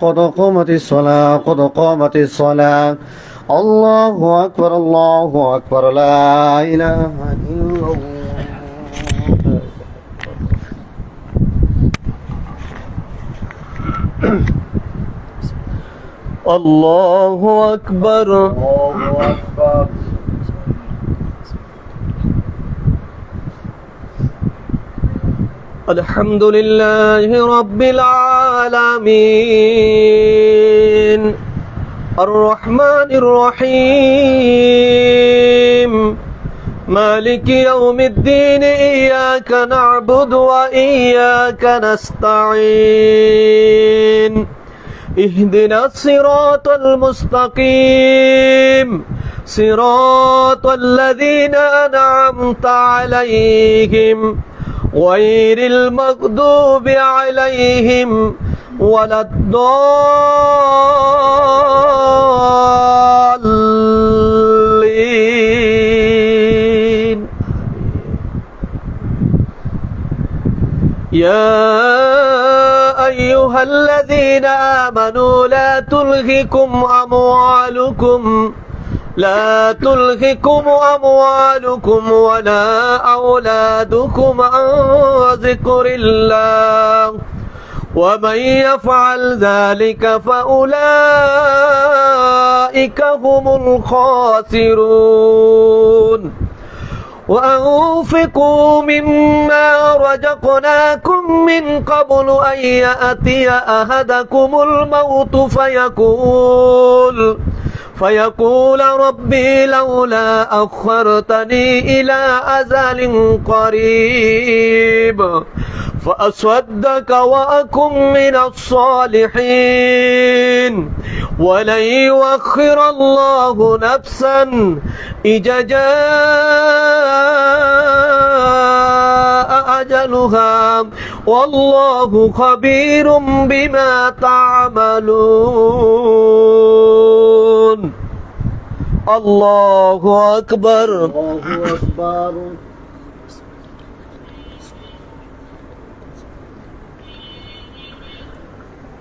قد قامت الصلاة قد قامت الصلاة الله أكبر لا إله إلا الله الله أكبر الحمد لله رب العالمين الرحمن الرحيم مالك يوم الدين إياك نعبد وإياك نستعين اهدنا الصراط المستقيم صراط الذين أنعمت عليهم غير المغضوب عليهم ولا الضالين يا أيها الذين آمنوا لا تلهكم أموالكم لا تلهكم أموالكم ولا أولادكم عن ذكر الله ومن يفعل ذلك فأولئك هم الخاسرون وأنفقوا مما رزقناكم من قبل أن يأتي أحدكم الموت فيقول ربي لولا أخرتني إلى أجل قريب فأصدق وأكن من الصالحين ولن يؤخر الله نفسا إذا جاء أجلها والله خبير بما تعملون الله أكبر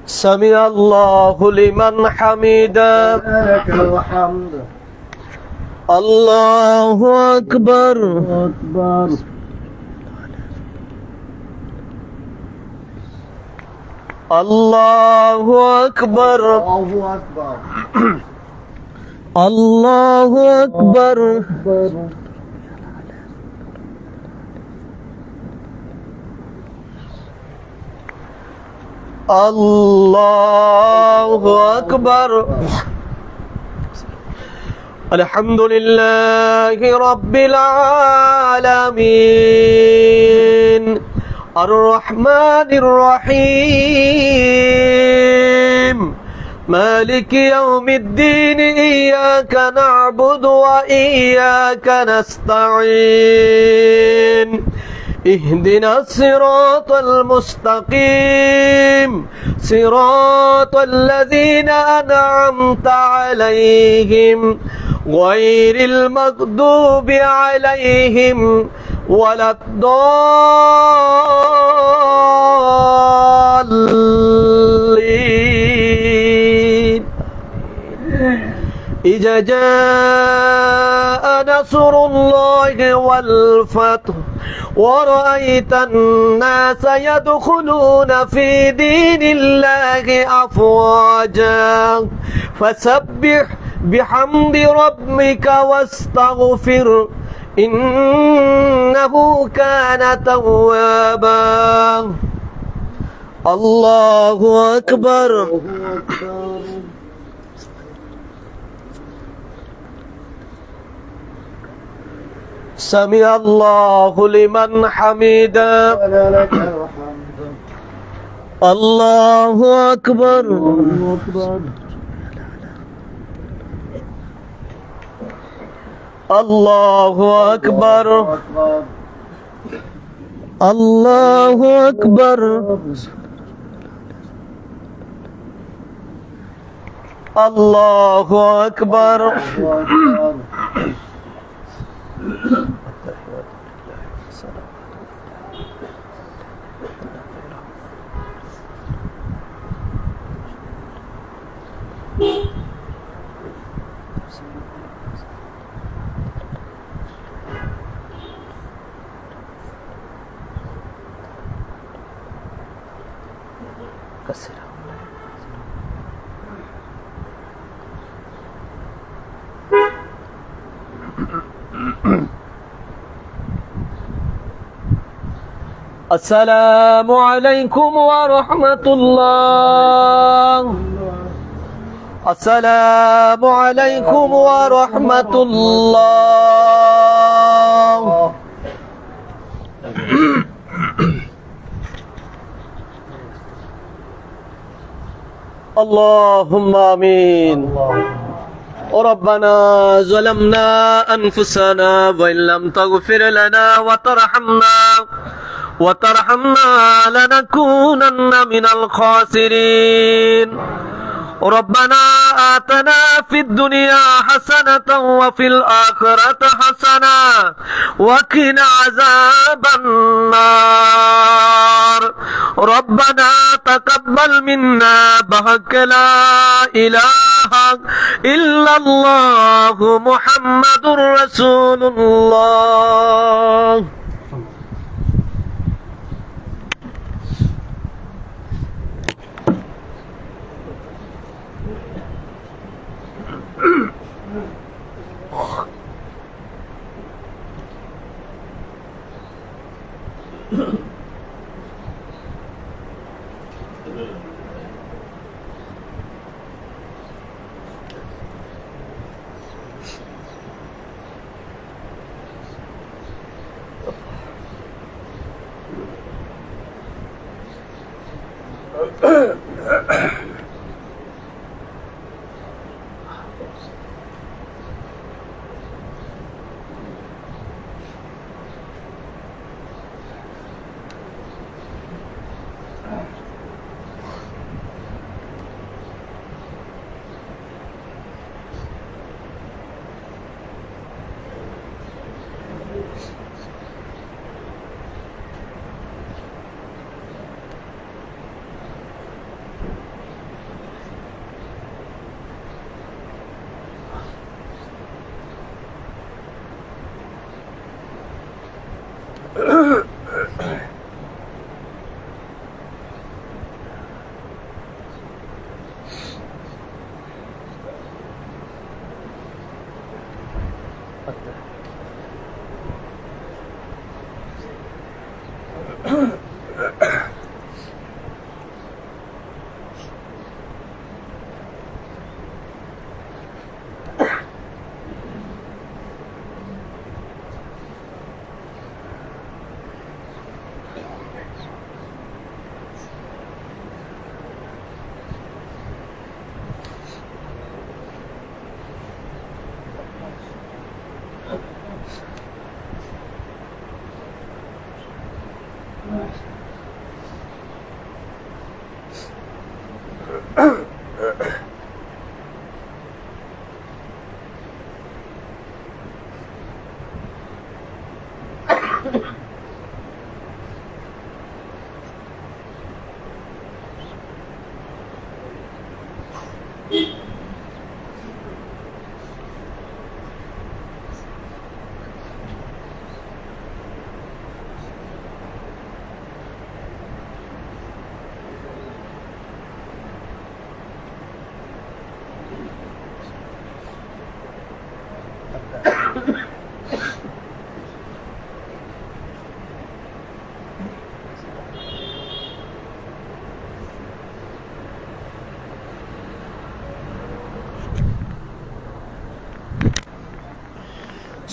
سمع الله لمن حمده لك الحمد الله أكبر أكبر الله أكبر الله أكبر الله أكبر الله أكبر الحمد لله رب العالمين الرحمن الرحيم مالك يوم الدين إياك نعبد وإياك نستعين اهدنا الصراط المستقيم صراط الذين أنعمت عليهم غير المغضوب عليهم ولا الضالين إذا جاء نصر الله والفتح ورأيت الناس يدخلون في دين الله أفواجا فسبح بحمد ربك واستغفر إنه كان توابا الله أكبر سمع الله لمن حمده لك الحمد الله أكبر الله أكبر الله أكبر الله أكبر السلام عليكم ورحمة الله السلام عليكم ورحمة الله اللهم آمين ربنا ظلمنا أنفسنا وإن لم تغفر لنا وترحمنا لنكونن من الخاسرين ربنا آتنا في الدنيا حسنة وفي الآخرة حسنة وقنا عذاب النار ربنا تقبل منا بحق لا إله إلا الله محمد رسول الله.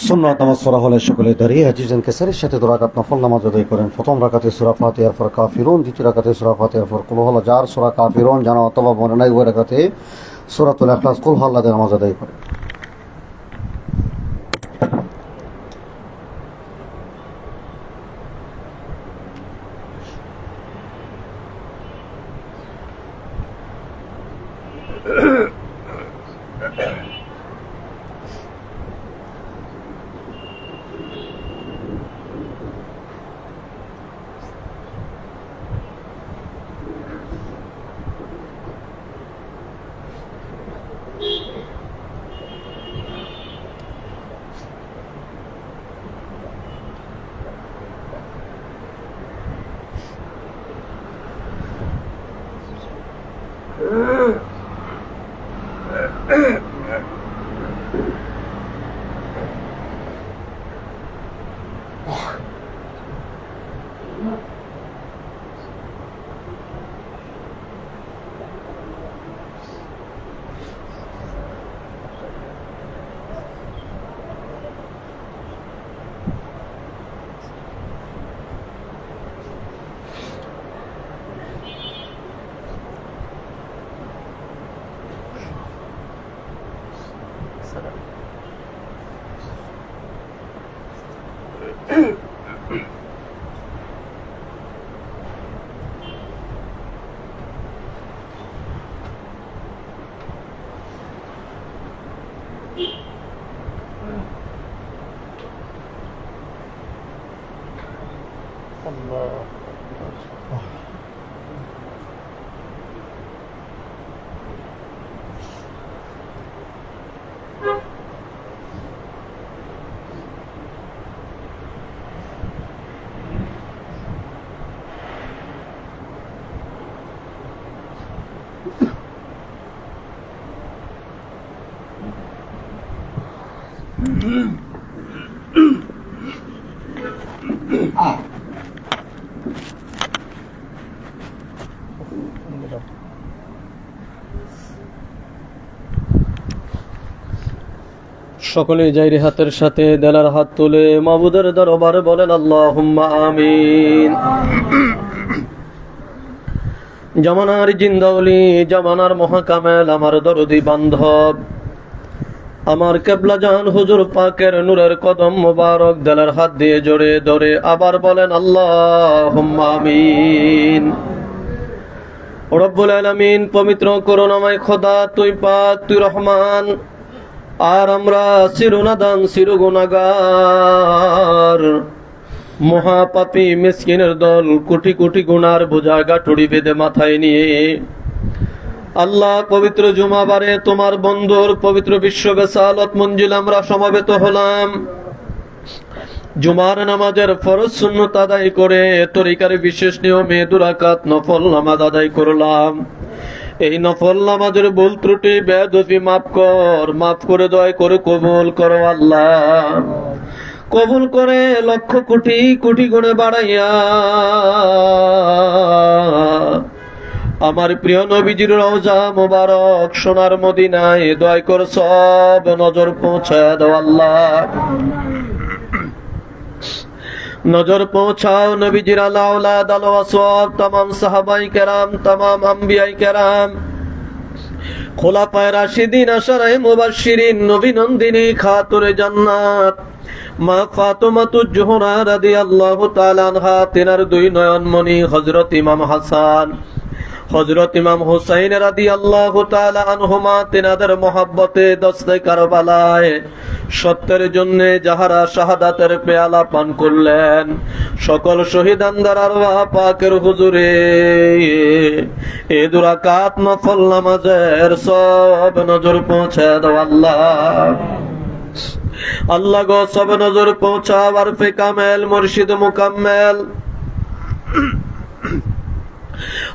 সুন্নাত নামাজ পড়া হলে সকলে দাঁড়িয়ে হাজিজান কেসারের সাথে দু রাকাত নফল নামাজ আদায় করেন। প্রথম রাকাতে সূরা ফাতিহার পর কাফিরুন, দ্বিতীয় রাকাতে সূরা ফাতিহার পর কুল হুয়াল্লাহ, যার সূরা কাফিরুন জানা অথবা মনে নাই ওই রাকাতে সূরাতুল ইখলাস কুল হুয়াল্লাহ দিয়ে নামাজ আদায় করেন। সকলে জাইরে হাতের সাথে দেলার হাত তুলে মাবুদের দরবারে বলেন আল্লাহুম্মা আমিন। জামানার জিন্দাউলি, জামানার মহাকামেল, আমার দরদি বান্ধব, আমার কেবলা জান হুজুর পাকের নূরের কদম মোবারক দেলার হাত দিয়ে জড়ে ধরে আবার বলেন আল্লাহুম্মা আমিন। রব্বুল আলামিন, পবিত্র করুণাময় খোদা, তুই পাক, তুই রহমান, আর আমরা চিরনাদান চিরগুনাগার মহাপাপী মিসকিনের দল, কোটি কোটি গুনার বোঝা গাঠুড়ি বেঁধে মাথায় নিয়ে আল্লাহ পবিত্র জুমাবারে তোমার বন্ধুর পবিত্র বিশ্ব বেসালত মঞ্জিল আমরা সমবেত হলাম। জুমার নামাজের ফরজ সুন্নত আদায় করে তরিকার বিশেষ নিয়মে দুরাকাত নফল নামাজ আদায় করলাম। এই নফল নামাজের ভুল ত্রুটি বেদফি মাফ করে দয়া করে কবুল করো আল্লাহ। কবুল করে লক্ষ কোটি কোটি গুণে বাড়াইয়া আমার প্রিয় নবীজির রওজা মোবারক সোনার মদিনায় দয়া করে সব নজর পৌঁছায় দাও আল্লাহ। নজর পৌঁছাও নবীজির আলা আওলাদ আল ওয়াসওয়াব, তামাম সাহাবাই কেরাম, তামাম আম্বিয়াই কেরাম, খোলাফায়ে রাশিদিন, আশারায়ে মুবাশশিরিন, নবী নন্দিনী খাতুনে জান্নাত মা ফাতিমাতুজ জোহরা রাদিয়াল্লাহু তাআলা আনহা, তেনার দুই নয়নমণি হযরত ইমাম হাসান, হযরত ইমাম হুসাইন রাদিয়াল্লাহু তাআলা আনহুমা, তেনাদের মহব্বতে দস্তে কারবালায় সত্যের জন্য যাহারা শাহাদাতের পেয়ালা পান করলেন, সকল শহীদানদের আরওয়াহ পাকের হুজুরে এ দুরাকাত নফল নামাজের সব নজর পৌঁছে দাও আল্লাহ। আল্লাহ গো, সব নজর পৌঁছাও আরফে কামেল, মুর্শিদ মুকাম্মেল,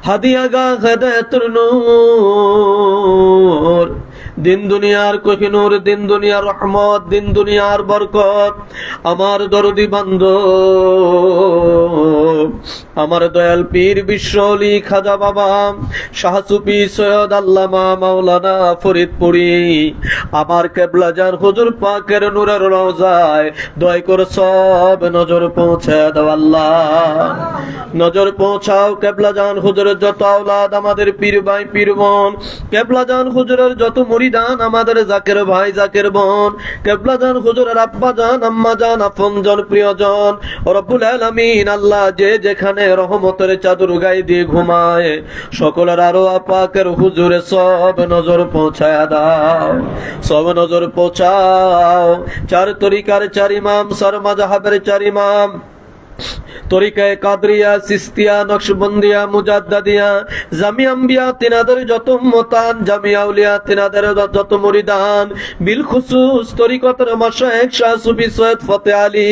হাদিয়াগা হেদায়েতুর নূর, দিন দুনিয়ার কোহিনূর, দিন দুনিয়ার রহমত, দিন দুনিয়ার বরকত, আমার দরদি বান্ধব, আমার দয়াল পীর বিশ্বলি খাজা বাবা শাহ সুফি সৈয়দ আল্লামা মাওলানা ফরিদপুরি, আমার কেবলা জান হুজুর পাকের নূরের রওজায় দয়া করে সব নজর পৌঁছে দাও আল্লাহ। নজর পৌঁছাও কেবলা জান হুজুরের যত আওলাদ, আমাদের পীর ভাই পীর বোন, কেবলা জান হুজুরের যত মুরিদান, আমাদের জাকের ভাই জাকের বোন, কেবলা জান হুজুরের আব্বা জান আম্মা জান আপনজন প্রিয়জন, রব্বুল আলামিন আল্লাহ যে যেখানে রহমতের চাদর গায়ে দিয়ে ঘুমায়, সকলের আরো পাকের হুজুরে সব নজর পৌঁছায়া দাও, সব নজর পৌঁছাও। চার তরিকার চার ইমাম, চার মাযহাবের চার ইমাম, তরিকায়ে কাদরিয়া, সিস্তিয়া, নকশবন্দিয়া, মুজাদ্দাদিয়া, জামিয়া আম্বিয়া, তিনাদের যত উম্মতান, জামিয়া আউলিয়া, তিনাদের যত মুরিদান, বিল খুসুস তরিকতের মাশায়েখ শাহ সুফি সৈয়দ ফতে আলী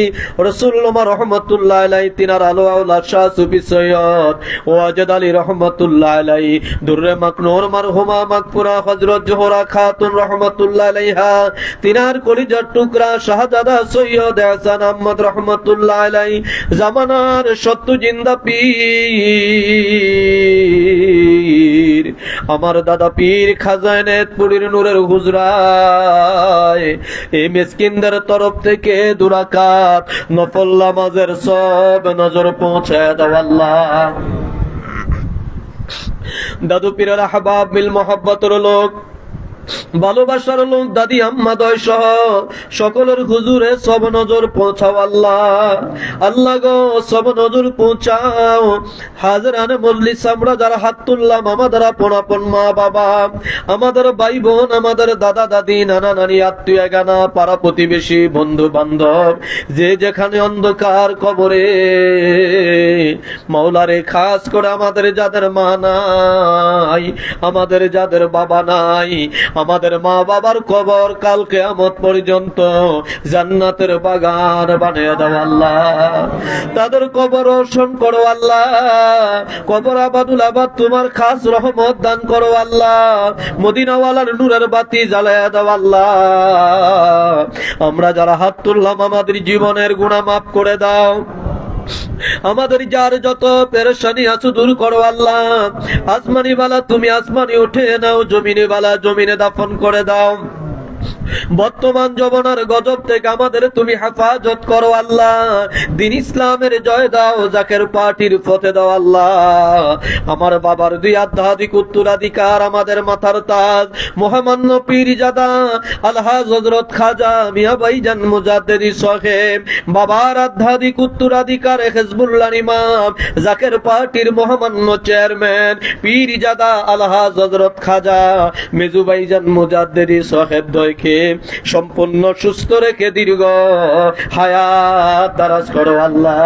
রাসূলুল্লাহ রাহমাতুল্লাহ আলাইহি, তিনার আলো আওলাদ শাহ সুফি সৈয়দ ওয়াজেদ আলী রাহমাতুল্লাহ আলাইহি, দুররে মাকনুর মারহুমা মাগফুরা হযরত জোহরা খাতুন রাহমাতুল্লাহ আলাইহা, তিনার কলিজার টুকরা শাহজাদা সৈয়দ হাসান আহমদ রাহমাতুল্লাহ আলাইহি, জামানার সত্য জিন্দা পীর আমার দাদা পীর খাজানেতপুরীর নূরের হুজরায় এই মিসকিনদের তরফ থেকে দুরাকাত নফল নামাজের সব নজর পৌঁছে দাও আল্লাহ। দাদু পীরের আহবাব মিল মোহাব্বতের লোক, ভালোবাসার লোক, দাদি আম্মা দয় সহ সকলের হুজুরে সব নজর পৌঁছাও আল্লাহ। আল্লাহ গো, সব নজর পৌঁছাও। হাজরানে মজলিস আমরা যারা হাত তুললাম, আমাদের আপন মা বাবা, আমাদের ভাই বোন, আমাদের দাদা দাদি, নানা নানি, আত্মীয় গানা, পাড়া প্রতিবেশী, বন্ধু বান্ধব, যে যেখানে অন্ধকার কবরে, মাওলারে খাস করে আমাদের যাদের মা নাই, আমাদের যাদের বাবা নাই, আমাদের মা বাবার কবর কাল কিয়ামত পর্যন্ত জান্নাতের বাগান বানিয়ে দাও আল্লাহ। তাদের কবর রোশন করো আল্লাহ, কবর আবাদুল আবাদ তোমার খাস রহমত দান করো আল্লাহ। মদিনাওয়ালার নূরের বাতি জ্বালায়া দাও আল্লাহ। আমরা যারা হাত তুললাম আমাদের জীবনের গুনাহ মাফ করে দাও। আমাদের যার যত পেরেশানি আছে দূর করো আল্লাহ। আসমানি বালা তুমি আসমানি উঠে নাও, জমিনে বালা জমিনে দাফন করে দাও। বর্তমান যবনার গজব থেকে আমাদের তুমি হেফাজত করো আল্লাহ। দিন ইসলামের জয় দাও, জাকের পার্টির ফতে দাও আল্লাহ। আমার বাবার দুই আধ্যাত্মিক উত্তরাধিকার, আমাদের মাথার তাজ মহামান্য পীরজাদা আলহাজ হযরত খাজা মিয়া ভাইজান মুজাদ্দিদি সাহেব, বাবার আধ্যাত্মিক উত্তরাধিকার হিজবুল্লাহ ইমাম, জাকের পার্টির মহামান্য চেয়ারম্যান পীরজাদা আলহাজ হযরত খাজা মেজু ভাইজান মুজাদ্দিদি সাহেব দয়কে সম্পূর্ণ সুস্থ রেখে দীর্ঘ হায়াত দারাজ করো আল্লাহ।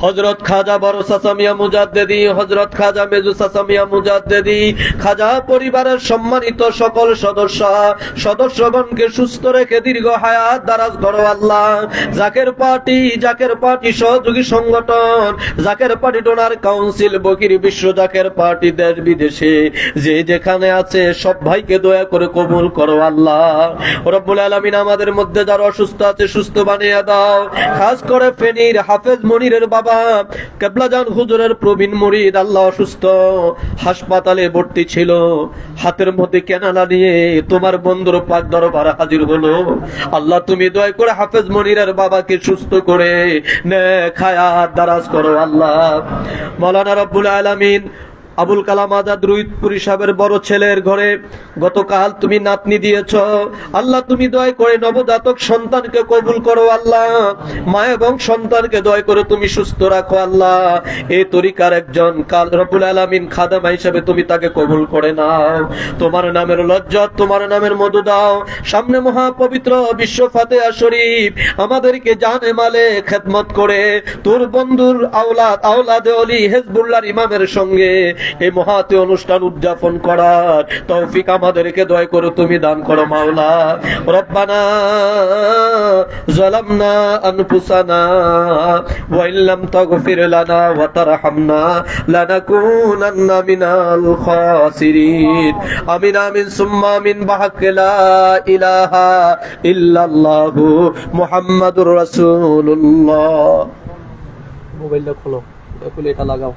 হযরত খাজা বড় চাচা মিয়া মুজাদ্দিদি, হযরত খাজা মেজু চাচা মিয়া মুজাদ্দিদি, খাজা পরিবারের সম্মানিত সকল সদস্যগণকে সুস্থ রেখে দীর্ঘ হায়াত দারাজ করো আল্লাহ। জাকের পার্টি সহযোগী সংগঠন, জাকের পার্টি ডোনার কাউন্সিল, বকির বিশ্ব জাকের পার্টি, দেশ বিদেশে যে যেখানে আছে সব ভাইকে দয়া করে কবুল করো আল্লাহ। রব্বুল আলামিন আমাদের মধ্যে যারা অসুস্থ আছে সুস্থ বানিয়ে দাও। খাস করে ফেনীর হাফেজ মনিরের বাবা কেবলাজান হুজুরের প্রবীণ মুরিদ আল্লাহ অসুস্থ, হাসপাতালে ভর্তি ছিল, হাতের মধ্যে কেনালা নিয়ে তোমার বন্ধুর পাক দরবারে হাজির হলো আল্লাহ। তুমি দয়া করে হাফেজ মনিরের বাবাকে সুস্থ করে নেক হায়াত দারাজ করো আল্লাহ। মাওলানা রব্বুল আলামিন আবুল কালাম আজাদ রুইতপুরি সাহেবের বড় ছেলের ঘরে গতকাল তুমি নাতনি দিয়েছ আল্লাহ। তুমি দয়া করে নবজাতক সন্তানকে কবুল করো আল্লাহ। মা এবং সন্তানকে দয়া করে তুমি সুস্থ রাখো আল্লাহ। এই তরিকার একজন কাল রব্বুল আলামিন খাদেমা হিসেবে তুমি তাকে কবুল করে নাও। তোমার নামের লজ্জত, তোমার নামের মধু দাও। সামনে মহাপবিত্র বিশ্ব ফাতিহা শরীফ আমাদেরকে জানে মালে খেদমত করে তোর বন্ধুর আওলাদে ওলি হিজবুল্লাহর ইমামের সঙ্গে এই মহাতে অনুষ্ঠান উদযাপন করার তৌফিক আমাদেরকে দয়া করে তুমি দান করো মাওলা। রব্বানা যালামনা আনফুসানা ওয়া ইল্লাম তাগফির লানা ওয়া তারহামনা লানাকুনান্না মিনাল খাসিরিন। আমিন আমিন সুম্মা আমিন বিহাক্কি লা ইলাহা ইল্লাল্লাহু মুহাম্মাদুর রাসূলুল্লাহ। মোবাইলটা খোলো, খুলে এটা লাগাও।